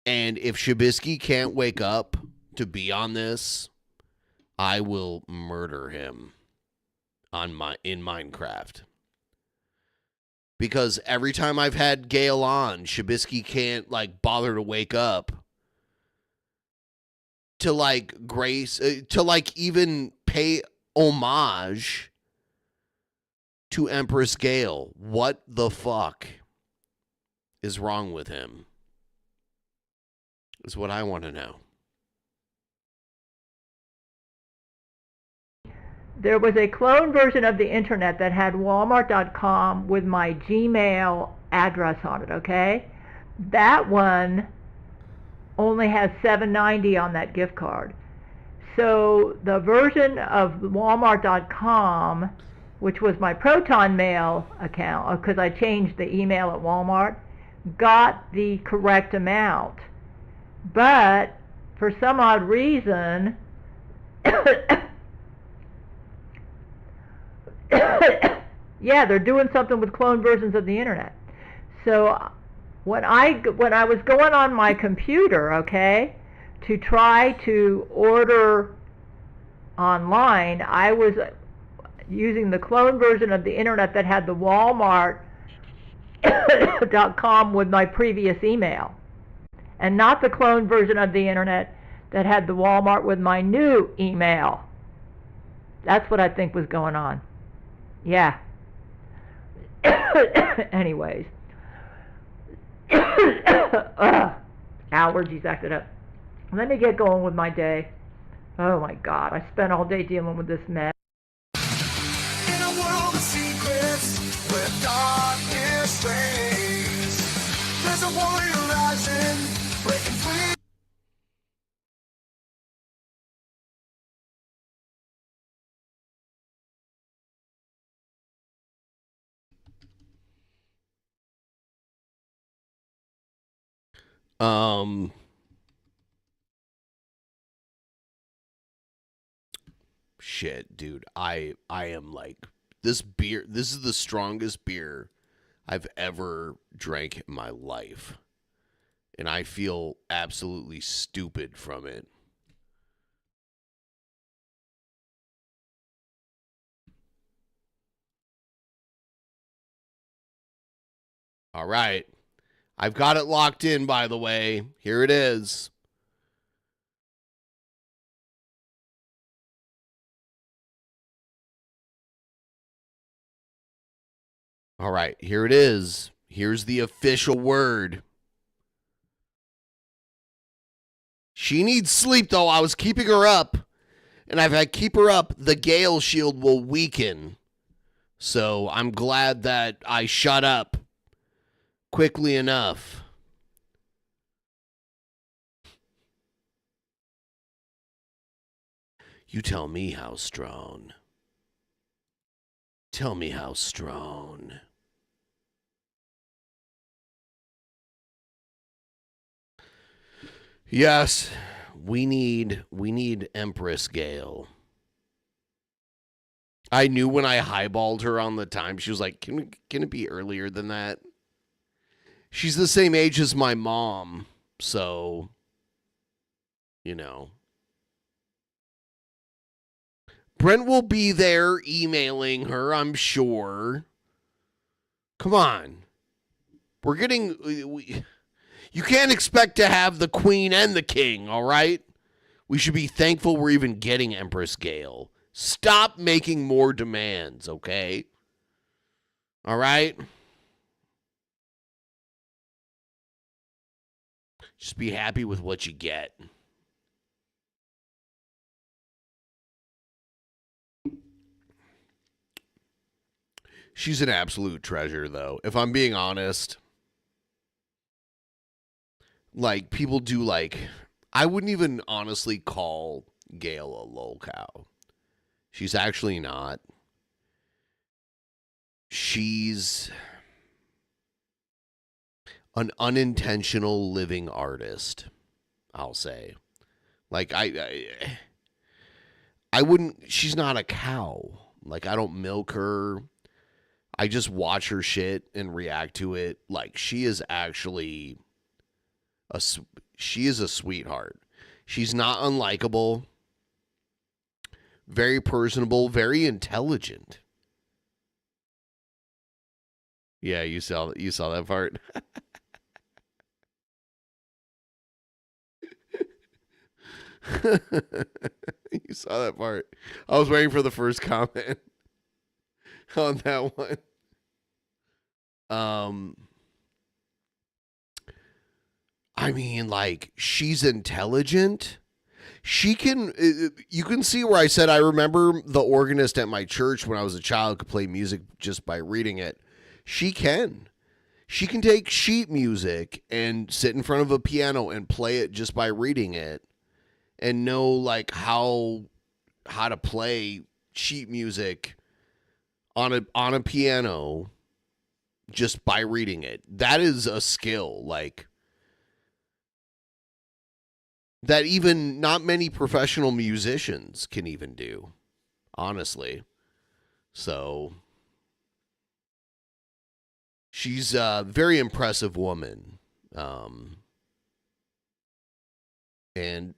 And if Shabisky can't wake up to be on this, I will murder him in Minecraft. Because every time I've had Gail on, Shabisky can't bother to wake up to grace, to even pay homage to Empress Gail. What the fuck is wrong with him? Is what I want to know. There was a clone version of the internet that had Walmart.com with my Gmail address on it, okay? That one only has $7.90 on that gift card. So the version of Walmart.com, which was my Proton Mail account, because I changed the email at Walmart, got the correct amount. But for some odd reason, yeah, they're doing something with clone versions of the internet. So when I was going on my computer, okay, to try to order online, I was using the clone version of the internet that had the Walmart.com with my previous email, and not the clone version of the internet that had the Walmart with my new email. That's what I think was going on. Yeah. Anyways. Allergies acted up. Let me get going with my day. Oh my God, I spent all day dealing with this mess. In a world of secrets, where darkness reigns, there's a warrior rising, breaking free. Shit, dude. I am this beer. This is the strongest beer I've ever drank in my life. And I feel absolutely stupid from it. All right. I've got it locked in, by the way. Here it is. All right, here it is. Here's the official word. She needs sleep, though. I was keeping her up. And if I keep her up, the Gale shield will weaken. So I'm glad that I shut up quickly enough. You tell me how strong. Tell me how strong. Yes, we need Empress Gail. I knew when I highballed her on the time, she was like, can it be earlier than that? She's the same age as my mom, so, you know. Brent will be there emailing her, I'm sure. Come on. We're getting... you can't expect to have the queen and the king, all right? We should be thankful we're even getting Empress Gail. Stop making more demands, okay? All right? Just be happy with what you get. She's an absolute treasure, though. If I'm being honest, like, people do, like, I wouldn't even honestly call Gail a lol cow. She's actually not. She's an unintentional living artist, I'll say. Like, I wouldn't, she's not a cow. Like, I don't milk her. I just watch her shit and react to it. Like, she is actually she is a sweetheart. She's not unlikable. Very personable, very intelligent. Yeah, you saw that part. You saw that part. I was waiting for the first comment on that one. I mean, like, she's intelligent. She can, you can see where I said I remember the organist at my church when I was a child could play music just by reading it. She can. She can take sheet music and sit in front of a piano and play it just by reading it and know, like, how to play sheet music on a piano just by reading it. That is a skill, like, that even not many professional musicians can even do, honestly. So she's a very impressive woman. And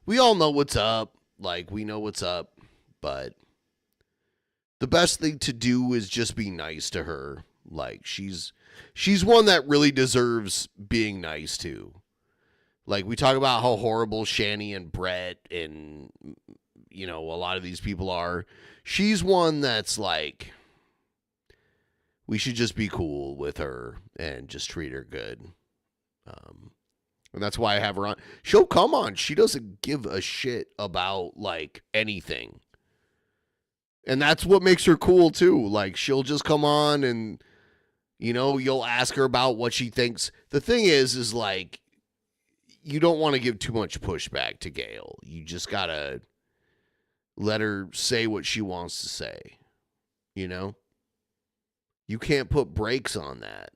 we all know what's up. Like, we know what's up, but the best thing to do is just be nice to her. Like, she's one that really deserves being nice to. Like, we talk about how horrible Shanny and Brett and, you know, a lot of these people are. She's one that's like, we should just be cool with her and just treat her good. And that's why I have her on. She'll come on. She doesn't give a shit about, like, anything. And that's what makes her cool, too. Like, she'll just come on and, you know, you'll ask her about what she thinks. The thing is like, you don't want to give too much pushback to Gail. You just got to let her say what she wants to say. You know? You can't put brakes on that.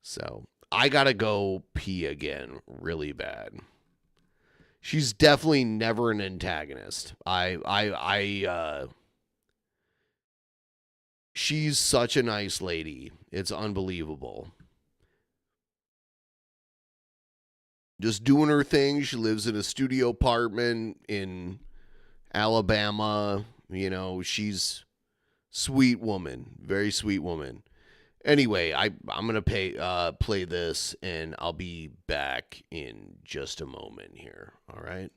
So, I got to go pee again really bad. She's definitely never an antagonist. She's such a nice lady. It's unbelievable. Just doing her thing. She lives in a studio apartment in Alabama. You know, she's sweet woman. Very sweet woman. Anyway, I'm going to play this, and I'll be back in just a moment here. All right?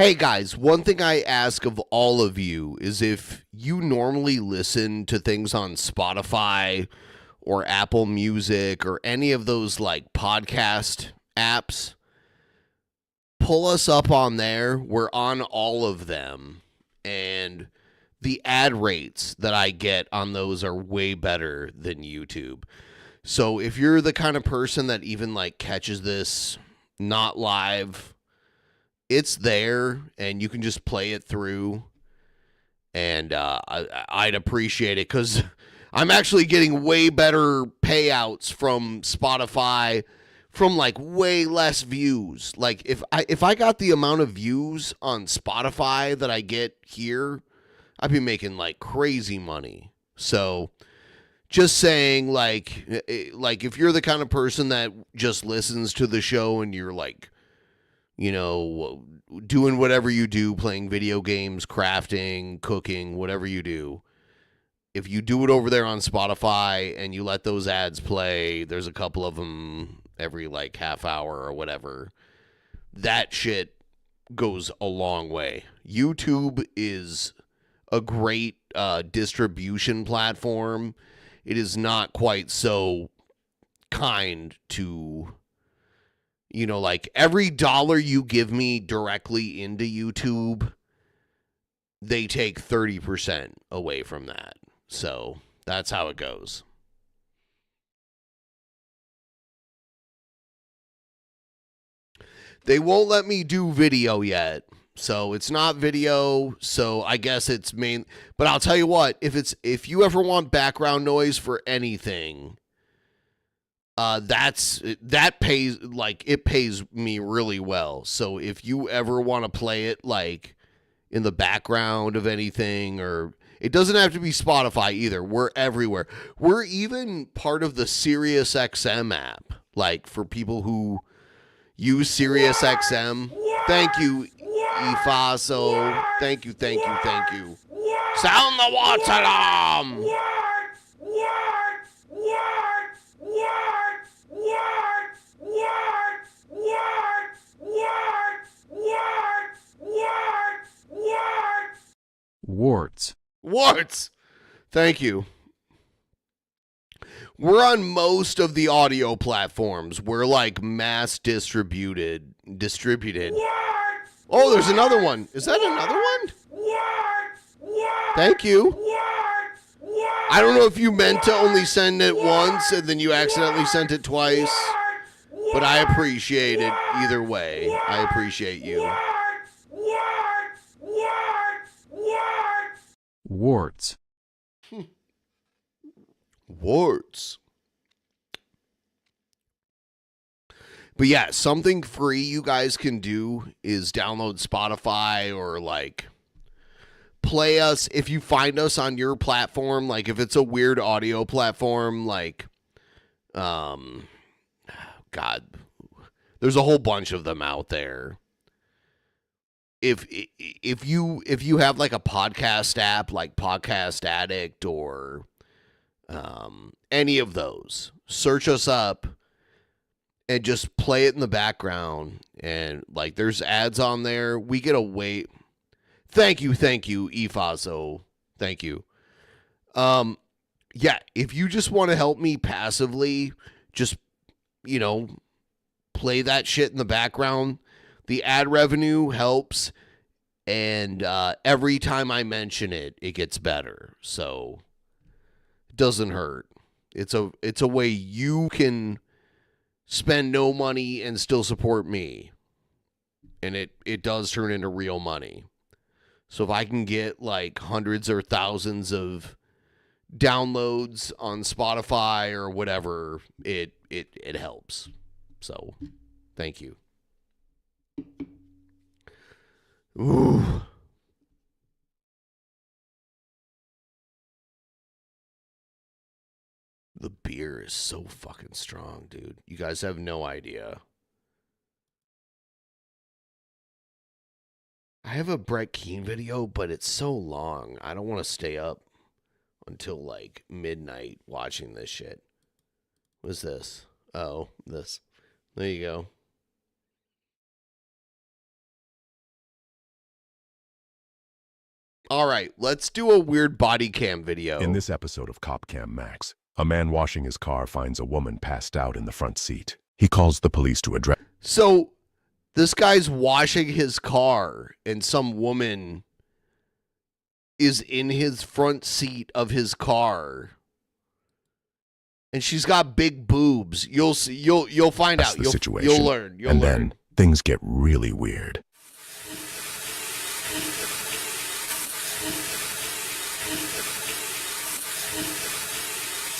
Hey guys, one thing I ask of all of you is if you normally listen to things on Spotify or Apple Music or any of those like podcast apps, pull us up on there. We're on all of them. And the ad rates that I get on those are way better than YouTube. So if you're the kind of person that even like catches this not live, it's there and you can just play it through. And I'd appreciate it because I'm actually getting way better payouts from Spotify from like way less views. Like if I got the amount of views on Spotify that I get here, I'd be making like crazy money. So just saying, like if you're the kind of person that just listens to the show and you're like, you know, doing whatever you do, playing video games, crafting, cooking, whatever you do, if you do it over there on Spotify and you let those ads play, there's a couple of them every like half hour or whatever, that shit goes a long way. YouTube is a great distribution platform. It is not quite so kind to, you know, like every dollar you give me directly into YouTube, they take 30% away from that. So that's how it goes. They won't let me do video yet. So it's not video, so I guess it's main. But I'll tell you what, if you ever want background noise for anything, that pays, like, it pays me really well. So if you ever want to play it like in the background of anything, or it doesn't have to be Spotify either. We're everywhere. We're even part of the SiriusXM app, like for people who use SiriusXM. Thank you, Ifaso. Thank you. Sound the watch alarm. Warts. Thank you. We're on most of the audio platforms. We're like mass distributed. Oh, there's another one. Is that another one? Thank you. I don't know if you meant to only send it once and then you accidentally sent it twice, but I appreciate it either way. I appreciate you. Warts. But yeah, something free you guys can do is download Spotify or like play us if you find us on your platform. Like if it's a weird audio platform, like, God, there's a whole bunch of them out there. If you have like a podcast app like Podcast Addict or any of those, search us up and just play it in the background. And like there's ads on there. We get a wait. Thank you, Ifaso. Thank you. Yeah, if you just want to help me passively, just, you know, play that shit in the background. The ad revenue helps, and every time I mention it, it gets better. So it doesn't hurt. It's a way you can spend no money and still support me. And it does turn into real money. So if I can get like hundreds or thousands of downloads on Spotify or whatever, it helps. So thank you. Ooh. The beer is so fucking strong, dude. You guys have no idea. I have a Brett Keane video, but it's so long. I don't want to stay up until like midnight watching this shit. What's this? Oh, this. There you go. All right, let's do a weird body cam video. In this episode of Cop Cam Max, a man washing his car finds a woman passed out in the front seat. He calls the police to address. So this guy's washing his car and some woman is in his front seat of his car. And she's got big boobs. You'll see. You'll find out. You'll learn. Then things get really weird.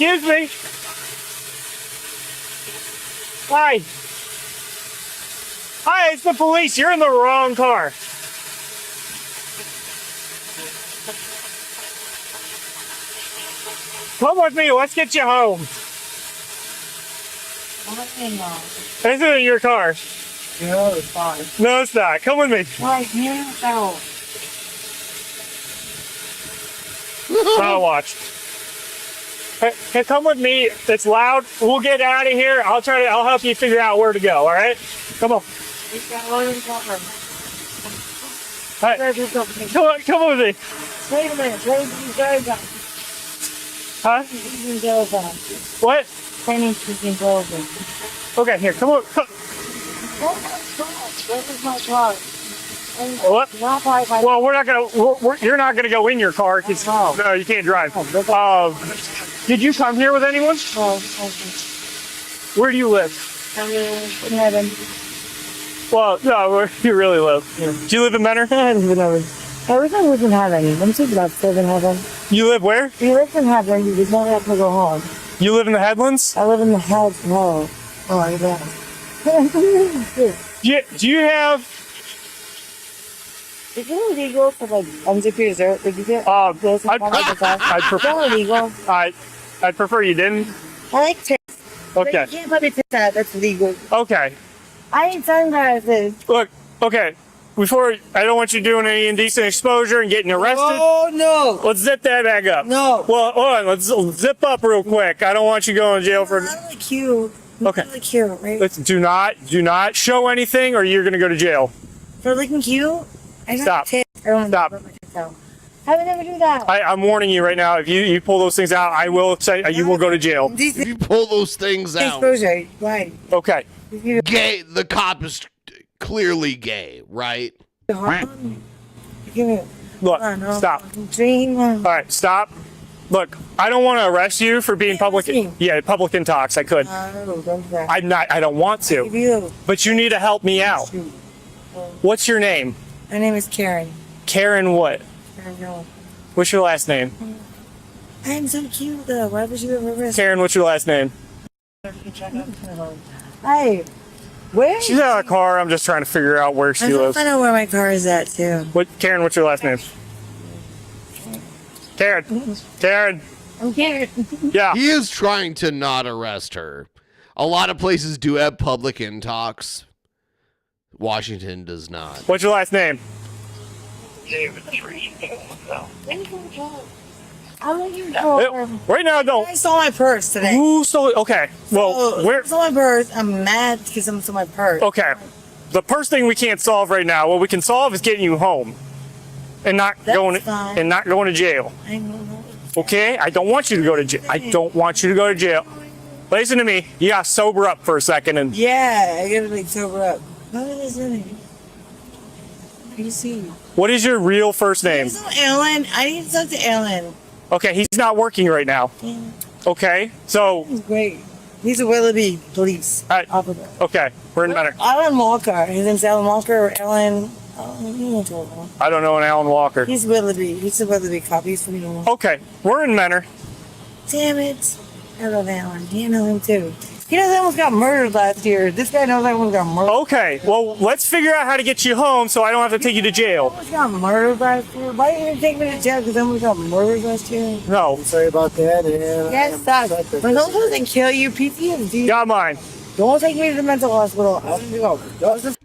Excuse me. Hi. Hi, it's the police. You're in the wrong car. Come with me. Let's get you home. This isn't your car. No, it's fine. No, it's not. Come with me. Why can't I? I'll watch. Hey, come with me. It's loud. We'll get out of here. I'll help you figure out where to go. All right? Come on. Hey, come with me. Wait a minute. Huh? What? Okay, here. Come on. This is my car. What? Well, we're not gonna. You're not gonna go in your car. No, you can't drive. Did you come here with anyone? Where do you live? In heaven. Well, no, where do you really live? Yeah. Do you live in Menor? I live in heaven. Everything lives in heaven. Let me think about live in heaven. You live where? You live in heaven. You just don't have to go home. You live in the Headlands? I live in the Headlands. Oh, yeah. Do you have? Is it illegal to unzip your shirt? Did you get? I'd prefer. Illegal. I'd prefer you didn't. I like tits. Okay. But you can't put me tits out. That's illegal. Okay. I need sunglasses. Look. Okay. Before, I don't want you doing any indecent exposure and getting arrested. Oh, no. Let's zip that bag up. No. Well, hold on. Let's zip up real quick. I don't want you going to jail for... I like cute. Okay. I like cute, right? Let's do not show anything or you're going to go to jail. For looking cute? Stop. Stop. I would never do that. I'm warning you right now. If you pull those things out, I will say you will go to jail. If you pull those things out. Exposure. Why? Okay. Gay. The cop is clearly gay, right? Look, stop. All right, stop. Look, I don't want to arrest you for being public intox. I could. I'm not. I don't want to. But you need to help me out. What's your name? My name is Karen. Karen what? What's your last name? I'm so cute though. Why would you ever risk? Karen, what's your last name? Hey, where? She's out of the car. I'm just trying to figure out where she lives. I know where my car is at too. Karen, what's your last name? Karen. Karen. I'm Karen. Yeah. He is trying to not arrest her. A lot of places do have public intox. Washington does not. What's your last name? David. I'll let you go. Right now, don't. I stole my purse today. Who stole it? Okay. Well, where? I stole my purse. I'm mad because someone stole my purse. Okay. The purse thing we can't solve right now. What we can solve is getting you home, and not going to jail. I know. Okay. I don't want you to go to jail. I don't want you to go to jail. Listen to me. You gotta sober up for a second and. Yeah, I gotta sober up. What is it? You see. What is your real first name? Alan. I need to talk to Alan. Okay, he's not working right now. Yeah. Okay, so. He's great. He's a Willoughby police officer. Okay, we're in Menor. Alan Walker. His name's Alan Walker or Alan. I don't know an Alan Walker. He's Willoughby. He's a Willoughby cop. He's from New York. Okay, we're in Menor. Damn it. I love Alan. You know him too. He knows I almost got murdered last year. This guy knows I almost got murdered. Okay, well, let's figure out how to get you home so I don't have to take you to jail. I almost got murdered last year. Why didn't you take me to jail because I almost got murdered last year? No. Sorry about that. Yes, stop. When those doesn't kill you, PTSD. Got mine. Don't take me to the mental hospital.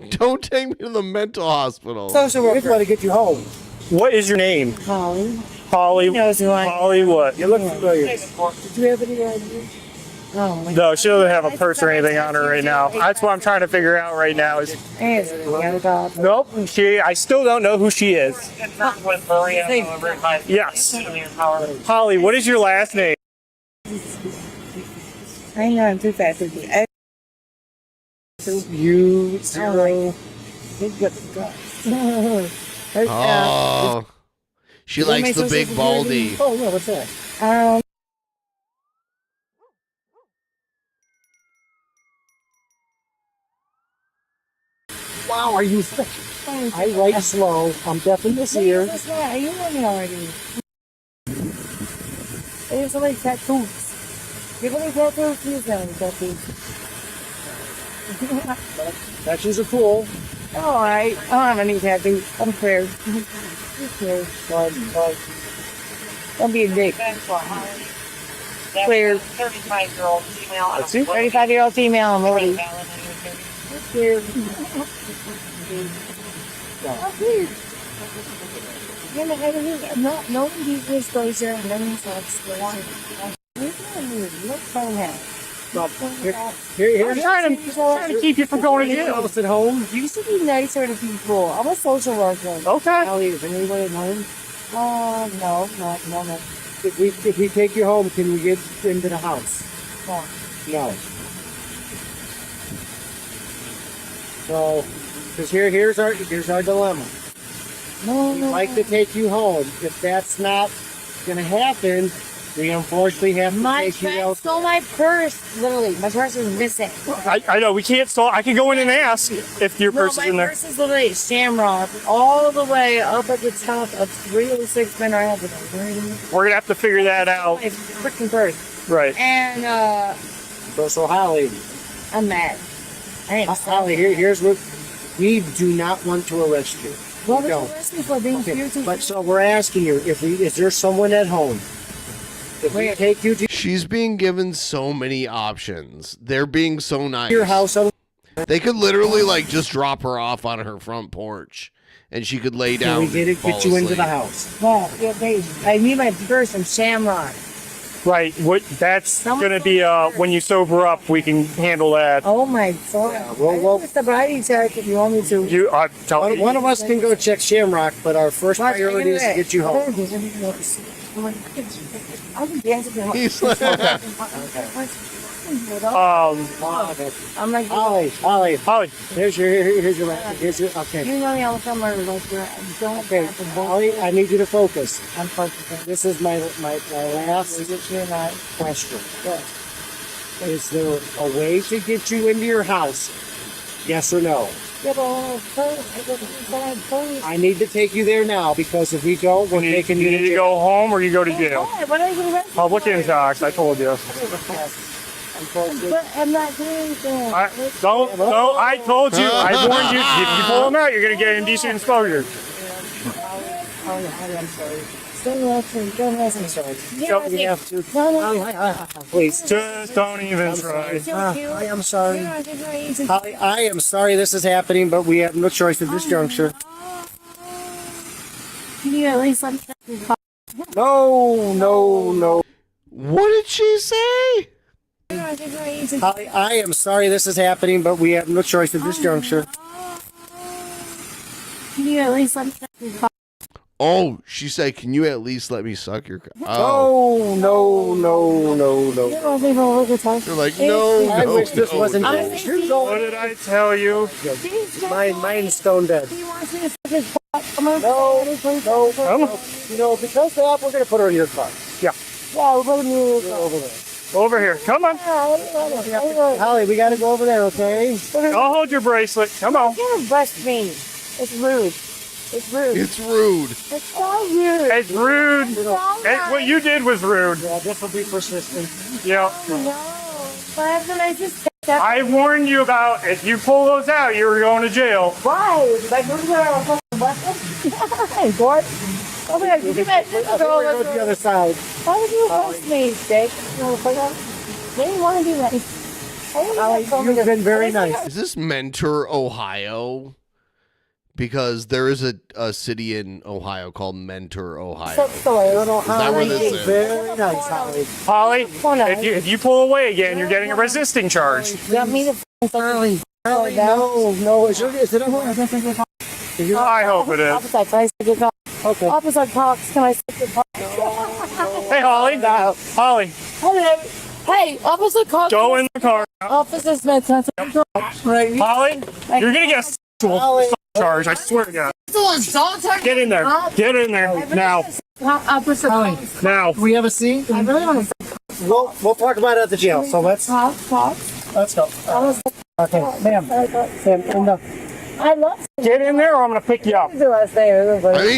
Don't take me to the mental hospital. Social worker. We're trying to get you home. What is your name? Holly. Holly. He knows who I am. Holly what? You look familiar. Did you have any idea? Oh, No, she doesn't have a purse or anything on her right now. That's what I'm trying to figure out right now. Is nope. I still don't know who she is. Yes. Holly, what is your last name? I know I'm too fast. You zero. Oh, she likes the big baldy. Oh no, what's that? Wow, are you? I write slow. I'm deaf in this ear. You know me already. I used to like tattoos. People like tattoos, please don't like tattoos. Tattoos are cool. Oh, alright. I don't have any tattoos. I'm clear. Don't be a dick. Clear. 35-year-old female. 35-year-old female, I'm ready. Clear. Oh, please. No one gives me exposure and no one sucks. Look fun now. Here, I'm trying to keep you from going to jail. At home. You should be nicer to people. I'm a social worker. Okay. Ellie, is anybody at home? No. If we take you home, can we get into the house? No. So, because here's our dilemma. We'd like to take you home. If that's not going to happen, we unfortunately have to take you out. Stole my purse, literally. My purse is missing. I know, we can't stall. I can go in and ask if your purse is in there. My purse is literally shamrock all the way up at the top of 306 Ben Avenue. We're going to have to figure that out. My freaking purse. Right. And, So Holly. I'm mad. Holly, here's what we do not want to arrest you. What would you arrest me for being fierce? But so we're asking you, is there someone at home? If we take you to She's being given so many options. They're being so nice. your house, They could literally like just drop her off on her front porch, and she could lay down. can we get you into the house? Well, I need my purse from Shamrock. Right. That's going to be when you sober up, we can handle that. Oh my God. Well, it's the sobriety check if you want me to. One of us can go check Shamrock, but our first priority is to get you home. He's like, I'm like, Holly. Here's your okay. You know me all the time. Okay, Holly, I need you to focus. I'm focusing. This is my last question. Is there a way to get you into your house? Yes or no? I need to take you there now because if we don't, we're taking you to go home or you go to jail. Public intox, I told you. But I'm not doing anything. I told you. I warned you. If you pull them out, you're going to get indecent exposure. I'm sorry. Don't listen. Sorry. You have to. Please. Just don't even try. I am sorry. I am sorry this is happening, but we have no choice at this juncture. Can you at least let me? No. what did she say? I am sorry this is happening, but we have no choice at this juncture. Can you at least let me? Oh, she said, "Can you at least let me suck your?" Oh. No. They're like, no. I wish this wasn't. What did I tell you? Mine's stone dead. He wants me to suck his butt. No. You know, because of that, we're gonna put her in your car. Yeah. Yeah, we're putting you over there. Over here. Come on. Holly, we gotta go over there, okay? I'll hold your bracelet. Come on. You can't arrest me. It's rude. It's rude. It's so rude. It's rude. What you did was rude. Yeah, this will be persistent. Yeah. No. But I just I warned you about if you pull those out, you were going to jail. Why? Like, who's going to Hey, boy. Over there. Let's go to the other side. Why would you arrest me, Dick? They didn't want to do that. You've been very nice. Is this Mentor, Ohio? Because there is a city in Ohio called Mentor, Ohio. Such story, little Is that where this is? Very nice, Holly. Holly, if you pull away again, you're getting a resisting charge. Got me the early. No, is it over? I hope it is. Opposite, can I stick it okay. Opposite Cox, can I stick it Hey, Holly. Holly. Hey, Officer Cox. Go in the car. Officer Smith, can I stick it right. Holly, you're going to get a sexual charge, I swear to God. Get in there. Get in there now. Officer Cox. Now. We have a seat. I really want to We'll talk about it at the jail. So let's go. Okay, ma'am. I love Get in there or I'm going to pick you up. I mean,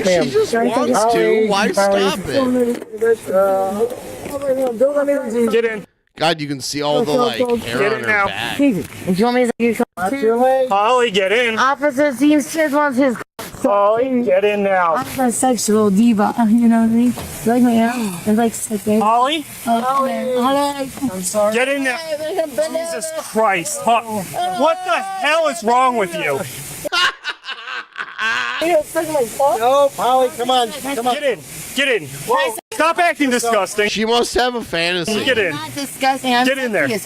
she just wants to. Why stop it? Get in. God, you can see all the like hair on her back. Do you want me to you Holly, get in. Officer Smith wants his. Holly, get in now. I'm a sexual diva, you know what I mean? Like my it's like sexy. Holly? Holly. I'm sorry. Get in there. Jesus Christ. What the hell is wrong with you? No, Holly, come on. Get in. Get in. Whoa. Stop acting disgusting. She must have a fantasy. Get in. Not disgusting. Get in there. You're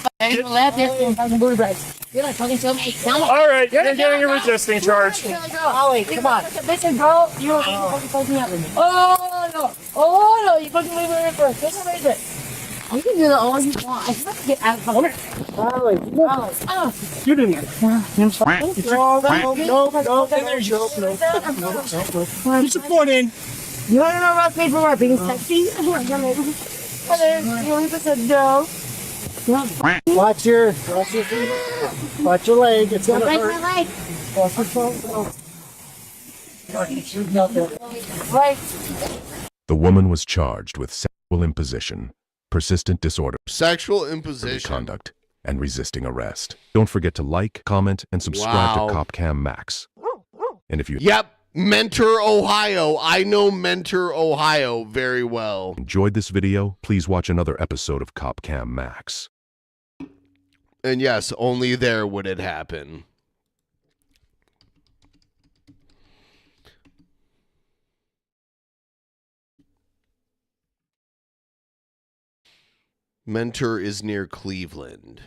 not talking to me. All right, you're getting a resisting charge. Holly, come on. Listen, girl. You don't fucking me up. Oh, no. Oh, no. You fucking leave me first. Listen, listen. You can do the all you want. I have to get out of the way. Holly. Get in there. No. Put your foot in. You want to know about paperwork being sexy? No. Watch your leg. It's gonna Break hurt. my leg. The woman was charged with sexual imposition, persistent disorder, sexual imposition conduct, and resisting arrest. Don't forget to like, comment, and subscribe to CopCam Max. And if you Mentor, Ohio. I know Mentor, Ohio very well. Enjoyed this video, please watch another episode of CopCam Max. And yes, only there would it happen. Mentor is near Cleveland.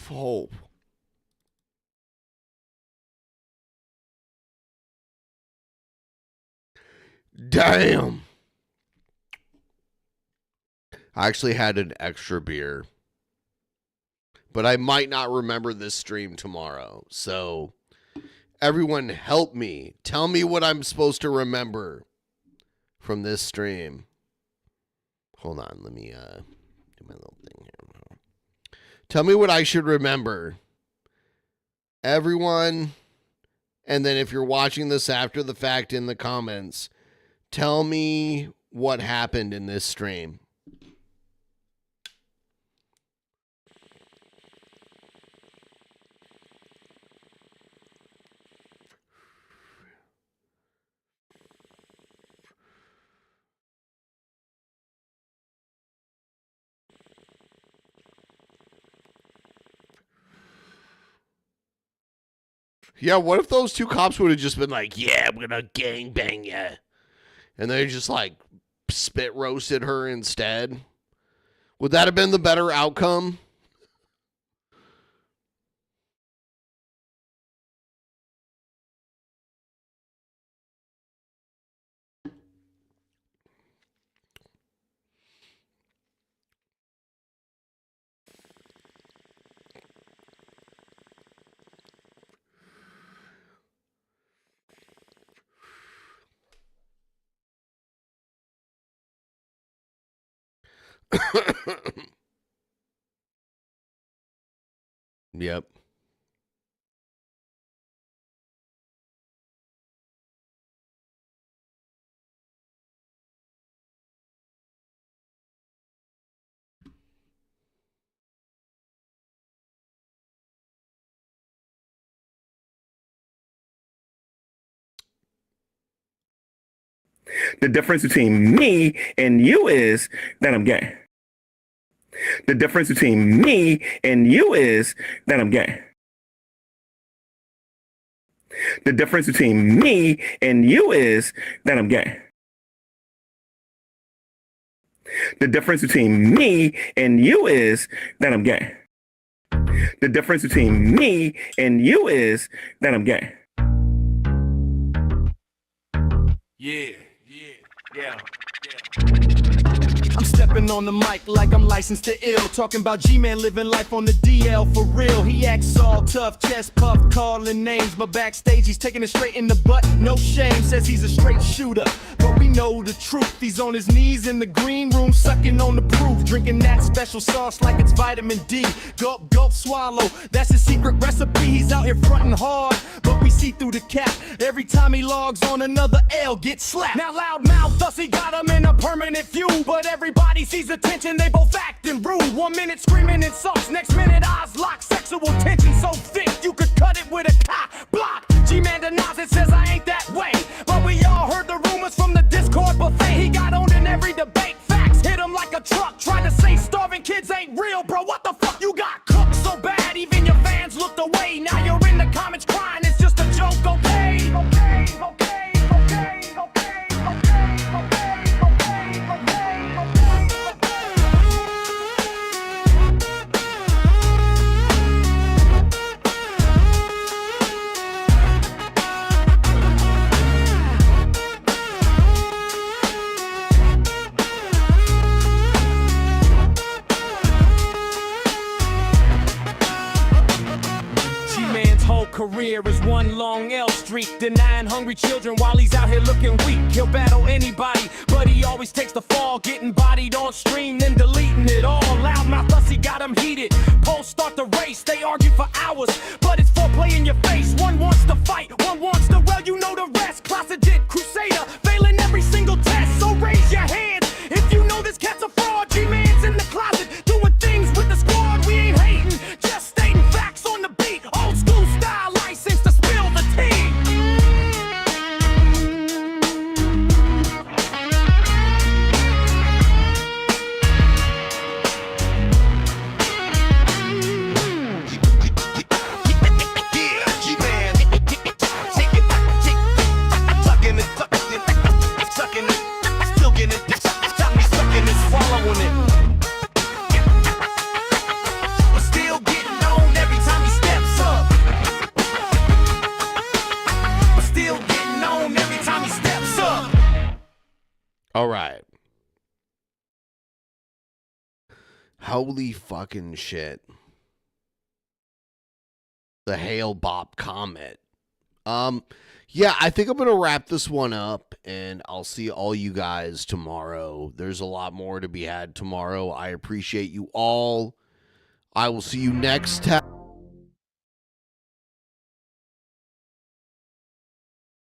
Hope. Damn. I actually had an extra beer. But I might not remember this stream tomorrow. So, everyone help me. Tell me what I'm supposed to remember from this stream. Hold on. Let me do my little thing here. Tell me what I should remember. Everyone, and then if you're watching this after the fact in the comments, tell me what happened in this stream. Yeah, what if those two cops would have just been like, yeah, I'm gonna gangbang ya. And they just like spit roasted her instead? Would that have been the better outcome? Yep. The difference between me and you is that I'm gay. The difference between me and you is that I'm gay. The difference between me and you is that I'm gay. The difference between me and you is that I'm gay. The difference between me and you is that I'm gay. Yeah. I'm stepping on the mic like I'm licensed to ill. Talking about G-Man living life on the DL for real. He acts all tough, chest puff, calling names. But backstage he's taking it straight in the butt, no shame. Says he's a straight shooter, but we know the truth. He's on his knees in the green room, sucking on the proof. Drinking that special sauce like it's vitamin D. Gulp, gulp, swallow, that's his secret recipe. He's out here fronting hard, but we see through the cap. Every time he logs on, another L gets slapped. Now loud mouth, thus he got him in a permanent view. But everybody sees attention, they both acting rude. 1 minute screaming insults, next minute eyes lock. Sexual tension so thick, you could cut it with a cock block. G-Man denies it, says I ain't that way. But we all heard the rumors from the discourse buffet. He got on in every debate, facts hit him like a truck. Tried to say starving kids ain't real, bro, what the fuck you got cooked so bad, even your fans looked away. Now you're in the comments crying, it's just a joke, okay? Career is one long L streak, denying hungry children while he's out here looking weak. He'll battle anybody, but he always takes the fall, getting bodied on stream, then deleting it all. Loudmouth, thus he got him heated. Polls start the race, they argue for hours, but it's foreplay in your face. One wants to fight, one wants to, well, you know the rest. Closeted crusader, failing every single test. So raise your hands if you know this cat's a fraud. G-Man's in the closet, doing things with the squad. We ain't hating, just stating facts on the beat. Old school style, license to spill the tea. All right. Holy fucking shit. The Hale Bop comment. Yeah, I think I'm going to wrap this one up, and I'll see all you guys tomorrow. There's a lot more to be had tomorrow. I appreciate you all. I will see you next time.